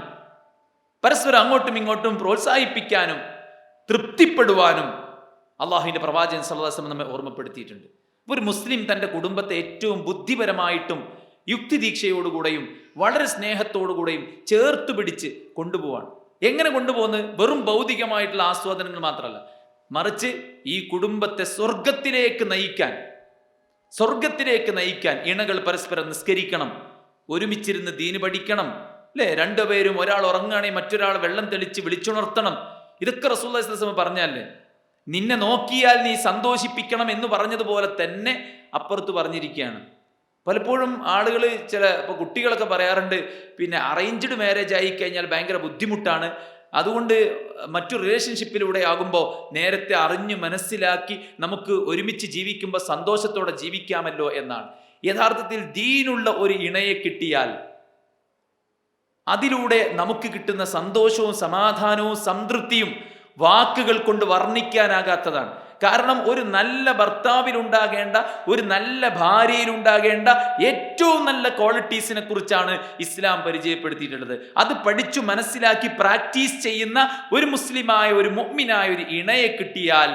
പരസ്പരം അങ്ങോട്ടും ഇങ്ങോട്ടും പ്രോത്സാഹിപ്പിക്കാനും തൃപ്തിപ്പെടുവാനും അള്ളാഹുവിന്റെ പ്രവാചകൻ സല്ലല്ലാഹു അലൈഹി വസല്ലം നമ്മെ ഓർമ്മപ്പെടുത്തിയിട്ടുണ്ട്. ഒരു മുസ്ലിം തൻ്റെ കുടുംബത്തെ ഏറ്റവും ബുദ്ധിപരമായിട്ടും യുക്തിദീക്ഷയോടുകൂടെയും വളരെ സ്നേഹത്തോടുകൂടെയും ചേർത്ത് പിടിച്ച് കൊണ്ടുപോവാണ്. എങ്ങനെ കൊണ്ടുപോകുന്നത്? വെറും ഭൗതികമായിട്ടുള്ള ആസ്വാദനങ്ങൾ മാത്രമല്ല, മറിച്ച് ഈ കുടുംബത്തെ സ്വർഗത്തിലേക്ക് നയിക്കാൻ ഇണകൾ പരസ്പരം നിസ്കരിക്കണം, ഒരുമിച്ചിരുന്ന് ദീന് പഠിക്കണം, അല്ലേ? രണ്ടുപേരും, ഒരാൾ ഉറങ്ങുകയാണെങ്കിൽ മറ്റൊരാൾ വെള്ളം തെളിച്ച് വിളിച്ചുണർത്തണം. ഇതൊക്കെ റസൂലുള്ളാഹി സ്വല്ലല്ലാഹു അലൈഹി വസല്ലം പറഞ്ഞല്ലേ. നിന്നെ നോക്കിയാൽ നീ സന്തോഷിപ്പിക്കണം എന്ന് പറഞ്ഞതുപോലെ തന്നെ അപ്പുറത്ത് പറഞ്ഞിരിക്കുകയാണ്. പലപ്പോഴും ആളുകൾ ഇപ്പോൾ കുട്ടികളൊക്കെ പറയാറുണ്ട്, പിന്നെ അറേഞ്ച്ഡ് മാരേജ് ആയി കഴിഞ്ഞാൽ ഭയങ്കര ബുദ്ധിമുട്ടാണ്, അതുകൊണ്ട് മറ്റു റിലേഷൻഷിപ്പിലൂടെ ആകുമ്പോൾ നേരത്തെ അറിഞ്ഞു മനസ്സിലാക്കി നമുക്ക് ഒരുമിച്ച് ജീവിക്കുമ്പോൾ സന്തോഷത്തോടെ ജീവിക്കാമല്ലോ എന്നാണ്. യഥാർത്ഥത്തിൽ ദീനുള്ള ഒരു ഇണയെ കിട്ടിയാൽ അതിലൂടെ നമുക്ക് കിട്ടുന്ന സന്തോഷവും സമാധാനവും സംതൃപ്തിയും വാക്കുകൾ കൊണ്ട് വർണ്ണിക്കാനാകാത്തതാണ്. കാരണം ഒരു നല്ല ഭർത്താവിലുണ്ടാകേണ്ട, ഒരു നല്ല ഭാര്യയിലുണ്ടാകേണ്ട ഏറ്റവും നല്ല ക്വാളിറ്റീസിനെ കുറിച്ചാണ് ഇസ്ലാം പരിചയപ്പെടുത്തിയിട്ടുള്ളത്. അത് പഠിച്ചു മനസ്സിലാക്കി പ്രാക്ടീസ് ചെയ്യുന്ന ഒരു മുസ്ലിമായ, ഒരു മുഅ്മിനായ ഒരു ഇണയെ കിട്ടിയാൽ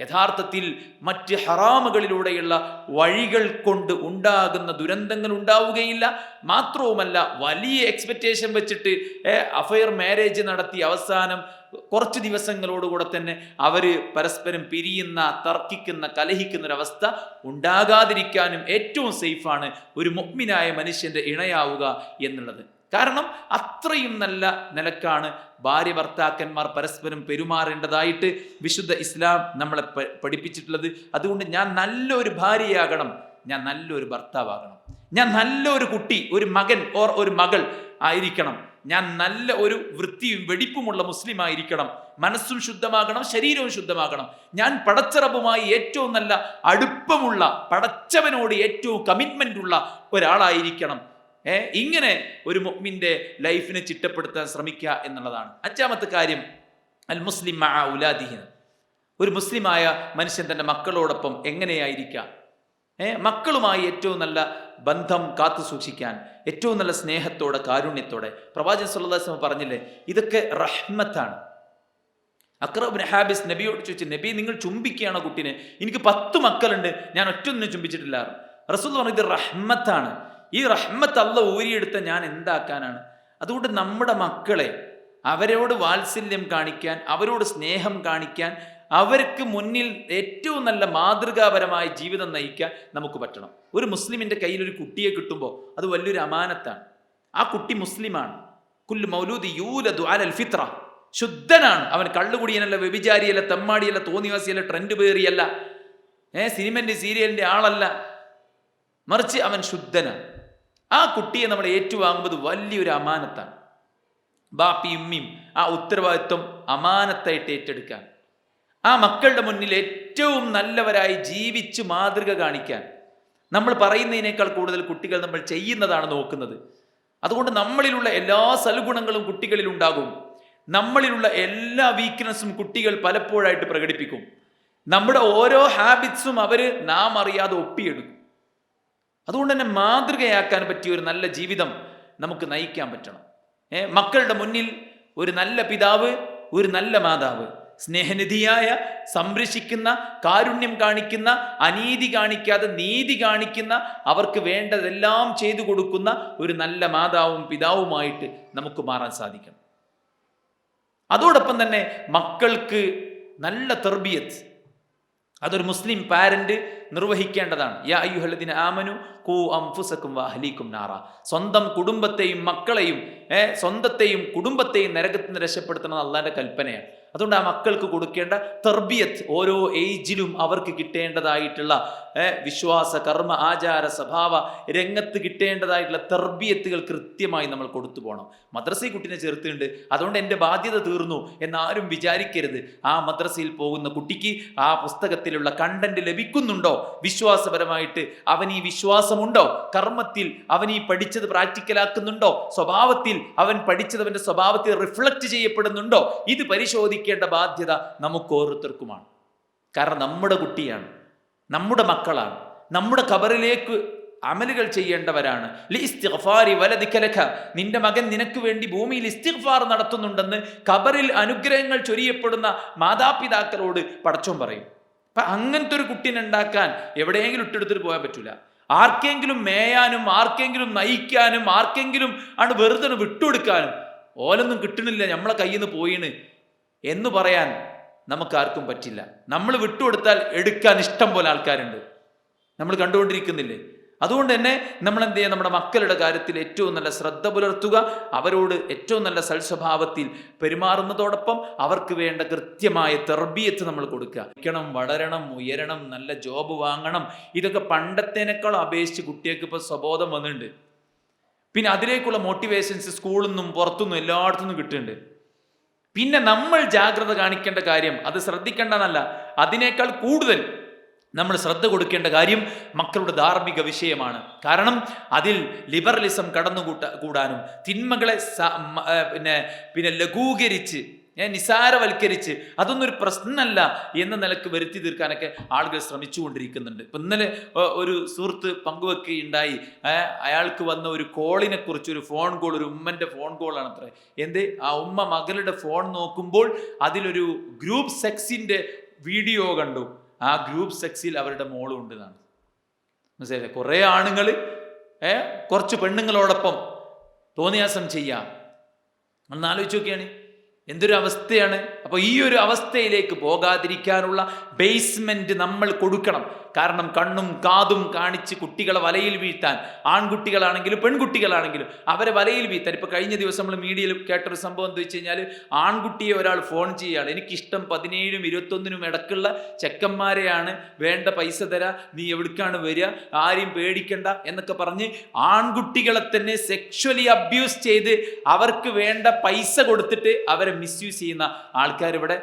യഥാർത്ഥത്തിൽ മറ്റ് ഹറാമുകളിലൂടെയുള്ള വഴികൾ കൊണ്ട് ഉണ്ടാകുന്ന ദുരന്തങ്ങൾ ഉണ്ടാവുകയില്ല. മാത്രവുമല്ല, വലിയ എക്സ്പെക്റ്റേഷൻ വെച്ചിട്ട് അഫയർ മാരേജ് നടത്തി അവസാനം കുറച്ച് ദിവസങ്ങളോടുകൂടെ തന്നെ അവർ പരസ്പരം പിരിയുന്ന, തർക്കിക്കുന്ന, കലഹിക്കുന്ന ഒരവസ്ഥ ഉണ്ടാകാതിരിക്കാനും ഏറ്റവും സേഫാണ് ഒരു മുഅ്മിനായ മനുഷ്യന്റെ ഇണയാവുക എന്നുള്ളത്. കാരണം അത്രയും നല്ല നിലക്കാണ് ഭാര്യ ഭർത്താക്കന്മാർ പരസ്പരം പെരുമാറേണ്ടതായിട്ട് വിശുദ്ധ ഇസ്ലാം നമ്മളെ പഠിപ്പിച്ചിട്ടുള്ളത്. അതുകൊണ്ട് ഞാൻ നല്ലൊരു ഭാര്യയാകണം, ഞാൻ നല്ലൊരു ഭർത്താവാകണം, ഞാൻ നല്ലൊരു കുട്ടി, ഒരു മകൻ ഓർ ഒരു മകൾ ആയിരിക്കണം, ഞാൻ നല്ല ഒരു വൃത്തിയും വെടിപ്പുമുള്ള മുസ്ലിം ആയിരിക്കണം, മനസ്സും ശുദ്ധമാകണം, ശരീരവും ശുദ്ധമാകണം, ഞാൻ പടച്ചറബുമായി ഏറ്റവും നല്ല അടുപ്പമുള്ള, പടച്ചവനോട് ഏറ്റവും കമ്മിറ്റ്മെന്റ് ഉള്ള ഒരാളായിരിക്കണം. ഇങ്ങനെ ഒരു മുഅ്മിന്റെ ലൈഫിനെ ചിട്ടപ്പെടുത്താൻ ശ്രമിക്കുക എന്നുള്ളതാണ്. 5ാമത്തെ കാര്യം, അൽ മുസ്ലിം മഅ ഔലാദിഹി, ഒരു മുസ്ലിമായ മനുഷ്യൻ തൻ്റെ മക്കളോടൊപ്പം എങ്ങനെയായിരിക്കാം, മക്കളുമായി ഏറ്റവും നല്ല ബന്ധം കാത്തു സൂക്ഷിക്കാൻ, ഏറ്റവും നല്ല സ്നേഹത്തോടെ, കാരുണ്യത്തോടെ. പ്രവാചകൻ സല്ലല്ലാഹു അലൈഹി വസല്ലം പറഞ്ഞില്ലേ, ഇതൊക്കെ റഹ്മത്താണ്. അഖ്റ ഇബ്നു ഹാബിസ് നബിയോട് ചോദിച്ചു, നബി നിങ്ങൾ ചുംബിക്കുകയാണോ കുട്ടിനെ? എനിക്ക് 10 മക്കളുണ്ട്, ഞാൻ ഒറ്റൊന്നും ചുംബിച്ചിട്ടില്ല. റസൂൽ പറഞ്ഞു, ഇത് റഹ്മത്താണ്. ഈ റഹ്മത്ത് അല്ലാഹു ഊരിയെടുത്ത ഞാൻ എന്താക്കാനാണ്? അതുകൊണ്ട് നമ്മുടെ മക്കളെ, അവരോട് വാത്സല്യം കാണിക്കാൻ, അവരോട് സ്നേഹം കാണിക്കാൻ, അവർക്ക് മുന്നിൽ ഏറ്റവും നല്ല മാതൃകാപരമായ ജീവിതം നയിക്കാൻ നമുക്ക് പറ്റണം. ഒരു മുസ്ലിമിൻ്റെ കയ്യിൽ ഒരു കുട്ടിയെ കിട്ടുമ്പോൾ അത് വലിയൊരു അമാനത്താണ്. ആ കുട്ടി മുസ്ലിമാണ്. കുല്ലു മൗലൂദി യൂലദു അലൽ ഫിത്ര, ശുദ്ധനാണ്. അവൻ കള്ളുകുടിയനല്ല, വ്യഭിചാരിയല്ല, തെമ്മാടിയല്ല, തോന്നിവാസിയല്ല, ട്രെൻഡ് പേറിയല്ല, സിനിമൻ്റെ സീരിയലിൻ്റെ ആളല്ല, മറിച്ച് അവൻ ശുദ്ധനാണ്. ആ കുട്ടിയെ നമ്മൾ ഏറ്റുവാങ്ങുന്നത് വലിയൊരു അമാനത്താണ്. ബാപ്പയും ഉമ്മയും ആ ഉത്തരവാദിത്വം അമാനത്തായിട്ട് ഏറ്റെടുക്കാൻ, ആ മക്കളുടെ മുന്നിൽ ഏറ്റവും നല്ലവരായി ജീവിച്ച് മാതൃക കാണിക്കാൻ നമ്മൾ പറയുന്നതിനേക്കാൾ കൂടുതൽ കുട്ടികൾ നമ്മൾ ചെയ്യുന്നതാണ് നോക്കുന്നത്. അതുകൊണ്ട് നമ്മളിലുള്ള എല്ലാ സൽഗുണങ്ങളും കുട്ടികളിൽ ഉണ്ടാകും. നമ്മളിലുള്ള എല്ലാ വീക്ക്നെസ്സും കുട്ടികൾ പലപ്പോഴായിട്ട് പ്രകടിപ്പിക്കും. നമ്മുടെ ഓരോ ഹാബിറ്റ്സും അവർ നാം അറിയാതെ ഒപ്പിയെടുക്കും. അതുകൊണ്ട് തന്നെ മാതൃകയാക്കാൻ പറ്റിയ ഒരു നല്ല ജീവിതം നമുക്ക് നയിക്കാൻ പറ്റണം. മക്കളുടെ മുന്നിൽ ഒരു നല്ല പിതാവ്, ഒരു നല്ല മാതാവ്, സ്നേഹനിധിയായ, സംരക്ഷിക്കുന്ന, കാരുണ്യം കാണിക്കുന്ന, അനീതി കാണിക്കാതെ നീതി കാണിക്കുന്ന, അവർക്ക് വേണ്ടതെല്ലാം ചെയ്തു കൊടുക്കുന്ന ഒരു നല്ല മാതാവും പിതാവുമായിട്ട് നമുക്ക് മാറാൻ സാധിക്കണം. അതോടൊപ്പം തന്നെ മക്കൾക്ക് നല്ല തർബിയത്ത് അതൊരു മുസ്ലിം പാരന്റ് നിർവഹിക്കേണ്ടതാണ്. യാ അയ്യുഹല്ലദീന ആമനു ഖൂ അൻഫുസകും വഅഹ്ലീകും നാറ. സ്വന്തം കുടുംബത്തെയും മക്കളെയും സ്വന്തത്തെയും കുടുംബത്തെയും നരകത്തിൽ നിന്ന് രക്ഷപ്പെടുത്തണം അള്ളാന്റെ കൽപ്പനയാണ്. അതുകൊണ്ട് ആ മക്കൾക്ക് കൊടുക്കേണ്ട തർബിയത്ത്, ഓരോ ഏജിലും അവർക്ക് കിട്ടേണ്ടതായിട്ടുള്ള വിശ്വാസ, കർമ്മ, ആചാര, സ്വഭാവ രംഗത്ത് കിട്ടേണ്ടതായിട്ടുള്ള തർബിയത്തുകൾ കൃത്യമായി നമ്മൾ കൊടുത്തു പോകണം. മദ്രസയിൽ കുട്ടീനെ ചേർത്തുണ്ട്, അതുകൊണ്ട് എൻ്റെ ബാധ്യത തീർന്നു എന്നാരും വിചാരിക്കരുത്. ആ മദ്രസയിൽ പോകുന്ന കുട്ടിക്ക് ആ പുസ്തകത്തിലുള്ള കണ്ടന്റ് ലഭിക്കുന്നുണ്ടോ? വിശ്വാസപരമായിട്ട് അവൻ ഈ വിശ്വാസമുണ്ടോ? കർമ്മത്തിൽ അവൻ ഈ പഠിച്ചത് പ്രാക്ടിക്കലാക്കുന്നുണ്ടോ? സ്വഭാവത്തിൽ അവൻ പഠിച്ചത് അവൻ്റെ സ്വഭാവത്തിൽ റിഫ്ലക്റ്റ് ചെയ്യപ്പെടുന്നുണ്ടോ? ഇത് പരിശോധിക്കേണ്ട ബാധ്യത നമുക്ക് ഓരോരുത്തർക്കുമാണ്. കാരണം നമ്മുടെ കുട്ടിയാണ്, നമ്മുടെ മക്കളാണ്, നമ്മുടെ ഖബറിലേക്ക് അമലുകൾ ചെയ്യേണ്ടവരാണ്. നിന്റെ മകൻ നിനക്ക് വേണ്ടി ഭൂമിയിൽ ഇസ്തിഗ്ഫാർ നടത്തുന്നുണ്ടെന്ന് ഖബറിൽ അനുഗ്രഹങ്ങൾ ചൊരിയപ്പെടുന്ന മാതാപിതാക്കളോട് പടച്ചോൻ പറയും. അപ്പൊ അങ്ങനത്തെ ഒരു കുട്ടീനെ ഉണ്ടാക്കാൻ എവിടെയെങ്കിലും ഇട്ടെടുത്തിട്ട് പോകാൻ പറ്റൂല. ആർക്കെങ്കിലും മേയാനും, ആർക്കെങ്കിലും നയിക്കാനും, ആർക്കെങ്കിലും ആണ് വെറുതെ വിട്ടുകൊടുക്കാനും, ഓലൊന്നും കിട്ടണില്ല നമ്മളെ കയ്യിൽ നിന്ന് പോയിണ് എന്ന് പറയാൻ നമുക്കാർക്കും പറ്റില്ല. നമ്മൾ വിട്ടുകൊടുത്താൽ എടുക്കാൻ ഇഷ്ടം പോലെ ആൾക്കാരുണ്ട്, നമ്മൾ കണ്ടുകൊണ്ടിരിക്കുന്നില്ലേ? അതുകൊണ്ട് തന്നെ നമ്മൾ എന്ത് ചെയ്യുക? നമ്മുടെ മക്കളുടെ കാര്യത്തിൽ ഏറ്റവും നല്ല ശ്രദ്ധ പുലർത്തുക, അവരോട് ഏറ്റവും നല്ല സൽസ്വഭാവത്തിൽ പെരുമാറുന്നതോടൊപ്പം അവർക്ക് വേണ്ട കൃത്യമായ തർബിയത്ത് നമ്മൾ കൊടുക്കുക. പഠിക്കണം, വളരണം, ഉയരണം, നല്ല ജോബ് വാങ്ങണം, ഇതൊക്കെ പണ്ടത്തേനേക്കാൾ അപേക്ഷിച്ച് കുട്ടികൾക്ക് ഇപ്പോൾ സ്വബോധം വന്നിട്ടുണ്ട്. പിന്നെ അതിലേക്കുള്ള മോട്ടിവേഷൻസ് സ്കൂളിൽ നിന്നും പുറത്തുനിന്നും എല്ലായിടത്തുനിന്നും കിട്ടുന്നുണ്ട്. പിന്നെ നമ്മൾ ജാഗ്രത കാണിക്കേണ്ട കാര്യം, അത് ശ്രദ്ധിക്കേണ്ടതല്ല, അതിനേക്കാൾ കൂടുതൽ നമ്മൾ ശ്രദ്ധ കൊടുക്കേണ്ട കാര്യം മക്കളുടെ ധാർമ്മിക വിഷയമാണ്. കാരണം അതിൽ ലിബറലിസം കടന്നുകൂടാനും തിന്മകളെ പിന്നെ ലഘൂകരിച്ച് നിസാരവൽക്കരിച്ച് അതൊന്നും ഒരു പ്രശ്നമല്ല എന്ന നിലക്ക് വരുത്തി തീർക്കാനൊക്കെ ആളുകൾ ശ്രമിച്ചുകൊണ്ടിരിക്കുന്നുണ്ട്. ഇപ്പം ഇന്നലെ ഒരു സുഹൃത്ത് പങ്കുവെക്കുകയുണ്ടായി, അയാൾക്ക് വന്ന ഒരു കോളിനെ കുറിച്ച്, ഒരു ഫോൺ കോൾ, ഒരു ഉമ്മൻ്റെ ഫോൺ കോളാണ് അത്ര. ആ ഉമ്മ മകളുടെ ഫോൺ നോക്കുമ്പോൾ അതിലൊരു ഗ്രൂപ്പ് സെക്സിൻ്റെ വീഡിയോ കണ്ടു. ആ ഗ്രൂപ്പ് സെക്സിൽ അവരുടെ മോളും ഉണ്ട് എന്നാണ്. മനസ്സിലായില്ലേ? കുറേ ആണുങ്ങൾ കുറച്ച് പെണ്ണുങ്ങളോടൊപ്പം തോന്നിയാസം ചെയ്യാം. ഒന്ന് ആലോചിച്ച് നോക്കിയാണ്, എന്തൊരു അവസ്ഥയാണ്. അപ്പോൾ ഈ ഒരു അവസ്ഥയിലേക്ക് പോകാതിരിക്കാനുള്ള ബേസ്മെന്റ് നമ്മൾ കൊടുക്കണം. കാരണം കണ്ണും കാതും കാണിച്ച് കുട്ടികളെ വലയിൽ വീഴ്ത്താൻ, ആൺകുട്ടികളാണെങ്കിലും പെൺകുട്ടികളാണെങ്കിലും അവരെ വലയിൽ വീഴ്ത്താൻ. ഇപ്പൊ കഴിഞ്ഞ ദിവസം നമ്മൾ മീഡിയയിൽ കേട്ടൊരു സംഭവം എന്താ വെച്ച് കഴിഞ്ഞാൽ, ആൺകുട്ടിയെ ഒരാൾ ഫോൺ ചെയ്യുകയാണ്, എനിക്കിഷ്ടം 17 21 ഇടക്കുള്ള ചെക്കന്മാരെയാണ്, വേണ്ട പൈസ തരാ, നീ എവിടേക്കാണ് വരിക, ആരെയും പേടിക്കണ്ട എന്നൊക്കെ പറഞ്ഞ് ആൺകുട്ടികളെ തന്നെ സെക്ഷുവലി അബ്യൂസ് ചെയ്ത് അവർക്ക് വേണ്ട പൈസ കൊടുത്തിട്ട് അവരെ മിസ്യൂസ് ചെയ്യുന്ന ആൾക്കാരിവിടെ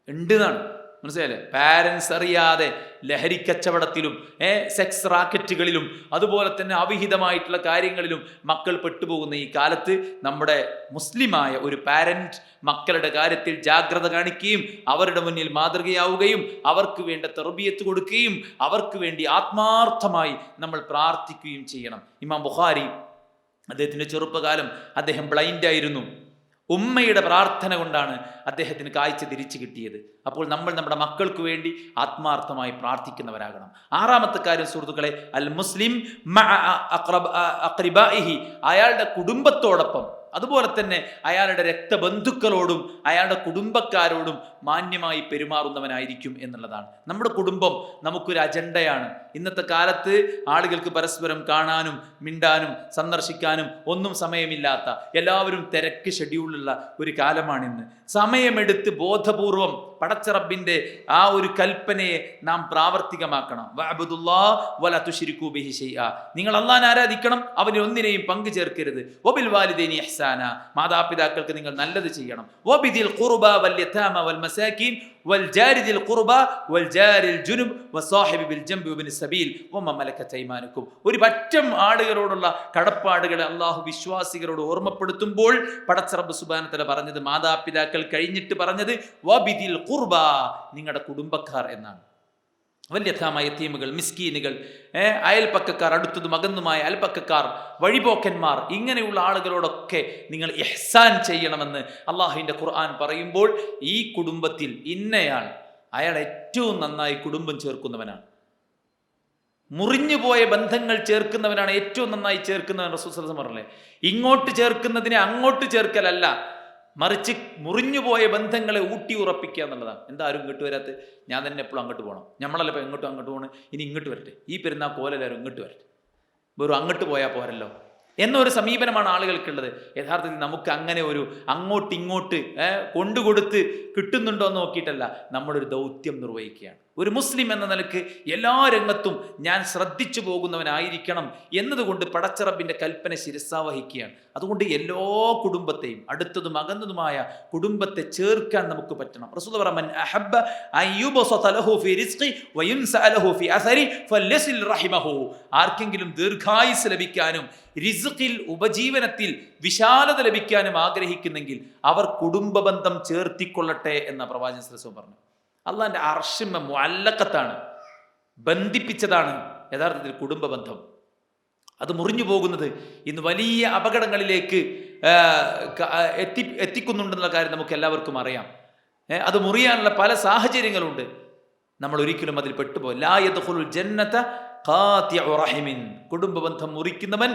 ഉണ്ട് എന്നാണ്. മനസ്സിലായില്ലേ? പാരൻസ് അറിയാതെ ലഹരി കച്ചവടത്തിലും സെക്സ് റാക്കറ്റുകളിലും അതുപോലെ തന്നെ അവിഹിതമായിട്ടുള്ള കാര്യങ്ങളിലും മക്കൾ പെട്ടുപോകുന്ന ഈ കാലത്ത് നമ്മുടെ മുസ്ലിമായ ഒരു പാരന്റ് മക്കളുടെ കാര്യത്തിൽ ജാഗ്രത കാണിക്കുകയും അവരുടെ മുന്നിൽ മാതൃകയാവുകയും അവർക്ക് വേണ്ട തർബിയത്ത് കൊടുക്കുകയും അവർക്ക് വേണ്ടി ആത്മാർത്ഥമായി നമ്മൾ പ്രാർത്ഥിക്കുകയും ചെയ്യണം. ഇമാം ബുഖാരി, അദ്ദേഹത്തിൻ്റെ ചെറുപ്പകാലം അദ്ദേഹം ബ്ലൈൻഡായിരുന്നു. ഉമ്മയുടെ പ്രാർത്ഥന കൊണ്ടാണ് അദ്ദേഹത്തിന് കാഴ്ച തിരിച്ചു കിട്ടിയത്. അപ്പോൾ നമ്മൾ നമ്മുടെ മക്കൾക്ക് വേണ്ടി ആത്മാർത്ഥമായി പ്രാർത്ഥിക്കുന്നവരാകണം. 6ാമത്തെ കാര്യം സുഹൃത്തുക്കളെ, അൽ മുസ്ലിം അഖ്രിബാഇഹി, അയാളുടെ കുടുംബത്തോടൊപ്പം അതുപോലെ തന്നെ അയാളുടെ രക്തബന്ധുക്കളോടും അയാളുടെ കുടുംബക്കാരോടും മാന്യമായി പെരുമാറുന്നവനായിരിക്കും എന്നുള്ളതാണ്. നമ്മുടെ കുടുംബം നമുക്കൊരു അജണ്ടയാണ്. ഇന്നത്തെ കാലത്ത് ആളുകൾക്ക് പരസ്പരം കാണാനും മിണ്ടാനും സന്ദർശിക്കാനും ഒന്നും സമയമില്ലാത്ത, എല്ലാവരും തിരക്ക് ഷെഡ്യൂളുള്ള ഒരു കാലമാണിന്ന്. സമയമെടുത്ത് ബോധപൂർവം പടച്ചറബിന്റെ ആ ഒരു കൽപ്പനയെ നാം പ്രാവർത്തികമാക്കണം. വഅബ്ദുല്ലാഹ് വലാ തുശ്രികൂ ബിഹി ശൈഅ, നിങ്ങൾ അല്ലാഹുവിനെ ആരാധിക്കണം, അവന് ഒന്നിനെയും പങ്കു ചേർക്കരുത്. വബിൽ വാലിദൈനി ഇഹ്സാന, മാതാപിതാക്കൾക്ക് നിങ്ങൾ നല്ലത് ചെയ്യണം. വബിദിൽ ഖുർബ വൽ യതാമ വൽ മസാകിൻ വൽ ജാരി ദിൽ ഖുർബ വൽ ജാരിൽ ജുനുബ് വസ്സാഹിബി ബിൽ ജംബി വബിൻ സബീൽ വമ മലക്കത് അയ്മാനുക്കും. ഒരു പറ്റം ആളുകളോടുള്ള കടപ്പാടുകളെ അല്ലാഹു വിശ്വാസികളോട് ഓർമ്മപ്പെടുത്തുമ്പോൾ പടച്ചറബ് സുബ്ഹാനഹു വതആല പറഞ്ഞത് മാതാപിതാക്കൾ കഴിഞ്ഞിട്ട് പറഞ്ഞത് വബിദിൽ ഖുർബ, നിങ്ങളുടെ കുടുംബക്കാർ എന്നാണ്. വല്യഥാമ യതീമുകൾ, മിസ്കീനുകൾ, അയൽപ്പക്കക്കാർ, അടുത്തതും അകന്നുമായ അയൽപ്പക്കക്കാർ, വഴിപോക്കന്മാർ, ഇങ്ങനെയുള്ള ആളുകളോടൊക്കെ നിങ്ങൾ ഇഹ്സാൻ ചെയ്യണമെന്ന് അള്ളാഹുവിൻ്റെ ഖുർആൻ പറയുമ്പോൾ ഈ കുടുംബത്തിൽ ഇന്നയാൾ അയാൾ ഏറ്റവും നന്നായി കുടുംബം ചേർക്കുന്നവനാണ്, മുറിഞ്ഞുപോയ ബന്ധങ്ങൾ ചേർക്കുന്നവനാണ്, ഏറ്റവും നന്നായി ചേർക്കുന്നവൻ. റസൂൽ സല്ലല്ലാഹു അലൈഹി വസല്ലം പറഞ്ഞില്ലേ, ഇങ്ങോട്ട് ചേർക്കുന്നതിനെ അങ്ങോട്ട് ചേർക്കലല്ല, മറിച്ച് മുറിഞ്ഞുപോയ ബന്ധങ്ങളെ ഊട്ടി ഉറപ്പിക്കുക എന്നുള്ളതാണ്. എന്താ ആരും ഇങ്ങോട്ട് വരാത്ത, ഞാൻ തന്നെ എപ്പോഴും അങ്ങോട്ട് പോകണം, നമ്മളല്ല ഇപ്പോൾ എങ്ങോട്ടും അങ്ങോട്ട് പോകണം, ഇനി ഇങ്ങോട്ട് വരട്ടെ, ഈ പെരുന്നാൾ കോലെല്ലാവരും ഇങ്ങോട്ട് വരട്ടെ, വെറും അങ്ങോട്ട് പോയാൽ പോരല്ലോ എന്നൊരു സമീപനമാണ് ആളുകൾക്കുള്ളത്. യഥാർത്ഥത്തിൽ നമുക്ക് അങ്ങനെ ഒരു അങ്ങോട്ടിങ്ങോട്ട് കൊണ്ടുകൊടുത്ത് കിട്ടുന്നുണ്ടോ എന്ന് നോക്കിയിട്ടല്ല, നമ്മളൊരു ദൗത്യം നിർവഹിക്കുകയാണ്. ഒരു മുസ്ലിം എന്ന നിലക്ക് എല്ലാ രംഗത്തും ഞാൻ ശ്രദ്ധിച്ചു പോകുന്നവനായിരിക്കണം എന്നതുകൊണ്ട് പടച്ചറബിൻ്റെ കൽപ്പന ശിരസാവഹിക്കുകയാണ്. അതുകൊണ്ട് എല്ലാ കുടുംബത്തെയും, അടുത്തതും അകന്നതുമായ കുടുംബത്തെ ചേർക്കാൻ നമുക്ക് പറ്റണം. റസൂൽ പറഞ്ഞു, മൻ അഹബ്ബ അൻ യുബ്സത ലഹു ഫീ റിസ്ഖി വയുൻസഅ ലഹു ഫീ അസരി ഫല്യസിൽ റഹിമഹു. ആർക്കെങ്കിലും ദീർഘായുസ് ലഭിക്കാനും റിസ്ഖിൽ ഉപജീവനത്തിൽ വിശാലത ലഭിക്കാനും ആഗ്രഹിക്കുന്നെങ്കിൽ അവർ കുടുംബ ബന്ധം ചേർത്തിക്കൊള്ളട്ടെ എന്ന പ്രവാചകൻ സല്ലല്ലാഹു അലൈഹി വസല്ലം പറഞ്ഞു. അള്ളാഹിന്റെ അർശിമ മുഅല്ലഖത്താണ്, ബന്ധിപ്പിച്ചതാണ് യഥാർത്ഥത്തിൽ കുടുംബ ബന്ധം. അത് മുറിഞ്ഞു പോകുന്നത് ഇന്ന് വലിയ അപകടങ്ങളിലേക്ക് എത്തിക്കുന്നുണ്ടെന്നുള്ള കാര്യം നമുക്ക് എല്ലാവർക്കും അറിയാം. അത് മുറിയാനുള്ള പല സാഹചര്യങ്ങളുണ്ട്. നമ്മൾ ഒരിക്കലും അതിൽ പെട്ടുപോയി. ലാ യദ്ഖുലുൽ ജന്നത ഖാതിഉ റഹിമിൻ, കുടുംബ ബന്ധം മുറിക്കുന്നവൻ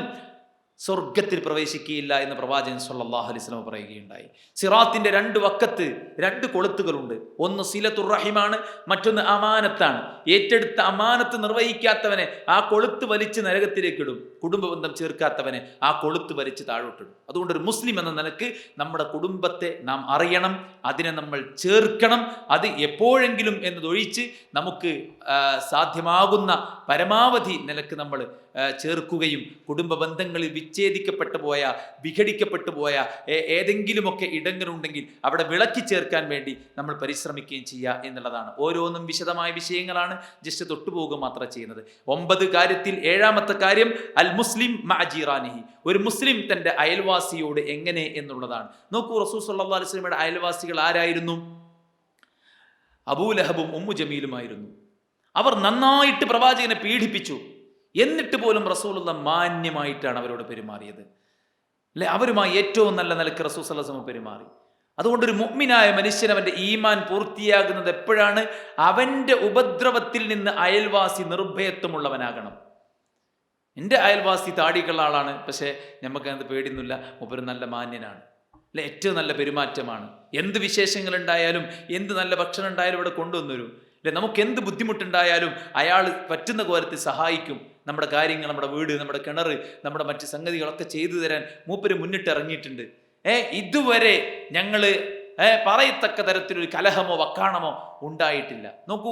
സ്വർഗത്തിൽ പ്രവേശിക്കുകയില്ല എന്ന് പ്രവാചകൻ സല്ലല്ലാഹു അലൈഹി വസല്ലം പറയുകയുണ്ടായി. സിറാത്തിന്റെ രണ്ട് വക്കത്ത് രണ്ട് കൊളുത്തുകളുണ്ട്. ഒന്ന് സിലത്തുർ റഹിമാണ്, മറ്റൊന്ന് അമാനത്താണ്. ഏറ്റെടുത്ത അമാനത്ത് നിർവഹിക്കാത്തവനെ ആ കൊളുത്ത് വലിച്ച് നരകത്തിലേക്ക് ഇടും, കുടുംബ ബന്ധം ചേർക്കാത്തവനെ ആ കൊളുത്ത് വലിച്ച് താഴോട്ടിടും. അതുകൊണ്ട് ഒരു മുസ്ലിം എന്ന നിലക്ക് നമ്മുടെ കുടുംബത്തെ നാം അറിയണം, അതിനെ നമ്മൾ ചേർക്കണം. അത് എപ്പോഴെങ്കിലും എന്നതൊഴിച്ച് നമുക്ക് സാധ്യമാകുന്ന പരമാവധി നിലക്ക് നമ്മൾ ചേർക്കുകയും കുടുംബ ബന്ധങ്ങളിൽ വിച്ഛേദിക്കപ്പെട്ടു പോയ, വിഘടിക്കപ്പെട്ടു പോയ ഏതെങ്കിലുമൊക്കെ ഇടങ്ങളുണ്ടെങ്കിൽ അവിടെ വിളക്കി ചേർക്കാൻ വേണ്ടി നമ്മൾ പരിശ്രമിക്കുകയും ചെയ്യുക എന്നുള്ളതാണ്. ഓരോന്നും വിശദമായ വിഷയങ്ങളാണ്, ജസ്റ്റ് തൊട്ടുപോകുക മാത്രം ചെയ്യുന്നത്. 9 കാര്യത്തിൽ 7ാമത്തെ കാര്യം അൽ മുസ്ലിം മഅ ജീറാനിഹി, ഒരു മുസ്ലിം തൻ്റെ അയൽവാസിയോട് എങ്ങനെ എന്നുള്ളതാണ്. നോക്കൂ, റസൂൽ സല്ലല്ലാഹു അലൈഹി വസല്ലമയുടെ അയൽവാസികൾ ആരായിരുന്നു? അബൂലഹബും ഉമ്മു ജമീലുമായിരുന്നു. അവർ നന്നായിട്ട് പ്രവാചകനെ പീഡിപ്പിച്ചു. എന്നിട്ട് പോലും റസൂലുള്ളാഹി മാന്യമായിട്ടാണ് അവരോട് പെരുമാറിയത്. അല്ലെ, അവരുമായി ഏറ്റവും നല്ല നിലക്ക് റസൂൽ സല്ലല്ലാഹു അലൈഹി വസല്ലം പെരുമാറി. അതുകൊണ്ട് ഒരു മുഅ്മിനായ മനുഷ്യൻ അവൻ്റെ ഈമാൻ പൂർത്തിയാകുന്നത് എപ്പോഴാണ്? അവൻ്റെ ഉപദ്രവത്തിൽ നിന്ന് അയൽവാസി നിർഭയത്വമുള്ളവനാകണം. എൻ്റെ അയൽവാസി താടിയുള്ള ആളാണ്, പക്ഷേ നമുക്കത് പേടിയൊന്നുമില്ല, മൂപ്പര് നല്ല മാന്യനാണ്, അല്ലെ, ഏറ്റവും നല്ല പെരുമാറ്റമാണ്, എന്ത് വിശേഷങ്ങളുണ്ടായാലും എന്ത് നല്ല ഭക്ഷണം ഉണ്ടായാലും ഇവിടെ കൊണ്ടുവന്നരും, അല്ലെ, നമുക്ക് എന്ത് ബുദ്ധിമുട്ടുണ്ടായാലും അയാൾ പറ്റുന്ന കോലത്തിൽ സഹായിക്കും. നമ്മുടെ കാര്യങ്ങൾ, നമ്മുടെ വീട്, നമ്മുടെ കിണർ, നമ്മുടെ മറ്റ് സംഗതികളൊക്കെ ചെയ്തു തരാൻ മൂപ്പര് മുന്നിട്ട് ഇറങ്ങിയിട്ടുണ്ട്. ഇതുവരെ ഞങ്ങള് പറയത്തക്ക തരത്തിലൊരു കലഹമോ വക്കാണമോ ഉണ്ടായിട്ടില്ല. നോക്കൂ,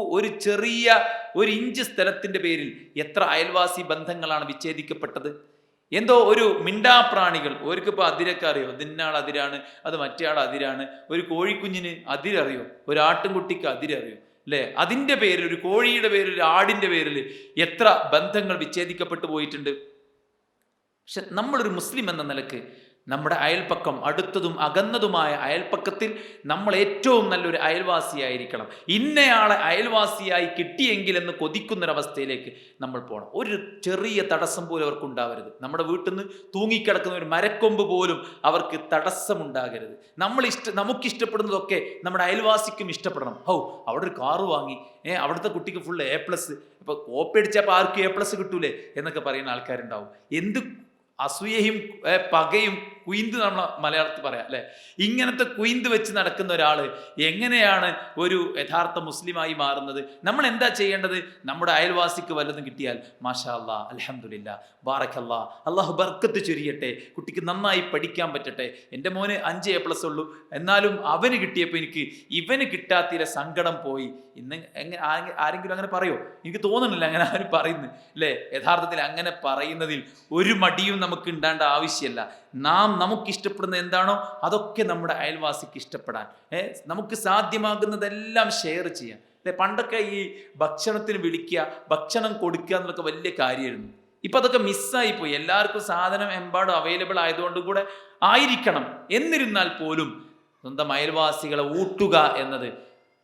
ഒരു ഇഞ്ച് സ്ഥലത്തിന്റെ പേരിൽ എത്ര അയൽവാസി ബന്ധങ്ങളാണ് വിച്ഛേദിക്കപ്പെട്ടത്. എന്തോ ഒരു മിണ്ടാപ്രാണികൾ, ഓർക്കിപ്പോൾ അതിരൊക്കെ അറിയോ, ഇതിന്നാൾ അതിരാണ്, അത് മറ്റേ ആൾ അതിരാണ്. ഒരു കോഴിക്കുഞ്ഞിന് അതിരറിയോ, ഒരു ആട്ടിൻകുട്ടിക്ക് അതിരറിയോ, അല്ലേ? അതിൻ്റെ പേരിൽ, ഒരു കോഴിയുടെ പേരിൽ, ഒരു ആടിൻ്റെ പേരിൽ എത്ര ബന്ധങ്ങൾ വിച്ഛേദിക്കപ്പെട്ടു പോയിട്ടുണ്ട്. പക്ഷെ നമ്മളൊരു മുസ്ലിം എന്ന നിലക്ക് നമ്മുടെ അയൽപ്പക്കം, അടുത്തതും അകന്നതുമായ അയൽപ്പക്കത്തിൽ നമ്മൾ ഏറ്റവും നല്ലൊരു അയൽവാസിയായിരിക്കണം. ഇന്നയാളെ അയൽവാസിയായി കിട്ടിയെങ്കിലെന്ന് കൊതിക്കുന്നൊരവസ്ഥയിലേക്ക് നമ്മൾ പോകണം. ഒരു ചെറിയ തടസ്സം പോലും അവർക്ക് ഉണ്ടാവരുത്. നമ്മുടെ വീട്ടിൽ നിന്ന് തൂങ്ങിക്കിടക്കുന്ന ഒരു മരക്കൊമ്പ് പോലും അവർക്ക് തടസ്സമുണ്ടാകരുത്. നമുക്കിഷ്ടപ്പെടുന്നതൊക്കെ നമ്മുടെ അയൽവാസിക്കും ഇഷ്ടപ്പെടണം. അവിടെ ഒരു കാറ് വാങ്ങി, അവിടുത്തെ കുട്ടിക്ക് ഫുൾ A+, ഇപ്പോൾ കോപ്പടിച്ചപ്പോൾ ആർക്കും A+ കിട്ടൂലേ എന്നൊക്കെ പറയുന്ന ആൾക്കാരുണ്ടാവും. എന്ത് അസൂയയും പകയും കുയിന്ത് നമ്മൾ മലയാളത്തിൽ പറയാം അല്ലെ. ഇങ്ങനത്തെ കുയിന്ത് വെച്ച് നടക്കുന്ന ഒരാൾ എങ്ങനെയാണ് ഒരു യഥാർത്ഥ മുസ്ലിമായി മാറുന്നത്? നമ്മൾ എന്താ ചെയ്യേണ്ടത്? നമ്മുടെ അയൽവാസിക്ക് വല്ലതും കിട്ടിയാൽ മാഷാ അല്ലാ, അൽഹംദുലില്ലാ, ബാറക്കല്ലാ, അള്ളാഹു ബർക്കത്ത് ചൊരിയട്ടെ, കുട്ടിക്ക് നന്നായി പഠിക്കാൻ പറ്റട്ടെ, എൻ്റെ മോന് 5A+ ഉള്ളൂ, എന്നാലും അവന് കിട്ടിയപ്പോൾ എനിക്ക് ഇവന് കിട്ടാത്തില്ല, സങ്കടം പോയി. ഇന്ന് ആരെങ്കിലും അങ്ങനെ പറയോ? എനിക്ക് തോന്നുന്നില്ല അങ്ങനെ ആരും പറയുന്നു അല്ലേ. യഥാർത്ഥത്തിൽ അങ്ങനെ പറയുന്നതിൽ ഒരു മടിയും നമുക്ക് ഉണ്ടാകേണ്ട ആവശ്യമല്ല. നമുക്കിഷ്ടപ്പെടുന്ന എന്താണോ അതൊക്കെ നമ്മുടെ അയൽവാസിക്ക് ഇഷ്ടപ്പെടാൻ നമുക്ക് സാധ്യമാകുന്നതെല്ലാം ഷെയർ ചെയ്യാൻ അല്ലെ. പണ്ടൊക്കെ ഈ ഭക്ഷണത്തിന് വിളിക്കുക, ഭക്ഷണം കൊടുക്കുക എന്നൊക്കെ വലിയ കാര്യമായിരുന്നു. ഇപ്പം അതൊക്കെ മിസ്സായി പോയി. എല്ലാവർക്കും സാധനം എമ്പാടും അവൈലബിൾ ആയതുകൊണ്ട് കൂടെ ആയിരിക്കണം. എന്നിരുന്നാൽ പോലും സ്വന്തം അയൽവാസികളെ ഊട്ടുക എന്നത്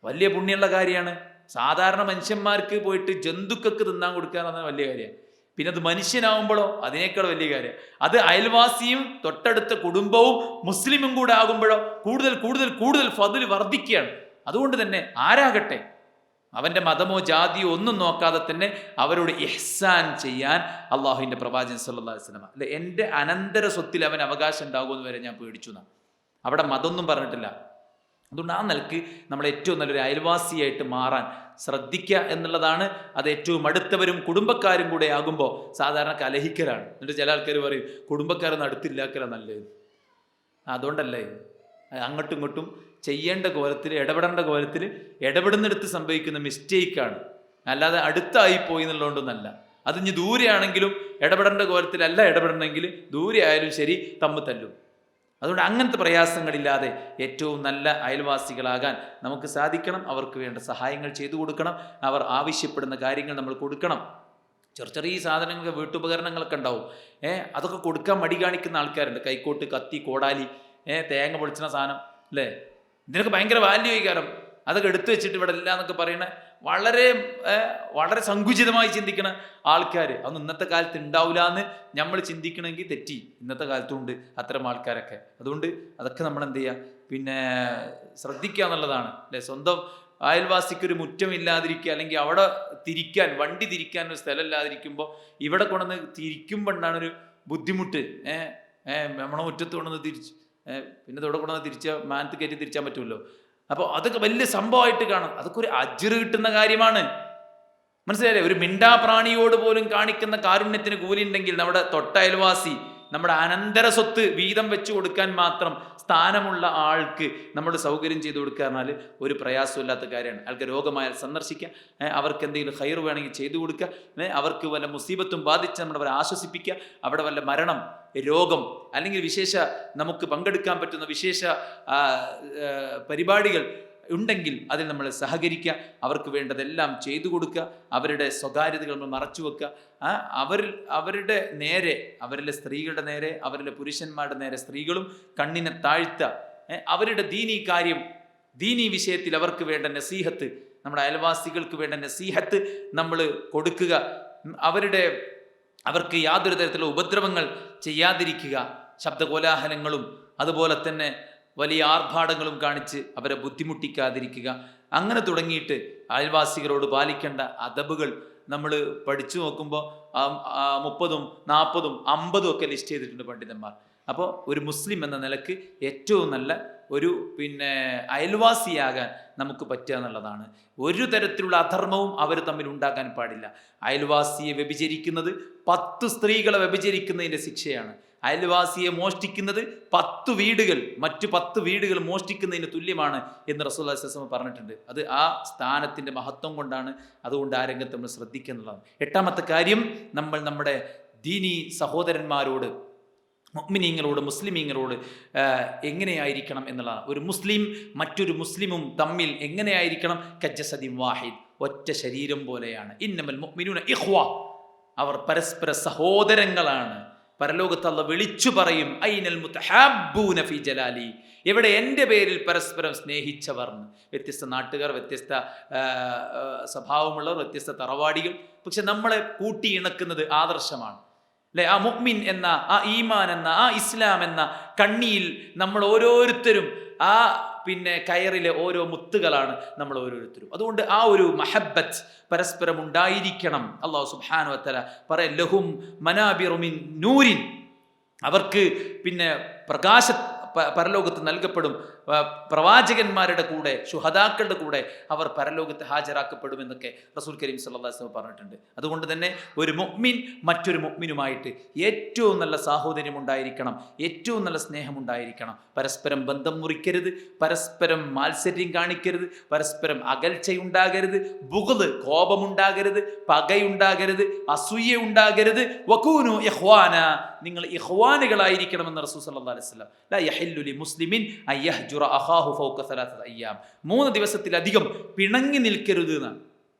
വലിയ പുണ്യമുള്ള കാര്യമാണ്. സാധാരണ മനുഷ്യന്മാർക്ക് പോയിട്ട് ജന്തുക്കൾക്ക് തിന്നാൻ കൊടുക്കുക എന്നത് വലിയ കാര്യമാണ്. പിന്നെ അത് മനുഷ്യനാവുമ്പോഴോ അതിനേക്കാൾ വലിയ കാര്യം. അത് അയൽവാസിയും തൊട്ടടുത്ത കുടുംബവും മുസ്ലിമും കൂടെ ആകുമ്പോഴോ കൂടുതൽ കൂടുതൽ കൂടുതൽ ഫദ്ൽ വർദ്ധിക്കുകയാണ്. അതുകൊണ്ട് തന്നെ ആരാകട്ടെ, അവൻ്റെ മതമോ ജാതിയോ ഒന്നും നോക്കാതെ തന്നെ അവരോട് ഇഹ്സാൻ ചെയ്യാൻ അള്ളാഹുവിൻ്റെ പ്രവാചകൻ സല്ലല്ലാഹു അലൈഹി വസല്ലം അല്ലെ, എൻ്റെ അനന്തര സ്വത്തിൽ അവൻ അവകാശം ഉണ്ടാകുമെന്ന് വരെ ഞാൻ പേടിച്ചു എന്നാണ്. അവിടെ മതമൊന്നും പറഞ്ഞിട്ടില്ല. അതുകൊണ്ട് ആ നിലക്ക് നമ്മൾ ഏറ്റവും നല്ലൊരു അയൽവാസിയായിട്ട് മാറാൻ ശ്രദ്ധിക്കുക എന്നുള്ളതാണ്. അത് ഏറ്റവും അടുത്തവരും കുടുംബക്കാരും കൂടെ ആകുമ്പോൾ സാധാരണ കലഹിക്കലാണ്. എന്നിട്ട് ചില ആൾക്കാർ പറയും കുടുംബക്കാരൊന്നും അടുത്തില്ലാക്കലാണ് നല്ലത്. അതുകൊണ്ടല്ലേ അങ്ങോട്ടും ഇങ്ങോട്ടും ചെയ്യേണ്ട കോലത്തിൽ ഇടപെടേണ്ട കോലത്തിൽ ഇടപെടുന്നിടത്ത് സംഭവിക്കുന്ന മിസ്റ്റേക്കാണ്, അല്ലാതെ അടുത്തായി പോയി എന്നുള്ളതുകൊണ്ടൊന്നല്ല. അത് ഇനി ദൂരെയാണെങ്കിലും ഇടപെടേണ്ട കോലത്തിലല്ല ഇടപെടണമെങ്കിൽ ദൂരെ ആയാലും ശരി തമ്മിൽ തല്ലും. അതുകൊണ്ട് അങ്ങനത്തെ പ്രയാസങ്ങളില്ലാതെ ഏറ്റവും നല്ല അയൽവാസികളാകാൻ നമുക്ക് സാധിക്കണം. അവർക്ക് വേണ്ട സഹായങ്ങൾ ചെയ്തു കൊടുക്കണം. അവർ ആവശ്യപ്പെടുന്ന കാര്യങ്ങൾ നമ്മൾ കൊടുക്കണം. ചെറിയ സാധനങ്ങൾ, വീട്ടുപകരണങ്ങളൊക്കെ ഉണ്ടാവും, അതൊക്കെ കൊടുക്കാൻ മടി കാണിക്കുന്ന ആൾക്കാരുണ്ട്. കൈക്കോട്ട്, കത്തി, കോടാലി, തേങ്ങ പൊളിച്ചുന്ന സാധനം അല്ലേ, ഇതിനൊക്കെ ഭയങ്കര വാല്യൂ ആയിക്കാരം. അതൊക്കെ എടുത്തു വെച്ചിട്ട് ഇവിടെ ഇല്ല എന്നൊക്കെ പറയണ വളരെ വളരെ സങ്കുചിതമായി ചിന്തിക്കണ ആൾക്കാർ. അതൊന്നും ഇന്നത്തെ കാലത്ത് ഉണ്ടാവില്ല എന്ന് നമ്മൾ ചിന്തിക്കണമെങ്കിൽ തെറ്റി. ഇന്നത്തെ കാലത്തുണ്ട് അത്തരം ആൾക്കാരൊക്കെ. അതുകൊണ്ട് അതൊക്കെ നമ്മൾ എന്ത് ചെയ്യുക, പിന്നെ ശ്രദ്ധിക്കുക എന്നുള്ളതാണ് അല്ലേ. സ്വന്തം അയൽവാസിക്കൊരു മുറ്റമില്ലാതിരിക്കുക, അല്ലെങ്കിൽ അവിടെ തിരിക്കാൻ, വണ്ടി തിരിക്കാൻ ഒരു സ്ഥലം ഇല്ലാതിരിക്കുമ്പോൾ ഇവിടെ കൊണ്ടുവന്ന് തിരിക്കുമ്പോൾ ഉണ്ടാണൊരു ബുദ്ധിമുട്ട്. നമ്മുടെ മുറ്റത്ത് കൊണ്ടുവന്ന് തിരിച്ച് പിന്നെ ഇവിടെ കൊണ്ടുവന്ന് തിരിച്ചാൽ മാനത്ത് കയറ്റി തിരിച്ചാൻ പറ്റുമല്ലോ. അപ്പോൾ അതൊക്കെ വലിയ സംഭവമായിട്ട് കാണും. അതൊക്കെ ഒരു അജ്റ് കിട്ടുന്ന കാര്യമാണ്. മനസ്സിലായില്ലേ? ഒരു മിണ്ടാ പ്രാണിയോട് പോലും കാണിക്കുന്ന കാരുണ്യത്തിന് കൂലി ഉണ്ടെങ്കിൽ നമ്മുടെ തൊട്ടയൽവാസി, നമ്മുടെ അനന്തര സ്വത്ത് വീതം വെച്ച് കൊടുക്കാൻ മാത്രം സ്ഥാനമുള്ള ആൾക്ക് നമ്മൾ സൗകര്യം ചെയ്തു കൊടുക്കുക എന്നാൽ ഒരു പ്രയാസമില്ലാത്ത കാര്യമാണ്. ആൾക്ക് രോഗമായാൽ സന്ദർശിക്കുക, അവർക്ക് എന്തെങ്കിലും ഖൈർ വേണമെങ്കിൽ ചെയ്തു കൊടുക്കുക, അവർക്ക് വല്ല മുസീബത്തും ബാധിച്ച് നമ്മളവരെ ആശ്വസിപ്പിക്കുക. അവിടെ വല്ല മരണം, രോഗം അല്ലെങ്കിൽ വിശേഷ നമുക്ക് പങ്കെടുക്കാൻ പറ്റുന്ന വിശേഷ പരിപാടികൾ ഉണ്ടെങ്കിൽ അതിൽ നമ്മൾ സഹകരിക്കുക, അവർക്ക് വേണ്ടതെല്ലാം ചെയ്തു കൊടുക്കുക, അവരുടെ സ്വകാര്യതകൾ നമ്മൾ മറച്ചു വെക്കുക. അവരുടെ നേരെ, അവരിലെ സ്ത്രീകളുടെ നേരെ, അവരിലെ പുരുഷന്മാരുടെ നേരെ സ്ത്രീകളും കണ്ണിനെ താഴ്ത്തുക. അവരുടെ ദീനീ കാര്യം, ദീനീ വിഷയത്തിൽ അവർക്ക് വേണ്ട നസീഹത്ത്, നമ്മുടെ അയൽവാസികൾക്ക് വേണ്ട നസീഹത്ത് നമ്മൾ കൊടുക്കുക. അവർക്ക് യാതൊരു തരത്തിലുള്ള ഉപദ്രവങ്ങൾ ചെയ്യാതിരിക്കുക. ശബ്ദകോലാഹലങ്ങളും അതുപോലെ തന്നെ വലിയ ആർഭാടങ്ങളും കാണിച്ച് അവരെ ബുദ്ധിമുട്ടിക്കാതിരിക്കുക. അങ്ങനെ തുടങ്ങിയിട്ട് അയൽവാസികളോട് പാലിക്കേണ്ട അദബുകൾ നമ്മൾ പഠിച്ചു നോക്കുമ്പോൾ 30, 40, 50 ഒക്കെ ലിസ്റ്റ് ചെയ്തിട്ടുണ്ട് പണ്ഡിതന്മാർ. അപ്പോൾ ഒരു മുസ്ലിം എന്ന നിലക്ക് ഏറ്റവും നല്ല ഒരു അയൽവാസിയാകാൻ നമുക്ക് പറ്റുക എന്നുള്ളതാണ്. ഒരു തരത്തിലുള്ള അധർമ്മവും അവർ തമ്മിൽ ഉണ്ടാകാൻ പാടില്ല. അയൽവാസിയെ വ്യഭിചരിക്കുന്നത് 10 സ്ത്രീകളെ വ്യഭിചരിക്കുന്നതിൻ്റെ ശിക്ഷയാണ്. അയൽവാസിയെ മോഷ്ടിക്കുന്നത് 10 വീടുകൾ, മറ്റു 10 വീടുകൾ മോഷ്ടിക്കുന്നതിന് തുല്യമാണ് എന്ന് റസൂലുള്ളാഹി സ്വല്ലല്ലാഹു അലൈഹി വസല്ലം പറഞ്ഞിട്ടുണ്ട്. അത് ആ സ്ഥാനത്തിൻ്റെ മഹത്വം കൊണ്ടാണ്. അതുകൊണ്ട് ആ രംഗത്ത് നമ്മൾ ശ്രദ്ധിക്കുക എന്നുള്ളതാണ്. 8ാമത്തെ കാര്യം, നമ്മൾ നമ്മുടെ ദീനി സഹോദരന്മാരോട്, മുഅ്മിനീങ്ങളോട്, മുസ്ലിമീങ്ങളോട് എങ്ങനെയായിരിക്കണം എന്നുള്ളതാണ്. ഒരു മുസ്ലിം മറ്റൊരു മുസ്ലിമും തമ്മിൽ എങ്ങനെയായിരിക്കണം? കജ്ജസദിൻ വാഹിദ്, ഒറ്റ ശരീരം പോലെയാണ്. ഇന്നമൽ മുഅ്മിനൂന ഇഖ്വ, അവർ പരസ്പര സഹോദരങ്ങളാണ്. പരലോകത്ത് അല്ലാഹു വിളിച്ചു പറയും, ഐനൽ മുതഹാബ്ബൂന ഫീ ജലാലി, എവിടെ എൻ്റെ പേരിൽ പരസ്പരം സ്നേഹിച്ചവർ. വ്യത്യസ്ത നാട്ടുകാർ, വ്യത്യസ്ത സ്വഭാവമുള്ളവർ, വ്യത്യസ്ത തറവാടികൾ, പക്ഷെ നമ്മളെ കൂട്ടി ഇണക്കുന്നത് ആദർശമാണ് അല്ലെ. ആ മുഅ്മിൻ എന്ന, ആ ഈമാൻ എന്ന, ആ ഇസ്ലാം എന്ന കണ്ണിയിൽ നമ്മൾ ഓരോരുത്തരും ആ കയറിലെ ഓരോ മുത്തുകളാണ് നമ്മൾ ഓരോരുത്തരും. അതുകൊണ്ട് ആ ഒരു മഹബ്ബത്ത് പരസ്പരം ഉണ്ടായിരിക്കണം. അല്ലാഹു സുബ്ഹാനഹു വ തആല പറയാം, ലഹും മനാബിറു മിൻ നൂരിൻ, അവർക്ക് പിന്നെ പരലോകത്ത് നൽകപ്പെടും. പ്രവാചകന്മാരുടെ കൂടെ, ശുഹദാക്കളുടെ കൂടെ അവർ പരലോകത്ത് ഹാജരാക്കപ്പെടുമെന്നൊക്കെ റസൂൽ കരീം സല്ലല്ലാഹു അലൈഹി വസല്ലം പറഞ്ഞിട്ടുണ്ട്. അതുകൊണ്ട് തന്നെ ഒരു മുഅ്മിൻ മറ്റൊരു മുഅ്മിനുമായിട്ട് ഏറ്റവും നല്ല സാഹോദര്യം ഉണ്ടായിരിക്കണം, ഏറ്റവും നല്ല സ്നേഹം ഉണ്ടായിരിക്കണം. പരസ്പരം ബന്ധം മുറിക്കരുത്, പരസ്പരം മാത്സര്യം കാണിക്കരുത്, പരസ്പരം അകൽച്ചയുണ്ടാകരുത്, ബുഗ്ദ് കോപമുണ്ടാകരുത്, പകയുണ്ടാകരുത്, അസൂയ ഉണ്ടാകരുത്. വകൂനു ഇഖ്വാന, നിങ്ങൾ ഇഖ്വാനുകളായിരിക്കണമെന്ന് റസൂൽ സല്ലല്ലാഹു അലൈഹി വസല്ലം. ലാ യഹില്ലു ലി മുസ്ലിമിൻ അൻ യഹ്ജുറ അഖാഹു ഫൗക 3 അയ്യാം. 3 ദിവസത്തിലധികം പിണങ്ങി നിൽക്കരുത് എന്നാണ്.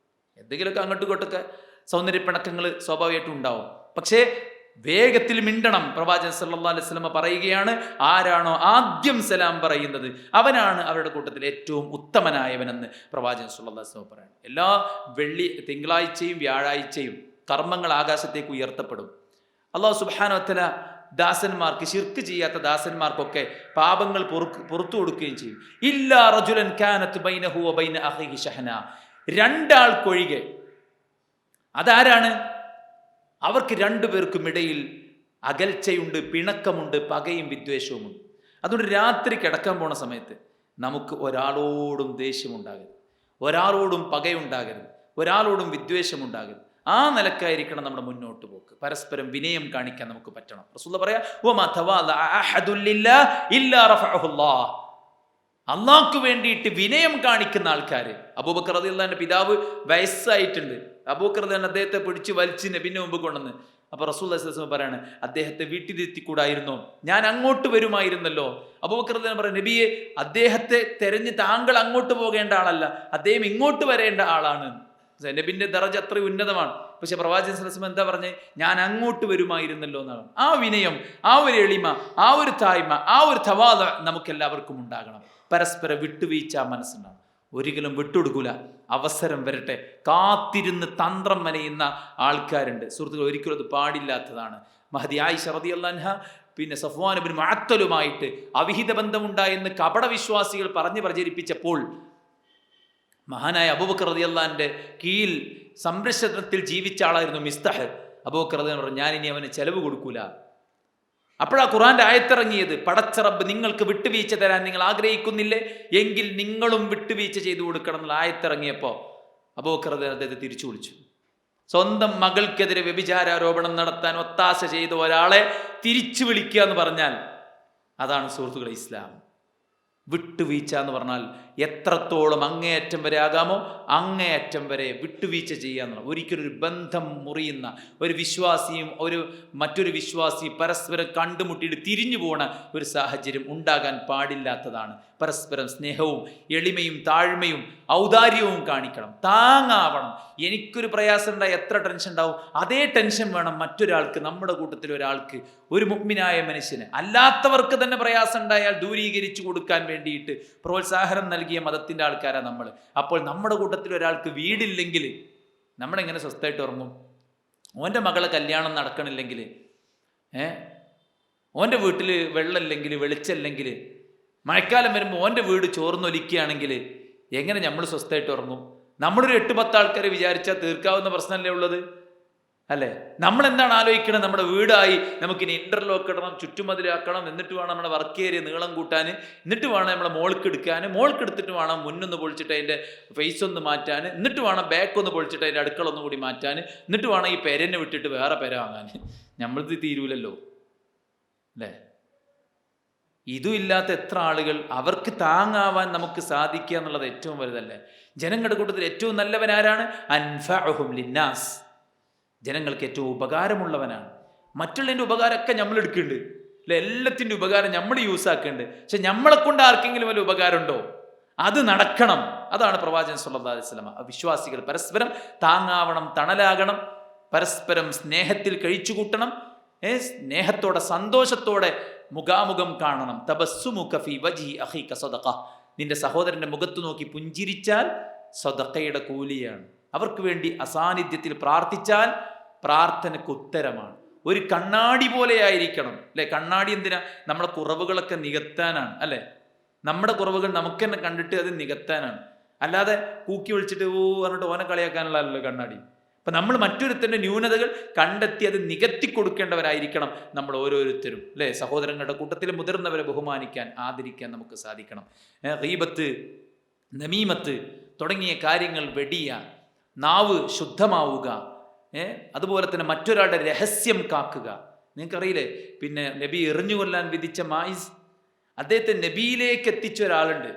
എന്തെങ്കിലുമൊക്കെ അങ്ങോട്ടും ഇങ്ങോട്ടൊക്കെ സൗന്ദര്യപ്പിണക്കങ്ങൾ സ്വാഭാവികമായിട്ടും ഉണ്ടാവും, പക്ഷേ വേഗത്തിൽ മിണ്ടണം. പ്രവാചകൻ സല്ലല്ലാഹു അലൈഹി വസല്ലം പറയുകയാണ്, ആരാണോ ആദ്യം സലാം പറയുന്നത് അവനാണ് അവരുടെ കൂട്ടത്തിൽ ഏറ്റവും ഉത്തമനായവനെന്ന് പ്രവാചകൻ സല്ലല്ലാഹു അലൈഹി വസല്ലം പറയാണ്. എല്ലാ തിങ്കളാഴ്ചയും വ്യാഴാഴ്ചയും കർമ്മങ്ങൾ ആകാശത്തേക്ക് ഉയർത്തപ്പെടും. അല്ലാഹു സുബ്ഹാനഹു വ തആല ദാസന്മാർക്ക്, ശിർക്ക് ചെയ്യാത്ത ദാസന്മാർക്കൊക്കെ പാപങ്ങൾ പുറത്തു കൊടുക്കുകയും ചെയ്യും. ഇല്ലാ റജുലൻ കാനത്ത് ബൈനഹു വ ബൈന അഖീഹി ശഹന, രണ്ടാൾക്കൊഴികെ. അതാരാണ്? അവർക്ക് രണ്ടുപേർക്കും ഇടയിൽ അകൽച്ചയുണ്ട്, പിണക്കമുണ്ട്, പകയും വിദ്വേഷവുമുണ്ട്. അതുകൊണ്ട് രാത്രി കിടക്കാൻ പോണ സമയത്ത് നമുക്ക് ഒരാളോടും ദേഷ്യമുണ്ടാകരുത്, ഒരാളോടും പകയുണ്ടാകരുത്, ഒരാളോടും വിദ്വേഷമുണ്ടാകരുത്. ആ നിലക്കായിരിക്കണം നമ്മുടെ മുന്നോട്ട് പോക്ക്. പരസ്പരം വിനയം കാണിക്കാൻ നമുക്ക് പറ്റണം. റസൂലുള്ളാഹി പറയാ, വമാ തവാലഅ അഹദുൻ ലില്ലാഹി ഇല്ലാ റഫഅഹുല്ലാഹ്. അള്ളാഹ്ക്ക് വേണ്ടിയിട്ട് വിനയം കാണിക്കുന്ന ആൾക്കാർ. അബൂബക്കർ റളിയല്ലാഹു അൻഹുവിന്റെ പിതാവ് വയസ്സായിട്ടുണ്ട്. അബൂബക്കർ റളിയല്ലാഹു അൻഹു അദ്ദേഹത്തെ പിടിച്ച് വലിച്ച് നബിന്റെ മുമ്പ് കൊണ്ടുവന്ന്. അപ്പോൾ റസൂലുള്ളാഹി സ്വല്ലല്ലാഹു അലൈഹി വസല്ലം പറയാണ്, അദ്ദേഹത്തെ വീട്ടിലിരുത്തിക്കൂടായിരുന്നോ? ഞാൻ അങ്ങോട്ട് വരുമായിരുന്നല്ലോ. അബൂബക്കർ റളിയല്ലാഹു അൻഹു പറഞ്ഞു, നബിയെ, അദ്ദേഹത്തെ തെരഞ്ഞ് താങ്കൾ അങ്ങോട്ട് പോകേണ്ട ആളല്ല, അദ്ദേഹം ഇങ്ങോട്ട് വരേണ്ട ആളാണ്. നബിന്റെ ദറജ അത്ര ഉന്നതമാണ്. പക്ഷെ പ്രവാചകൻ സല്ലല്ലാഹു അലൈഹി വസല്ലം എന്താ പറഞ്ഞേ? ഞാൻ അങ്ങോട്ട് വരുമായിരുന്നല്ലോ എന്നാണ്. ആ വിനയം, ആ ഒരു എളിമ, ആ ഒരു തായ്മ, ആ ഒരു തവാദ നമുക്ക് എല്ലാവർക്കും ഉണ്ടാകണം. പരസ്പരം വിട്ടുവീഴ്ച മനസ്സുണ്ടാകും. ഒരിക്കലും വിട്ടുകൊടുക്കൂല. അവസരം വരട്ടെ. കാത്തിരുന്ന് തന്ത്രം മെനയുന്ന ആൾക്കാരുണ്ട്. സുഹൃത്തുക്കൾ, ഒരിക്കലും അത് പാടില്ലാത്തതാണ്. മഹദി ആയിഷ റളിയല്ലാഹു അൻഹ പിന്നെ സഫ്വാൻ ഇബ്നു മുഅത്തലുമായിട്ട് അവിഹിത ബന്ധമുണ്ടായെന്ന് കപട വിശ്വാസികൾ പറഞ്ഞ് പ്രചരിപ്പിച്ചപ്പോൾ മഹാനായ അബൂബക്കർ റളിയല്ലാഹു അൻഹുവിന്റെ കീഴിൽ സംരക്ഷണത്തിൽ ജീവിച്ച ആളായിരുന്നു മിസ്തഹ്. അബൂബക്കർ റളിയല്ലാഹു അൻഹു പറഞ്ഞു, ഞാനിനി അവന് ചെലവ് കൊടുക്കൂല. അപ്പോഴാ ഖുർആന്റെ ആയത്തിറങ്ങിയത്, പടച്ച റബ്ബ് നിങ്ങൾക്ക് വിട്ടുവീഴ്ച തരാൻ നിങ്ങൾ ആഗ്രഹിക്കുന്നില്ലേ, എങ്കിൽ നിങ്ങളും വിട്ടുവീഴ്ച ചെയ്തു കൊടുക്കണം എന്നുള്ള ആയത്തിറങ്ങിയപ്പോൾ അബൂബക്കർ റളിയല്ലാഹു അൻഹു അദ്ദേഹത്തെ തിരിച്ചു വിളിച്ചു. സ്വന്തം മകൾക്കെതിരെ വ്യഭിചാരോപണം നടത്താൻ ഒത്താശ ചെയ്ത ഒരാളെ തിരിച്ചു വിളിക്കുക എന്ന് പറഞ്ഞാൽ അതാണ് സുഹൃത്തുക്കളെ ഇസ്ലാം. വിട്ടുവീഴ്ച എന്ന് പറഞ്ഞാൽ എത്രത്തോളം അങ്ങേയറ്റം വരെ ആകാമോ അങ്ങേയറ്റം വരെ വിട്ടുവീഴ്ച ചെയ്യുക എന്നുള്ള. ഒരിക്കലും ഒരു ബന്ധം മുറിയുന്ന ഒരു വിശ്വാസിയും മറ്റൊരു വിശ്വാസിയും പരസ്പരം കണ്ടുമുട്ടിയിട്ട് തിരിഞ്ഞു പോണ ഒരു സാഹചര്യം ഉണ്ടാകാൻ പാടില്ലാത്തതാണ്. പരസ്പരം സ്നേഹവും എളിമയും താഴ്മയും ഔദാര്യവും കാണിക്കണം, താങ്ങാവണം. എനിക്കൊരു പ്രയാസം ഉണ്ടായി എത്ര ടെൻഷൻ ഉണ്ടാവും, അതേ ടെൻഷൻ വേണം മറ്റൊരാൾക്ക്, നമ്മുടെ കൂട്ടത്തിൽ ഒരാൾക്ക്, ഒരു മുഅ്മിനായ മനുഷ്യന്. അല്ലാത്തവർക്ക് തന്നെ പ്രയാസം ഉണ്ടായാൽ ദൂരീകരിച്ചു കൊടുക്കാൻ വേണ്ടിയിട്ട് പ്രോത്സാഹനം നൽകിയ മതത്തിൻ്റെ ആൾക്കാരാണ് നമ്മൾ. അപ്പോൾ നമ്മുടെ കൂട്ടത്തിൽ ഒരാൾക്ക് വീടില്ലെങ്കിൽ നമ്മളെങ്ങനെ സ്വസ്ഥമായിട്ട് ഉറങ്ങും? ഓൻ്റെ മകളെ കല്യാണം നടക്കണില്ലെങ്കിൽ, ഓൻ്റെ വീട്ടിൽ വെള്ളമില്ലെങ്കിൽ, വെളിച്ചമില്ലെങ്കിൽ, മഴക്കാലം വരുമ്പോൾ ഓൻ്റെ വീട് ചോർന്നൊലിക്കുകയാണെങ്കിൽ എങ്ങനെ നമ്മൾ സ്വസ്ഥമായിട്ട് ഉറങ്ങും? നമ്മളൊരു 8-10 ആൾക്കാരെ വിചാരിച്ചാൽ തീർക്കാവുന്ന പ്രശ്നമല്ലേ ഉള്ളത്, അല്ലേ? നമ്മൾ എന്താണ് ആലോചിക്കണം? നമ്മുടെ വീടായി, നമുക്കിനി ഇൻ്റർലോക്ക് ഇടണം, ചുറ്റുമതിലാക്കണം, എന്നിട്ട് വേണം നമ്മുടെ വർക്ക് ഏരിയ നീളം കൂട്ടാൻ, എന്നിട്ട് വേണം നമ്മളെ മോൾക്ക് എടുക്കാൻ, മോൾക്ക് എടുത്തിട്ട് വേണം മുന്നൊന്ന് പൊളിച്ചിട്ട് അതിൻ്റെ ഫേസ് ഒന്ന് മാറ്റാൻ, എന്നിട്ട് വേണം ബാക്ക് ഒന്ന് പൊളിച്ചിട്ട് അതിൻ്റെ അടുക്കള ഒന്നും കൂടി മാറ്റാൻ, എന്നിട്ട് വേണം ഈ പെരനെ വിട്ടിട്ട് വേറെ പെര വാങ്ങാൻ. നമ്മളിത് തീരൂലല്ലോ, അല്ലേ? ഇതും ഇല്ലാത്ത എത്ര ആളുകൾ, അവർക്ക് താങ്ങാവാൻ നമുക്ക് സാധിക്കുക എന്നുള്ളത് ഏറ്റവും വലുതല്ലേ? ജനങ്ങളുടെ കൂട്ടത്തിൽ ഏറ്റവും നല്ലവനാരാണ്? അൻഫഅഹും ലിന്നാസ്, ജനങ്ങൾക്ക് ഏറ്റവും ഉപകാരമുള്ളവനാണ്. മറ്റുള്ളതിൻ്റെ ഉപകാരമൊക്കെ നമ്മൾ എടുക്കുന്നുണ്ട്, അല്ലെ? എല്ലാത്തിൻ്റെ ഉപകാരം നമ്മൾ യൂസ് ആക്കുന്നുണ്ട്. പക്ഷെ നമ്മളെ കൊണ്ട് ആർക്കെങ്കിലും വല്ല ഉപകാരമുണ്ടോ? അത് നടക്കണം. അതാണ് പ്രവാചകൻ സല്ലല്ലാഹു അലൈഹി വസല്ലം. വിശ്വാസികൾ പരസ്പരം താങ്ങാവണം, തണലാകണം, പരസ്പരം സ്നേഹത്തിൽ കഴിച്ചുകൂട്ടണം, സ്നേഹത്തോടെ സന്തോഷത്തോടെ മുഖാമുഖം കാണണം. തബസ്സുമുക ഫീ വജ്ഹി അഖീക സദഖ, നിന്റെ സഹോദരന്റെ മുഖത്ത് നോക്കി പുഞ്ചിരിച്ചാൽ സദഖയുടെ കൂലിയാണ്. അവർക്ക് വേണ്ടി അസാന്നിധ്യത്തിൽ പ്രാർത്ഥിച്ചാൽ പ്രാർത്ഥനയ്ക്ക് ഉത്തരമാണ്. ഒരു കണ്ണാടി പോലെ ആയിരിക്കണം, അല്ലെ? കണ്ണാടി എന്തിനാ? നമ്മുടെ കുറവുകളൊക്കെ നികത്താനാണ്, അല്ലെ? നമ്മുടെ കുറവുകൾ നമുക്ക് തന്നെ കണ്ടിട്ട് അത് നികത്താനാണ്. അല്ലാതെ കൂക്കി വിളിച്ചിട്ട് പറഞ്ഞിട്ട് ഓനെ കളിയാക്കാനുള്ളതല്ലോ കണ്ണാടി. അപ്പം നമ്മൾ മറ്റൊരുത്തൻ്റെ ന്യൂനതകൾ കണ്ടെത്തി അത് നികത്തി കൊടുക്കേണ്ടവരായിരിക്കണം നമ്മൾ ഓരോരുത്തരും, അല്ലേ? സഹോദരങ്ങളുടെ കൂട്ടത്തിൽ മുതിർന്നവരെ ബഹുമാനിക്കാൻ, ആദരിക്കാൻ നമുക്ക് സാധിക്കണം. ഗീബത്ത്, നമീമത്ത് തുടങ്ങിയ കാര്യങ്ങൾ വെടിയ, നാവ് ശുദ്ധമാവുക, അതുപോലെ തന്നെ മറ്റൊരാളുടെ രഹസ്യം കാക്കുക. നിങ്ങൾക്കറിയില്ലേ, പിന്നെ നബി എറിഞ്ഞു കൊല്ലാൻ വിധിച്ച മായിസ്, അദ്ദേഹത്തെ നബിയിലേക്ക് എത്തിച്ച ഒരാളുണ്ട്.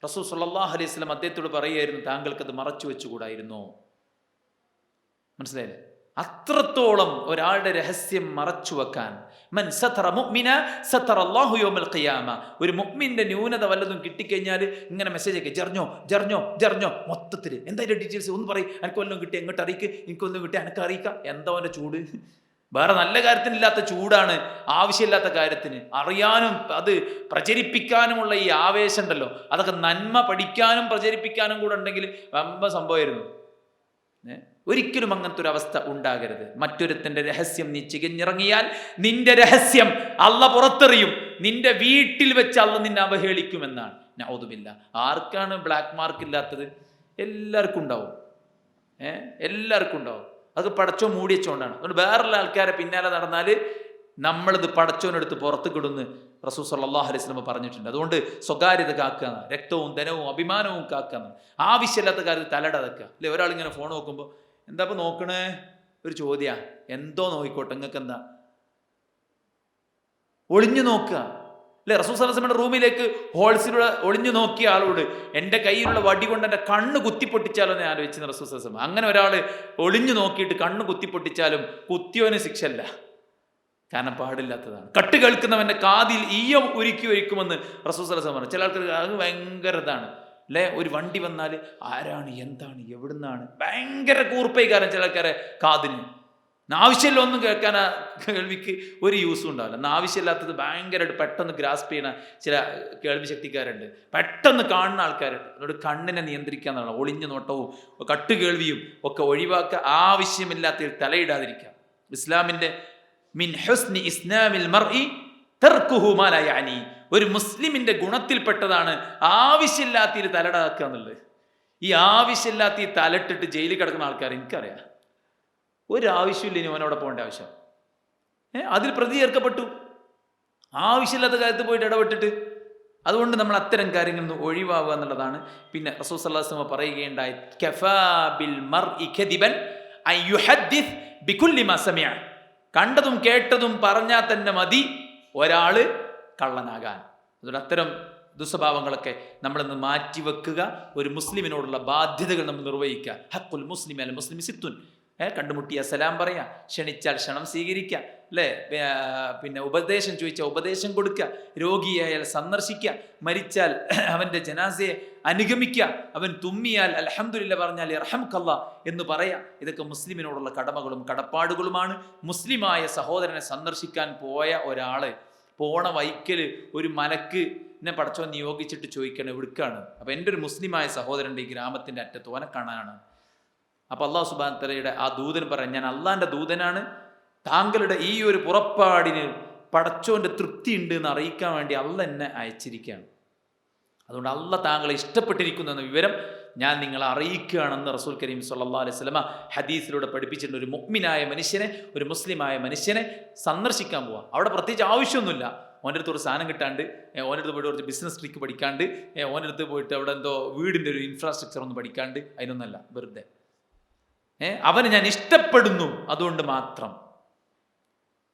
റസൂൽ സല്ലല്ലാഹു അലൈഹി വസല്ലം അദ്ദേഹത്തോട് പറയുമായിരുന്നു, താങ്കൾക്കത് മറച്ചു വെച്ചുകൂടായിരുന്നോ? മനസ്സിലായില്ലേ? അത്രത്തോളം ഒരാളുടെ രഹസ്യം മറച്ചു വെക്കാൻ. മൻ സതറ മുഅ്മിന സതറ അല്ലാഹു യൗമൽ ഖിയാമ. ഒരു മുഅ്മിന്റെ ന്യൂനത വല്ലതും കിട്ടിക്കഴിഞ്ഞാൽ ഇങ്ങനെ മെസ്സേജ് ഒക്കെ ജർഞ്ഞോ മൊത്തത്തിൽ എന്തായാലും ഡീറ്റെയിൽസ് ഒന്ന് പറയും, എനിക്ക് വല്ലതും കിട്ടി എങ്ങോട്ട് അറിയിക്കുക, എനിക്കൊന്നും കിട്ടി എനിക്ക് അറിയിക്കാം. എന്താ അവൻ്റെ ചൂട്? വേറെ നല്ല കാര്യത്തിനില്ലാത്ത ചൂടാണ്, ആവശ്യമില്ലാത്ത കാര്യത്തിന് അറിയാനും അത് പ്രചരിപ്പിക്കാനുമുള്ള ഈ ആവേശം ഉണ്ടല്ലോ, അതൊക്കെ നന്മ പഠിക്കാനും പ്രചരിപ്പിക്കാനും കൂടെ ഉണ്ടെങ്കിൽ വമ്പ സംഭവമായിരുന്നു. ഒരിക്കലും അങ്ങനത്തെ ഒരു അവസ്ഥ ഉണ്ടാകരുത്. മറ്റൊരുത്തൻ്റെ രഹസ്യം നീ ചികഞ്ഞിറങ്ങിയാൽ നിന്റെ രഹസ്യം അള്ള പുറത്തെറിയും, നിന്റെ വീട്ടിൽ വെച്ച് അള്ള നിന്നെ അവഹേളിക്കുമെന്നാണ്. നഊദുബില്ല. ആർക്കാണ് ബ്ലാക്ക് മാർക്ക് ഇല്ലാത്തത്? എല്ലാവർക്കും ഉണ്ടാവും, എല്ലാവർക്കും ഉണ്ടാവും. അത് പടച്ചോ മൂടി വെച്ചുകൊണ്ടാണ്. അതുകൊണ്ട് വേറുള്ള ആൾക്കാരെ പിന്നാലെ നടന്നാൽ നമ്മളിത് പടച്ചോനെടുത്ത് പുറത്ത് കിടുന്ന് റസൂൽ സല്ലല്ലാഹു അലൈഹി വസല്ലം പറഞ്ഞിട്ടുണ്ട്. അതുകൊണ്ട് സ്വകാര്യത കാക്കുക, രക്തവും ധനവും അഭിമാനവും കാക്കുക, ആവശ്യമില്ലാത്ത കാര്യത്തിൽ തലടക്കുക. അല്ലെ, ഒരാളിങ്ങനെ ഫോൺ നോക്കുമ്പോൾ എന്താ ഇപ്പം നോക്കണേ, ഒരു ചോദ്യം, എന്തോ നോക്കിക്കോട്ടെ, നിങ്ങൾക്ക് എന്താ, ഒളിഞ്ഞു നോക്കുക. അല്ലെ, റസൂൽ സല്ലല്ലാഹു അലൈഹി വസല്ലം റൂമിലേക്ക് ഹോൾസിലൂടെ ഒളിഞ്ഞു നോക്കിയ ആളോട് എൻ്റെ കയ്യിലുള്ള വടി കൊണ്ട് എൻ്റെ കണ്ണ് കുത്തിപ്പൊട്ടിച്ചാലോ എന്ന് ആലോചിച്ച് റസൂൽ സല്ലല്ലാഹു അലൈഹി വസല്ലം. അങ്ങനെ ഒരാൾ ഒളിഞ്ഞു നോക്കിയിട്ട് കണ്ണ് കുത്തിപ്പൊട്ടിച്ചാലും കുത്തിയോന് ശിക്ഷല്ല, കാരണം പാടില്ലാത്തതാണ്. കട്ട് കേൾക്കുന്നവൻ്റെ കാതിൽ ഈയം ഉരുക്കി ഒഴിക്കുമെന്ന് റസൂൽ സല്ലല്ലാഹു അലൈഹി വസല്ലം പറഞ്ഞു. ചില ആൾക്കാർ അത് ഭയങ്കര ഇതാണ്, അല്ലേ? ഒരു വണ്ടി വന്നാൽ ആരാണ്, എന്താണ്, എവിടുന്നാണ്, ഭയങ്കര കൂർപ്പൈകാരൻ ചില ആൾക്കാരെ കാതിന്. ആവശ്യമില്ല ഒന്നും കേൾക്കാൻ കേൾവിക്ക് ഒരു യൂസും ഉണ്ടാവില്ല. ആവശ്യമില്ലാത്തത് ഭയങ്കരമായിട്ട് പെട്ടെന്ന് ഗ്രാസ്പ് ചെയ്യുന്ന ചില കേൾവി ശക്തിക്കാരുണ്ട്, പെട്ടെന്ന് കാണുന്ന ആൾക്കാരുണ്ട്. അതുകൊണ്ട് കണ്ണിനെ നിയന്ത്രിക്കാന്നാണ്, ഒളിഞ്ഞു നോട്ടവും കട്ടുകേൾവിയും ഒക്കെ ഒഴിവാക്കുക. ആവശ്യമില്ലാത്ത തലയിടാതിരിക്കുക. ഇസ്ലാമിൻ്റെ മിൻ ഹുസ്നി ഇസ്ലാമിൽ മർഇ തർക്കുഹു മാ ലാ യഅനി. ഒരു മുസ്ലിമിന്റെ ഗുണത്തിൽപ്പെട്ടതാണ് ആവശ്യമില്ലാത്ത തലടാക്കുക എന്നുള്ളത്. ഈ ആവശ്യമില്ലാത്ത ഈ തലട്ടിട്ട് ജയിലിൽ കിടക്കുന്ന ആൾക്കാർ എനിക്കറിയാം. ഒരു ആവശ്യമില്ല ഇനി അവനവിടെ പോകേണ്ട ആവശ്യം. അതിൽ പ്രതി ചേർക്കപ്പെട്ടു, ആവശ്യമില്ലാത്ത കാര്യത്തിൽ പോയിട്ട് ഇടപെട്ടിട്ട്. അതുകൊണ്ട് നമ്മൾ അത്തരം കാര്യങ്ങളിൽ നിന്ന് ഒഴിവാവുക എന്നുള്ളതാണ്. പിന്നെ റസൂൽ സല്ലല്ലാഹു അലൈഹി വസല്ലം പറയുകയുണ്ടായി, കഫാ ബിൽ മർഇ കദിബൻ അൻ യുഹദ്ദിസ് ബികുല്ലി മാ സമിഅ. കണ്ടതും കേട്ടതും പറഞ്ഞാൽ തന്നെ മതി ഒരാൾ കള്ളനാകാൻ. അതുകൊണ്ട് അത്തരം ദുസ്വഭാവങ്ങളൊക്കെ നമ്മളിന്ന് മാറ്റിവെക്കുക. ഒരു മുസ്ലിമിനോടുള്ള ബാധ്യതകൾ നമ്മൾ നിർവഹിക്കുക. ഹഖുൽ മുസ്ലിമി അൽ മുസ്ലിമി സിത്തുൻ. കണ്ടുമുട്ടിയ സലാം പറയാ, ക്ഷണിച്ചാൽ ക്ഷണം സ്വീകരിക്കുക, അല്ലേ? പിന്നെ ഉപദേശം ചോദിച്ചാൽ ഉപദേശം കൊടുക്കുക, രോഗിയായാൽ സന്ദർശിക്കുക, മരിച്ചാൽ അവൻ്റെ ജനാസയെ അനുഗമിക്കുക, അവൻ തുമ്മിയാൽ അൽഹംദുലില്ലാ പറഞ്ഞാൽ യർഹംകല്ലാ എന്ന് പറയാം. ഇതൊക്കെ മുസ്ലിമിനോടുള്ള കടമകളും കടപ്പാടുകളുമാണ്. മുസ്ലിമായ സഹോദരനെ സന്ദർശിക്കാൻ പോയ ഒരാള് പോണ വൈക്കല് ഒരു മലക്ക് എന്നെ പടച്ചോൻ നിയോഗിച്ചിട്ട് ചോദിക്കണം എവിടുക്കാണ്. അപ്പം എൻ്റെ ഒരു മുസ്ലിമായ സഹോദരൻ്റെ ഈ ഗ്രാമത്തിൻ്റെ അറ്റത്ത് ഓനെ കാണാനാണ്. അപ്പോൾ അള്ളാഹു സുബ്ഹാനഹു വതആലയുടെ ആ ദൂതൻ പറയാൻ, ഞാൻ അള്ളാഹിൻ്റെ ദൂതനാണ്, താങ്കളുടെ ഈ ഒരു പുറപ്പാടിന് പടച്ചോൻ്റെ തൃപ്തി ഉണ്ട് എന്ന് അറിയിക്കാൻ വേണ്ടി അള്ള എന്നെ അയച്ചിരിക്കുകയാണ്. അതുകൊണ്ട് അള്ള താങ്കളെ ഇഷ്ടപ്പെട്ടിരിക്കുന്നു എന്ന വിവരം ഞാൻ നിങ്ങളെ അറിയിക്കുകയാണെന്ന് റസൂൽ കരീം സല്ലല്ലാഹു അലൈഹി വസല്ലമ ഹദീസിലൂടെ പഠിപ്പിച്ചിട്ടുണ്ട്. ഒരു മുഅ്മിനായ മനുഷ്യനെ, ഒരു മുസ്ലിമായ മനുഷ്യനെ സന്ദർശിക്കാൻ പോവാം. അവിടെ പ്രത്യേകിച്ച് ആവശ്യമൊന്നുമില്ല. ഓൻ്റെ അടുത്ത് ഒരു സാധനം കിട്ടാണ്ട്, ഓൻ്റെ അടുത്ത് പോയിട്ട് കുറച്ച് ബിസിനസ് ട്രിക്ക് പഠിക്കാണ്ട്, ഓൻ്റെ അടുത്ത് പോയിട്ട് അവിടെ എന്തോ വീടിൻ്റെ ഒരു ഇൻഫ്രാസ്ട്രക്ചർ ഒന്നും പഠിക്കാണ്ട്, അതിനൊന്നല്ല, വെറുതെ അവനെ ഞാൻ ഇഷ്ടപ്പെടുന്നു അതുകൊണ്ട് മാത്രം.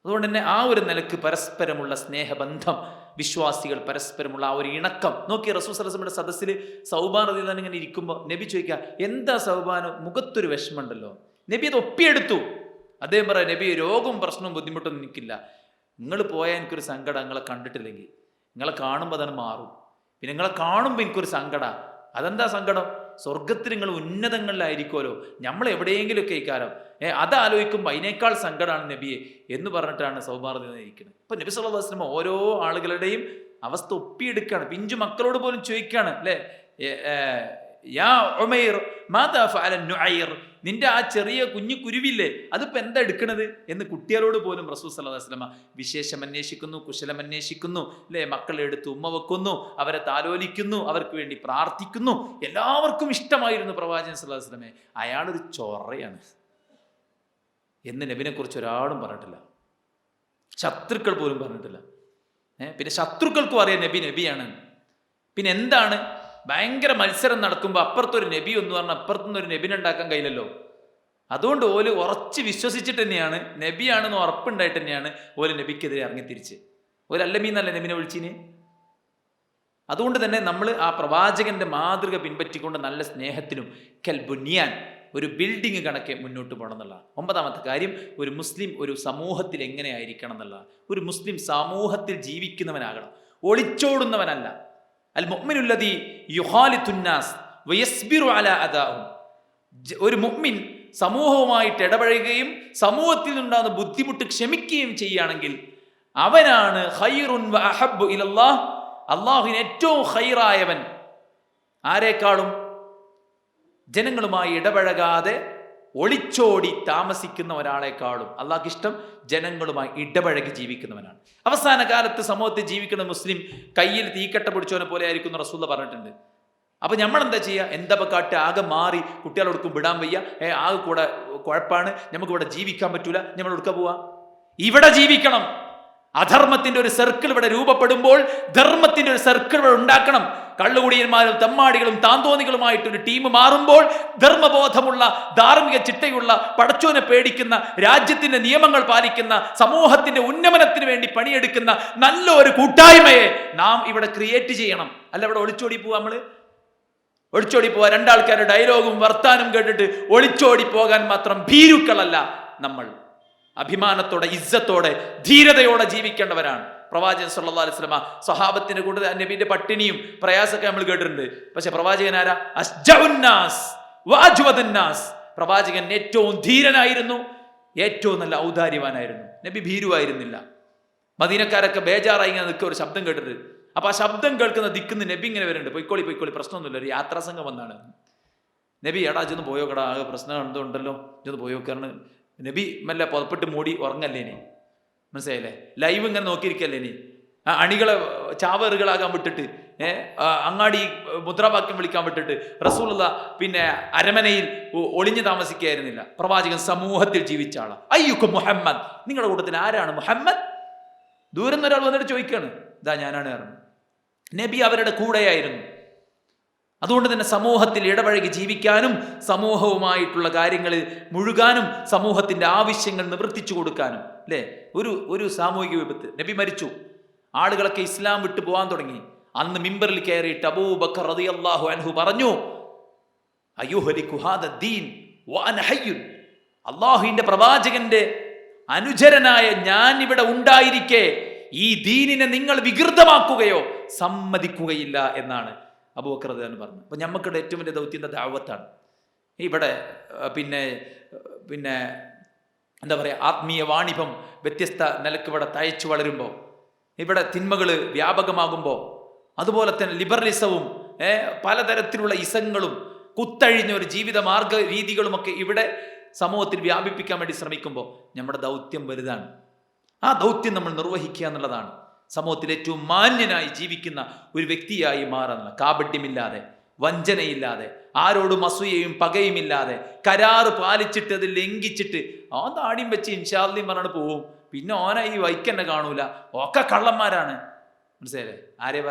അതുകൊണ്ട് തന്നെ ആ ഒരു നിലക്ക് പരസ്പരമുള്ള സ്നേഹബന്ധം, വിശ്വാസികൾ പരസ്പരമുള്ള ആ ഒരു ഇണക്കം നോക്കി. റസൂൽ സല്ലല്ലാഹു അലൈഹി വസല്ലമയുടെ സദസ്സിൽ സൗബാൻ റളിയല്ലാഹു അൻഹു ഇങ്ങനെ ഇരിക്കുമ്പോൾ നബി ചോദിക്കുക, എന്താ സൗബാൻ, മുഖത്തൊരു വിഷമമുണ്ടല്ലോ? നബി അത് ഒപ്പിയെടുത്തു. അദ്ദേഹം പറയാം, നബി രോഗവും പ്രശ്നവും ബുദ്ധിമുട്ടൊന്നും എനിക്കില്ല, നിങ്ങൾ പോയാൽ എനിക്കൊരു സങ്കടം, നിങ്ങളെ കണ്ടിട്ടില്ലെങ്കിൽ. നിങ്ങളെ കാണുമ്പോൾ അതാണ് മാറും. പിന്നെ നിങ്ങളെ കാണുമ്പോൾ എനിക്കൊരു സങ്കടം. അതെന്താ സങ്കടം? സ്വർഗത്തിൽ നിങ്ങൾ ഉന്നതങ്ങളിലായിരിക്കുമല്ലോ, നമ്മൾ എവിടെയെങ്കിലുമൊക്കെ ഇക്കാരം അതാലോചിക്കുമ്പോൾ അതിനേക്കാൾ സങ്കടമാണ് നബിയെ എന്ന് പറഞ്ഞിട്ടാണ് സൗബാൻ റളിയല്ലാഹു ഇരിക്കുന്നത്. ഇപ്പം നബി സല്ലല്ലാഹു അലൈഹി വസല്ലം ഓരോ ആളുകളുടെയും അവസ്ഥ ഒപ്പിയെടുക്കുകയാണ്. പിഞ്ചു മക്കളോട് പോലും ചോദിക്കുകയാണ്, അല്ലേ, യാ ഉമൈർ മാദാ ഫഅല നുഐർ, നിന്റെ ആ ചെറിയ കുഞ്ഞു കുരുവില്ലേ, അതിപ്പോൾ എന്താ എടുക്കണത് എന്ന് കുട്ടികളോട് പോലും റസൂൽ സല്ലല്ലാഹു അലൈഹി വസല്ലമ വിശേഷം അന്വേഷിക്കുന്നു, കുശലം അന്വേഷിക്കുന്നു, അല്ലേ? മക്കളെ എടുത്ത് ഉമ്മ വെക്കുന്നു, അവരെ താലോലിക്കുന്നു, അവർക്ക് വേണ്ടി പ്രാർത്ഥിക്കുന്നു. എല്ലാവർക്കും ഇഷ്ടമായിരുന്നു പ്രവാചകൻ സല്ലല്ലാഹു അലൈഹി വസല്ലമയെ. അയാളൊരു ചൊറയാണ് എന്ന് നബിനെ കുറിച്ച് ഒരാളും പറഞ്ഞിട്ടില്ല, ശത്രുക്കൾ പോലും പറഞ്ഞിട്ടില്ല. പിന്നെ ശത്രുക്കൾക്കും അറിയാം നബി നബിയാണ്. പിന്നെ എന്താണ് ഭയങ്കര മത്സരം നടക്കുമ്പോൾ അപ്പുറത്തൊരു നബി എന്ന് പറഞ്ഞാൽ അപ്പുറത്തുനിന്ന് ഒരു നബിനെ ഉണ്ടാക്കാൻ കഴിയില്ലല്ലോ. അതുകൊണ്ട് ഓല് ഉറച്ച് വിശ്വസിച്ചിട്ട് തന്നെയാണ്, നബിയാണെന്ന് ഉറപ്പുണ്ടായിട്ട് തന്നെയാണ് ഓല് നബിക്കെതിരെ ഇറങ്ങി തിരിച്ച്. ഒരു അല്ലമീന്നല്ല നബിനെ വിളിച്ചിന്. അതുകൊണ്ട് തന്നെ നമ്മൾ ആ പ്രവാചകന്റെ മാതൃക പിൻപറ്റിക്കൊണ്ട് നല്ല സ്നേഹത്തിലും കൽബുനിയാൻ ഒരു ബിൽഡിങ് കണക്കെ മുന്നോട്ട് പോകണം എന്നുള്ള. 9ാമത്തെ കാര്യം, ഒരു മുസ്ലിം ഒരു സമൂഹത്തിൽ എങ്ങനെ ആയിരിക്കണം എന്നുള്ള. ഒരു മുസ്ലിം സമൂഹത്തിൽ ജീവിക്കുന്നവനാകണം, ഒളിച്ചോടുന്നവനല്ല. അൽ മുഅ്മിനുല്ലദീ യുഖാലിത്തുന്നാസ് വയസ്ബിറു അലാ അദാഹും. ഒരു മുഅ്മിൻ സമൂഹവുമായിട്ട് ഇടപഴകുകയും സമൂഹത്തിൽ നിന്നുണ്ടാകുന്ന ബുദ്ധിമുട്ട് ക്ഷമിക്കുകയും ചെയ്യുകയാണെങ്കിൽ അവനാണ് ഖൈറുൻ വ അഹബ്ബു ഇലല്ലാഹ്, അള്ളാഹുവിന് ഏറ്റവും ഖൈറായവൻ. ആരെക്കാളും? ജനങ്ങളുമായി ഇടപഴകാതെ ഒളിച്ചോടി താമസിക്കുന്ന ഒരാളെക്കാളും അള്ളാഹ്ക്ക് ഇഷ്ടം ജനങ്ങളുമായി ഇടപഴകി ജീവിക്കുന്നവനാണ്. അവസാന കാലത്ത് സമൂഹത്തിൽ ജീവിക്കുന്ന മുസ്ലിം കയ്യിൽ തീക്കട്ട പിടിച്ചവനെ പോലെ ആയിരിക്കും റസൂൽ പറഞ്ഞിട്ടുണ്ട്. അപ്പൊ നമ്മൾ എന്താ ചെയ്യുക? എന്താ കാട്ട് ആകെ മാറി, കുട്ടികളോടൊപ്പം വിടാൻ വയ്യ, ആകെ കൂടെ കുഴപ്പമാണ്, നമുക്ക് ഇവിടെ ജീവിക്കാൻ പറ്റൂല, നമ്മൾ എടുക്ക പോവാ? ഇവിടെ ജീവിക്കണം. അധർമ്മത്തിന്റെ ഒരു സർക്കിൾ ഇവിടെ രൂപപ്പെടുമ്പോൾ ധർമ്മത്തിന്റെ ഒരു സർക്കിൾ ഇവിടെ ഉണ്ടാക്കണം. കള്ളുകുടിയന്മാരും തെമ്മാടികളും താന്തോന്നികളുമായിട്ടൊരു ടീം മാറുമ്പോൾ ധർമ്മബോധമുള്ള, ധാർമ്മിക ചിട്ടയുള്ള, പടച്ചോനെ പേടിക്കുന്ന, രാജ്യത്തിന്റെ നിയമങ്ങൾ പാലിക്കുന്ന, സമൂഹത്തിന്റെ ഉന്നമനത്തിന് വേണ്ടി പണിയെടുക്കുന്ന നല്ല ഒരു കൂട്ടായ്മയെ നാം ഇവിടെ ക്രിയേറ്റ് ചെയ്യണം. അല്ല ഇവിടെ ഒളിച്ചോടി പോവാ? ഒളിച്ചോടി പോവാ? രണ്ടാൾക്കാരുടെ ഡയലോഗും വർത്താനം കേട്ടിട്ട് ഒളിച്ചോടി പോകാൻ മാത്രം ഭീരുക്കളല്ല നമ്മൾ. അഭിമാനത്തോടെ, ഇസ്സത്തോടെ, ധീരതയോടെ ജീവിക്കേണ്ടവരാണ്. പ്രവാചകൻ സല്ലല്ലാഹു അലൈഹി വസല്ലമ സ്വഹാബത്തിന്റെ കൂടെ നബിന്റെ പട്ടിണിയും പ്രയാസമൊക്കെ നമ്മൾ കേട്ടിട്ടുണ്ട്. പക്ഷെ പ്രവാചകൻ ആരാ? അസ്ജഉന്നാസ് വഅജ്വദുന്നാസ്. പ്രവാചകൻ ഏറ്റവും ധീരനായിരുന്നു, ഏറ്റവും നല്ല ഔദാര്യവാനായിരുന്നു. നബി ഭീരുവായിരുന്നില്ല. മദീനക്കാരൊക്കെ ബേജാറായി ഇങ്ങനെ നിൽക്കുക, ഒരു ശബ്ദം കേട്ടിട്ട്. അപ്പൊ ആ ശബ്ദം കേൾക്കുന്ന ദിക്കുന്ന നബി ഇങ്ങനെ വരുന്നുണ്ട്, പൊയ്ക്കോളി പൊയ്ക്കോളി, പ്രശ്നമൊന്നുമില്ല, ഒരു യാത്രാസംഘം വന്നാണ്. നബി എടാ ഇതൊന്ന് പോയോക്കടാ, ആകെ പ്രശ്നം എന്തോണ്ടല്ലോ, ഇതൊന്ന് പോയോക്കാണ്. നബി മെല്ലെ പുറപ്പെട്ട് മൂടി ഉറങ്ങല്ലേ ഇനി, മനസ്സിലായില്ലേ? ലൈവ് ഇങ്ങനെ നോക്കിയിരിക്കല്ലേ ഇനി. അണികളെ ചാവേറുകളാകാൻ വിട്ടിട്ട്, അങ്ങാടി മുദ്രാവാക്യം വിളിക്കാൻ വിട്ടിട്ട് റസൂലുള്ള പിന്നെ അരമനയിൽ ഒളിഞ്ഞു താമസിക്കുകയായിരുന്നില്ല. പ്രവാചകൻ സമൂഹത്തിൽ ജീവിച്ച ആളാ. അയ്യുക്കും മുഹമ്മദ്, നിങ്ങളുടെ കൂട്ടത്തിൽ ആരാണ് മുഹമ്മദ്? ദൂരം നിന്ന് ഒരാൾ വന്നിട്ട് ചോദിക്കുകയാണ്, ഇതാ ഞാനാണ് പറഞ്ഞു. നബി അവരുടെ കൂടെയായിരുന്നു. അതുകൊണ്ട് തന്നെ സമൂഹത്തിൽ ഇടപഴകി ജീവിക്കാനും സമൂഹവുമായിട്ടുള്ള കാര്യങ്ങളിൽ മുഴുകാനും സമൂഹത്തിന്റെ ആവശ്യങ്ങൾ നിവർത്തിച്ചു കൊടുക്കാനും, അല്ലേ? ഒരു സാമൂഹിക വിപത്ത്, നബി മരിച്ചു, ആളുകളൊക്കെ ഇസ്ലാം വിട്ടു പോകാൻ തുടങ്ങി. അന്ന് മിമ്പറിൽ കയറിയിട്ട് അബൂബക്കർ റളിയല്ലാഹു അൻഹു പറഞ്ഞു, അയ്യുഹലികു ഹാദദ്ദീൻ വഅന ഹയ്യുൻ. അല്ലാഹുവിന്റെ പ്രവാചകന്റെ അനുചരനായ ഞാൻ ഇവിടെ ഉണ്ടായിരിക്കെ ഈ ദീനിനെ നിങ്ങൾ വികൃതമാക്കുകയോ സമ്മതിക്കുകയില്ല എന്നാണ് അബൂബക്കർ റളിയല്ലാഹു അൻഹു പറഞ്ഞു. അപ്പൊ ഞമ്മക്കുടെ ഏറ്റവും വലിയ ദൗത്യം ദഅവത്താണ്. ഇവിടെ പിന്നെ എന്താ പറയുക, ആത്മീയ വാണിഭം വ്യത്യസ്ത നിലക്ക് ഇവിടെ തയച്ചു വളരുമ്പോൾ, ഇവിടെ തിന്മകൾ വ്യാപകമാകുമ്പോൾ, അതുപോലെ തന്നെ ലിബറലിസവും പലതരത്തിലുള്ള ഇസങ്ങളും കുത്തഴിഞ്ഞ ഒരു ജീവിത മാർഗ രീതികളുമൊക്കെ ഇവിടെ സമൂഹത്തിൽ വ്യാപിപ്പിക്കാൻ വേണ്ടി ശ്രമിക്കുമ്പോൾ നമ്മുടെ ദൗത്യം വലുതാണ്. ആ ദൗത്യം നമ്മൾ നിർവഹിക്കുക എന്നുള്ളതാണ്. സമൂഹത്തിൽ ഏറ്റവും മാന്യനായി ജീവിക്കുന്ന ഒരു വ്യക്തിയായി മാറുന്ന, കാപട്യമില്ലാതെ, വഞ്ചനയില്ലാതെ, ആരോടും അസൂയയും പകയുമില്ലാതെ, കരാറ് പാലിച്ചിട്ട് അത് ലംഘിച്ചിട്ട് ആ താടിയും വെച്ച് ഇൻഷാല്ലി പറഞ്ഞാണ് പോവും. പിന്നെ ഓന ഈ വൈക്കന്നെ കാണൂല, ഒക്കെ കള്ളന്മാരാണ്. മനസ്സിലായില്ലേ? ആരെ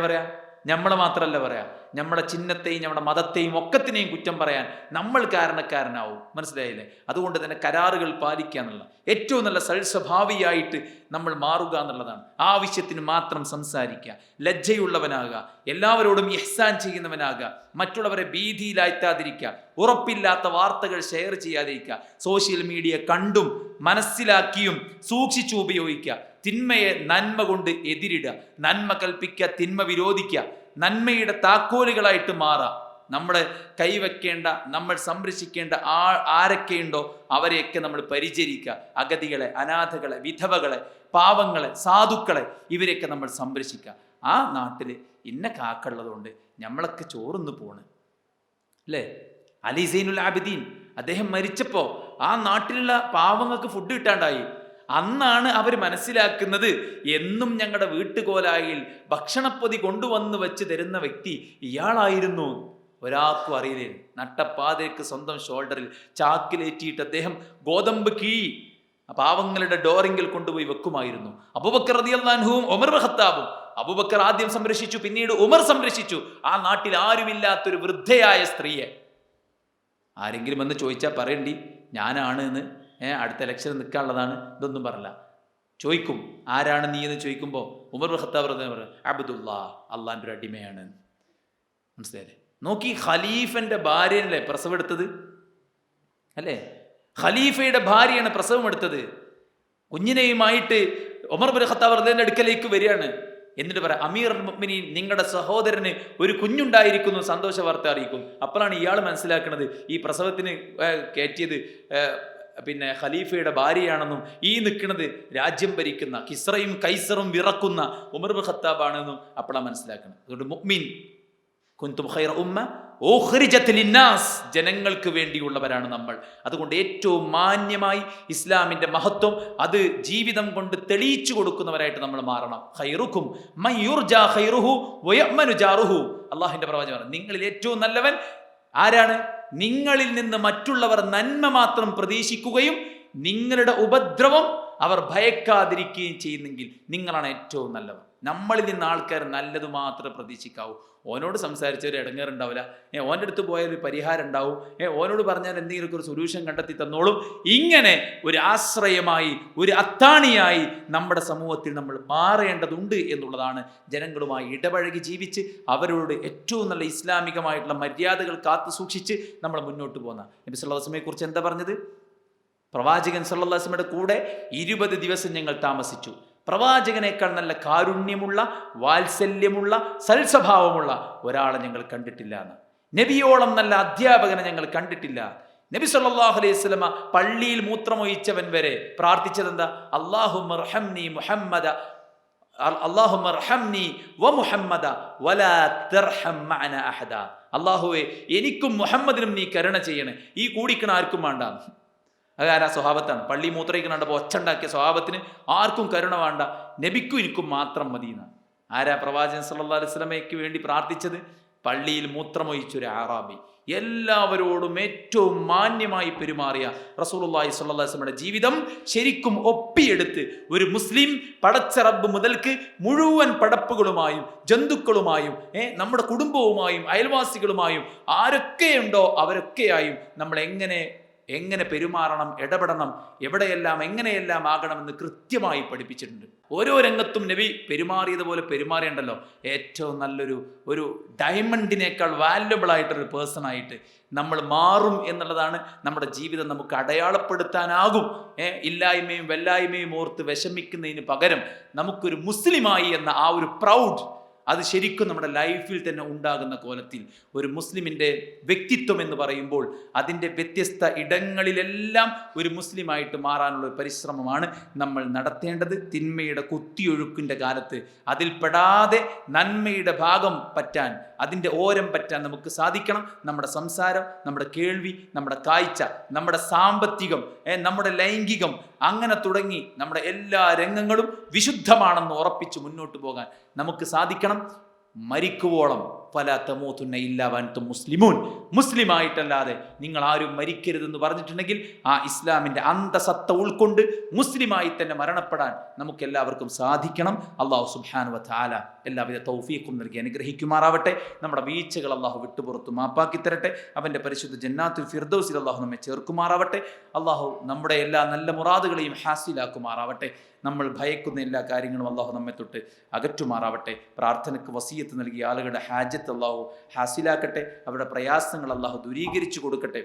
പറയാ? നമ്മളെ മാത്രമല്ല പറയാ, നമ്മുടെ ചിഹ്നത്തെയും നമ്മുടെ മതത്തെയും ഒക്കത്തിനെയും കുറ്റം പറയാൻ നമ്മൾ കാരണക്കാരനാവും. മനസ്സിലായില്ലേ? അതുകൊണ്ട് തന്നെ കരാറുകൾ പാലിക്കുക എന്നുള്ള ഏറ്റവും നല്ല സൽസ്വഭാവിയായിട്ട് നമ്മൾ മാറുക എന്നുള്ളതാണ്. ആവശ്യത്തിന് മാത്രം സംസാരിക്കുക, ലജ്ജയുള്ളവനാകുക, എല്ലാവരോടും ഇഹ്സാൻ ചെയ്യുന്നവനാകുക, മറ്റുള്ളവരെ ഭീതിയിലാഴ്ത്താതിരിക്കുക, ഉറപ്പില്ലാത്ത വാർത്തകൾ ഷെയർ ചെയ്യാതിരിക്കുക, സോഷ്യൽ മീഡിയ കണ്ടും മനസ്സിലാക്കിയും സൂക്ഷിച്ചു ഉപയോഗിക്കുക, തിന്മയെ നന്മ കൊണ്ട് എതിരിടുക, നന്മ കൽപ്പിക്കുക, തിന്മ വിരോധിക്കുക, നന്മയുടെ താക്കോലുകളായിട്ട് മാറാം. നമ്മൾ കൈവയ്ക്കേണ്ട, നമ്മൾ സംരക്ഷിക്കേണ്ട ആരൊക്കെയുണ്ടോ അവരെയൊക്കെ നമ്മൾ പരിചരിക്കുക. അഗതികളെ, അനാഥകളെ, വിധവകളെ, പാവങ്ങളെ, സാധുക്കളെ, ഇവരെയൊക്കെ നമ്മൾ സംരക്ഷിക്കുക. ആ നാട്ടിൽ ഇന്ന കാക്കുള്ളതുകൊണ്ട് നമ്മളൊക്കെ ചോറുന്ന് പോണ്, അല്ലേ? അലി സൈനുൽ ആബിദീൻ അദ്ദേഹം മരിച്ചപ്പോൾ ആ നാട്ടിലുള്ള പാവങ്ങൾക്ക് ഫുഡ് കിട്ടാണ്ടായി. അന്നാണ് അവർ മനസ്സിലാക്കുന്നത് എന്നും ഞങ്ങളുടെ വീട്ടുകോലായിൽ ഭക്ഷണപ്പൊതി കൊണ്ടുവന്ന് വെച്ച് തരുന്ന വ്യക്തി ഇയാളായിരുന്നു. ഒരാൾക്കും അറിയില്ലേ. നട്ടപ്പാതയ്ക്ക് സ്വന്തം ഷോൾഡറിൽ ചാക്കിലേറ്റിയിട്ട് അദ്ദേഹം ഗോതമ്പ് കിഴി പാവങ്ങളുടെ ഡോറിങ്കിൽ കൊണ്ടുപോയി വെക്കുമായിരുന്നു. അബൂബക്കർ റളിയല്ലാഹു അൻഹുവും ഉമർ ഇബ്നു ഖത്താബും, അബൂബക്കർ ആദ്യം സംരക്ഷിച്ചു, പിന്നീട് ഉമർ സംരക്ഷിച്ചു ആ നാട്ടിൽ ആരുമില്ലാത്തൊരു വൃദ്ധയായ സ്ത്രീയെ. ആരെങ്കിലും എന്ന് ചോദിച്ചാൽ പറയണ്ടി ഞാനാണ് എന്ന്, അടുത്ത ഇലക്ഷന് നിൽക്കാനുള്ളതാണ്, ഇതൊന്നും പറയില്ല. ചോദിക്കും ആരാണ് നീ എന്ന് ചോദിക്കുമ്പോൾ ഉമർ ഇബ്നു ഖത്താബ് പറഞ്ഞു അബ്ദുല്ലാ, അള്ളാൻ്റെ ഒരു അടിമയാണ്. മനസ്സിലായില്ലേ? നോക്കി, ഖലീഫന്റെ ഭാര്യയല്ലേ പ്രസവം എടുത്തത് അല്ലേ? ഖലീഫയുടെ ഭാര്യയാണ് പ്രസവം എടുത്തത്. കുഞ്ഞിനെയുമായിട്ട് ഉമർ ഇബ്നു ഖത്താബ് റളിയല്ലാഹു അടുക്കലേക്ക് വരികയാണ്. എന്നിട്ട് പറയാം, അമീറുൽ മുഅ്മിനീൻ, നിങ്ങളുടെ സഹോദരന് ഒരു കുഞ്ഞുണ്ടായിരിക്കുന്നു, സന്തോഷ വാർത്ത അറിയിക്കും. അപ്പോഴാണ് ഇയാൾ മനസ്സിലാക്കുന്നത് ഈ പ്രസവത്തിന് കയറ്റിയത് പിന്നെ ഖലീഫയുടെ ഭാര്യയാണെന്നും ഈ നിൽക്കുന്നത് രാജ്യം ഭരിക്കുന്ന കിസ്റയും കൈസറും വിറക്കുന്ന ഉമർ ഇബ്നു ഖത്താബാണെന്നും അപ്പോഴാണ് മനസ്സിലാക്കുന്നത്. അതുകൊണ്ട് മുഅ്മിൻ കുൻതും ഖൈറ ഉമ്മ ഉഖ്രിജത് ലിന്നാസ്, ജനങ്ങൾക്ക് വേണ്ടിയുള്ളവരാണ് നമ്മൾ. അതുകൊണ്ട് ഏറ്റവും മാന്യമായി ഇസ്ലാമിൻ്റെ മഹത്വം അത് ജീവിതം കൊണ്ട് തെളിയിച്ചു കൊടുക്കുന്നവരായിട്ട് നമ്മൾ മാറണം. ഖൈറുക്കും മൻ യുർജാ ഖൈറുഹു വയഅ്മനു ജാറുഹു. അല്ലാഹുവിൻ്റെ പ്രവാചകൻ, നിങ്ങളിൽ ഏറ്റവും നല്ലവൻ ആരാണ്? നിങ്ങളിൽ നിന്ന് മറ്റുള്ളവർ നന്മ മാത്രം പ്രതീക്ഷിക്കുകയും നിങ്ങളുടെ ഉപദ്രവം അവർ ഭയക്കാതിരിക്കുകയും ചെയ്യുന്നെങ്കിൽ നിങ്ങളാണ് ഏറ്റവും നല്ലവർ. നമ്മളിൽ നിന്ന് ആൾക്കാർ നല്ലത് മാത്രമേ പ്രതീക്ഷിക്കാവൂ. ഓനോട് സംസാരിച്ച ഒരു ഇടങ്ങേറുണ്ടാവില്ല, ഓൻ്റെ അടുത്ത് പോയാൽ ഒരു പരിഹാരം ഉണ്ടാവും, ഓനോട് പറഞ്ഞാൽ എന്തെങ്കിലും ഒരു സൊല്യൂഷൻ കണ്ടെത്തി തന്നോളും. ഇങ്ങനെ ഒരു ആശ്രയമായി, ഒരു അത്താണിയായി നമ്മുടെ സമൂഹത്തിൽ നമ്മൾ മാറേണ്ടതുണ്ട് എന്നുള്ളതാണ്. ജനങ്ങളുമായി ഇടപഴകി ജീവിച്ച് അവരോട് ഏറ്റവും നല്ല ഇസ്ലാമികമായിട്ടുള്ള മര്യാദകൾ കാത്തു സൂക്ഷിച്ച് നമ്മൾ മുന്നോട്ട് പോകുന്ന നബി സല്ലല്ലാഹു അലൈഹി വസല്ലമയെ കുറിച്ച് എന്താ പറഞ്ഞത്? പ്രവാചകൻ സല്ലല്ലാഹു അലൈഹി വസല്ലമയുടെ കൂടെ 20 ദിവസം ഞങ്ങൾ താമസിച്ചു. പ്രവാചകനേക്കാൾ നല്ല കാരുണ്യമുള്ള, വാത്സല്യമുള്ള, സൽസ്വഭാവമുള്ള ഒരാളെ ഞങ്ങൾ കണ്ടിട്ടില്ല എന്ന്. നബിയോളം നല്ല അധ്യാപകനെ ഞങ്ങൾ കണ്ടിട്ടില്ല. നബി സല്ലല്ലാഹു അലൈഹി വസല്ലമ പള്ളിയിൽ മൂത്രമൊഴിച്ചവൻ വരെ പ്രാർത്ഥിച്ചത് എന്താ? അല്ലാഹുമ്മ ഇർഹംനി മുഹമ്മദ, അല്ലാഹുമ്മ ഇർഹംനി വ മുഹമ്മദ വലാ തർഹം മഅന അഹദ. അല്ലാഹുവേ, എനിക്കും മുഹമ്മദിനും നീ കരുണ ചെയ്യണേ, ഈ കൂടിക്കണ ആർക്കും വേണ്ട. അതാരാ? സ്വഹാബത്താണ്. പള്ളി മൂത്രയിക്കണപ്പോൾ ഒച്ചുണ്ടാക്കിയ സ്വഹാബത്തിന് ആർക്കും കരുണ വേണ്ട, നബിക്കും എനിക്കും മാത്രം മതിയെന്ന്. ആരാ? പ്രവാചകൻ സല്ലല്ലാഹു അലൈഹി വസല്ലമയ്ക്ക് വേണ്ടി പ്രാർത്ഥിച്ചത്? പള്ളിയിൽ മൂത്രമൊഴിച്ചൊരു ആറാബി. എല്ലാവരോടും ഏറ്റവും മാന്യമായി പെരുമാറിയ റസൂലുള്ളാഹി സ്വല്ലല്ലാഹു അലൈഹി വസല്ലമയുടെ ജീവിതം ശരിക്കും ഒപ്പിയെടുത്ത് ഒരു മുസ്ലിം പടച്ച റബ്ബ് മുതൽക്ക് മുഴുവൻ പടപ്പുകളുമായും ജന്തുക്കളുമായും നമ്മുടെ കുടുംബവുമായും അയൽവാസികളുമായും ആരൊക്കെയുണ്ടോ അവരൊക്കെയായും നമ്മൾ എങ്ങനെ പെരുമാറണം, ഇടപെടണം, എവിടെയെല്ലാം എങ്ങനെയെല്ലാം ആകണമെന്ന് കൃത്യമായി പഠിപ്പിച്ചിട്ടുണ്ട്. ഓരോ രംഗത്തും നബി പെരുമാറിയതുപോലെ പെരുമാറേണ്ടല്ലോ. ഏറ്റവും നല്ലൊരു ഡയമണ്ടിനേക്കാൾ വാല്യുബിൾ ആയിട്ടൊരു പേഴ്സണായിട്ട് നമ്മൾ മാറും എന്നുള്ളതാണ്. നമ്മുടെ ജീവിതം നമുക്ക് അടയാളപ്പെടുത്താനാകും. ഇല്ലായ്മയും വല്ലായ്മയും ഓർത്ത് വിഷമിക്കുന്നതിന് പകരം നമുക്കൊരു മുസ്ലിമായി എന്ന ആ ഒരു പ്രൗഡ് അത് ശരിക്കും നമ്മുടെ ലൈഫിൽ തന്നെ ഉണ്ടാകുന്ന കോലത്തിൽ ഒരു മുസ്ലിമിൻ്റെ വ്യക്തിത്വം എന്ന് പറയുമ്പോൾ അതിൻ്റെ വ്യത്യസ്ത ഇടങ്ങളിലെല്ലാം ഒരു മുസ്ലിമായിട്ട് മാറാനുള്ള ഒരു പരിശ്രമമാണ് നമ്മൾ നടത്തേണ്ടത്. തിന്മയുടെ കുത്തിയൊഴുക്കിൻ്റെ കാലത്ത് അതിൽ പെടാതെ നന്മയുടെ ഭാഗം പറ്റാൻ, അതിൻ്റെ ഓരം പറ്റാൻ നമുക്ക് സാധിക്കണം. നമ്മുടെ സംസാരം, നമ്മുടെ കേൾവി, നമ്മുടെ കാഴ്ച, നമ്മുടെ സാമ്പത്തികം, നമ്മുടെ ലൈംഗികം, അങ്ങനെ തുടങ്ങി നമ്മുടെ എല്ലാ രംഗങ്ങളും വിശുദ്ധമാണെന്ന് ഉറപ്പിച്ച് മുന്നോട്ട് പോകാൻ നമുക്ക് സാധിക്കണം. മരിക്കുവോളം ഫലാ തമൂതുന്ന ഇല്ലാ വഅൻതും മുസ്ലിമൂൻ, മുസ്ലിമായിട്ടല്ലാതെ നിങ്ങൾ ആരും മരിക്കരുതെന്ന് പറഞ്ഞിട്ടുണ്ടെങ്കിൽ ആ ഇസ്ലാമിൻ്റെ അന്തസത്ത ഉൾക്കൊണ്ട് മുസ്ലിമായി തന്നെ മരണപ്പെടാൻ നമുക്ക് എല്ലാവർക്കും സാധിക്കണം. അല്ലാഹു സുബ്ഹാനഹു വ തആല എല്ലാവിധ തൗഫീഖും നൽകി അനുഗ്രഹിക്കുമാറാവട്ടെ. നമ്മുടെ വീഴ്ചകൾ അല്ലാഹു വിട്ടുപുറത്തു മാപ്പാക്കി തരട്ടെ. അവൻ്റെ പരിശുദ്ധ ജന്നാത്തുൽ ഫിർദൗസിൽ അല്ലാഹു നമ്മെ ചേർക്കുമാറാവട്ടെ. അല്ലാഹു നമ്മുടെ എല്ലാ നല്ല മുറാദുകളെയും ഹാസിലാക്കുമാറാവട്ടെ. നമ്മൾ ഭയക്കുന്ന എല്ലാ കാര്യങ്ങളും അല്ലാഹു നമ്മെ തൊട്ട് അകറ്റുമാറാവട്ടെ. പ്രാർത്ഥനയ്ക്ക് വസിയത്ത് നൽകിയ ആളുകളുടെ ഹാജത്ത് അല്ലാഹു ഹാസിലാക്കട്ടെ. അവരുടെ പ്രയാസങ്ങൾ അല്ലാഹു ദൂരീകരിച്ചു കൊടുക്കട്ടെ.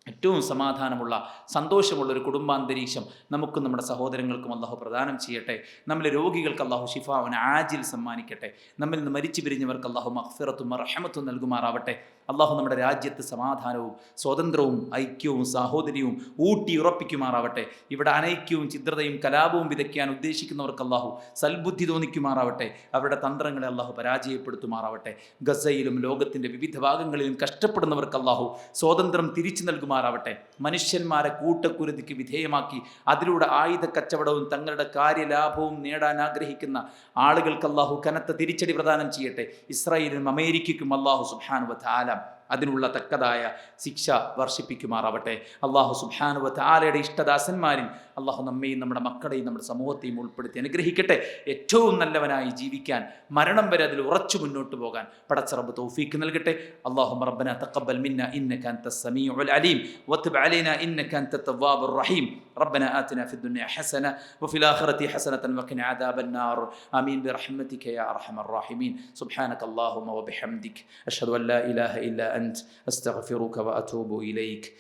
ഏറ്റവും സമാധാനമുള്ള സന്തോഷമുള്ള ഒരു കുടുംബാന്തരീക്ഷം നമുക്കും നമ്മുടെ സഹോദരങ്ങൾക്കും അല്ലാഹു പ്രദാനം ചെയ്യട്ടെ. നമ്മിലെ രോഗികൾക്ക് അല്ലാഹു ശിഫാഉൻ ആജിൽ സമ്മാനിക്കട്ടെ. നമ്മിൽ നിന്ന് മരിച്ചു പിരിഞ്ഞവർക്ക് അല്ലാഹു മഗ്ഫിറത്തും റഹ്മത്തും നൽകുമാറാവട്ടെ. അള്ളാഹു നമ്മുടെ രാജ്യത്ത് സമാധാനവും സ്വാതന്ത്ര്യവും ഐക്യവും സാഹോദര്യവും ഊട്ടിയുറപ്പിക്കുമാറാവട്ടെ. ഇവിടെ അനൈക്യവും ഛിദ്രതയും കലാപവും വിതയ്ക്കാൻ ഉദ്ദേശിക്കുന്നവർക്ക് അള്ളാഹു സൽബുദ്ധി തോന്നിക്കുമാറാവട്ടെ. അവരുടെ തന്ത്രങ്ങളെ അള്ളാഹു പരാജയപ്പെടുത്തുമാറാവട്ടെ. ഗസയിലും ലോകത്തിൻ്റെ വിവിധ ഭാഗങ്ങളിലും കഷ്ടപ്പെടുന്നവർക്ക് അള്ളാഹു സ്വാതന്ത്ര്യം തിരിച്ചു നൽകുമാറാവട്ടെ. മനുഷ്യന്മാരെ കൂട്ടക്കുരുതിക്ക് വിധേയമാക്കി അതിലൂടെ ആയുധ കച്ചവടവും തങ്ങളുടെ കാര്യലാഭവും നേടാൻ ആഗ്രഹിക്കുന്ന ആളുകൾക്ക് അള്ളാഹു കനത്ത തിരിച്ചടി പ്രദാനം ചെയ്യട്ടെ. ഇസ്രായേലിനും അമേരിക്കയ്ക്കും അള്ളാഹു സുബ്ഹാനഹു വ തആല അതിനുള്ള തക്കതായ ശിക്ഷ വർഷിപ്പിക്കുമാറാവട്ടെ. അള്ളാഹു സുബ്ഹാനഹു വ തആലയുടെ ഇഷ്ടദാസന്മാരിൽ അള്ളാഹു നമ്മെയും നമ്മുടെ മക്കളെയും നമ്മുടെ സമൂഹത്തെയും ഉൾപ്പെടുത്തി അനുഗ്രഹിക്കട്ടെ. ഏറ്റവും നല്ലവനായി ജീവിക്കാൻ മരണം വരെ അതിൽ ഉറച്ചു മുന്നോട്ട് പോകാൻ പടച്ച റബ്ബ് തൗഫീഖ് നൽകട്ടെ. അല്ലാഹുമ്മ റബ്ബനാ തഖബ്ബൽ മിന്നാ ഇന്നക അൻതസ് സമീഉൽ അലീം വതുബ് അലൈനാ ഇന്നക അൻതത് തവ്വാബുർ റഹീം. റബ്ബനാ ആതിനാ ഫിദ് ദുനിയ ഹസന വഫിൽ ആഖിറതി ഹസനതൻ വഖിനാ അദാബൻ നാർ. ആമീൻ ബിറഹ്മതിക യാ അർഹമർ റഹീമീൻ. സുബ്ഹാനക അല്ലാഹുമ്മ വബിഹംദിക അഷ്ഹദു അൻ ലാ ഇലാഹ ഇല്ലാ അൻത അസ്തഗ്ഫിറുക വഅതൂബു ഇലൈക്.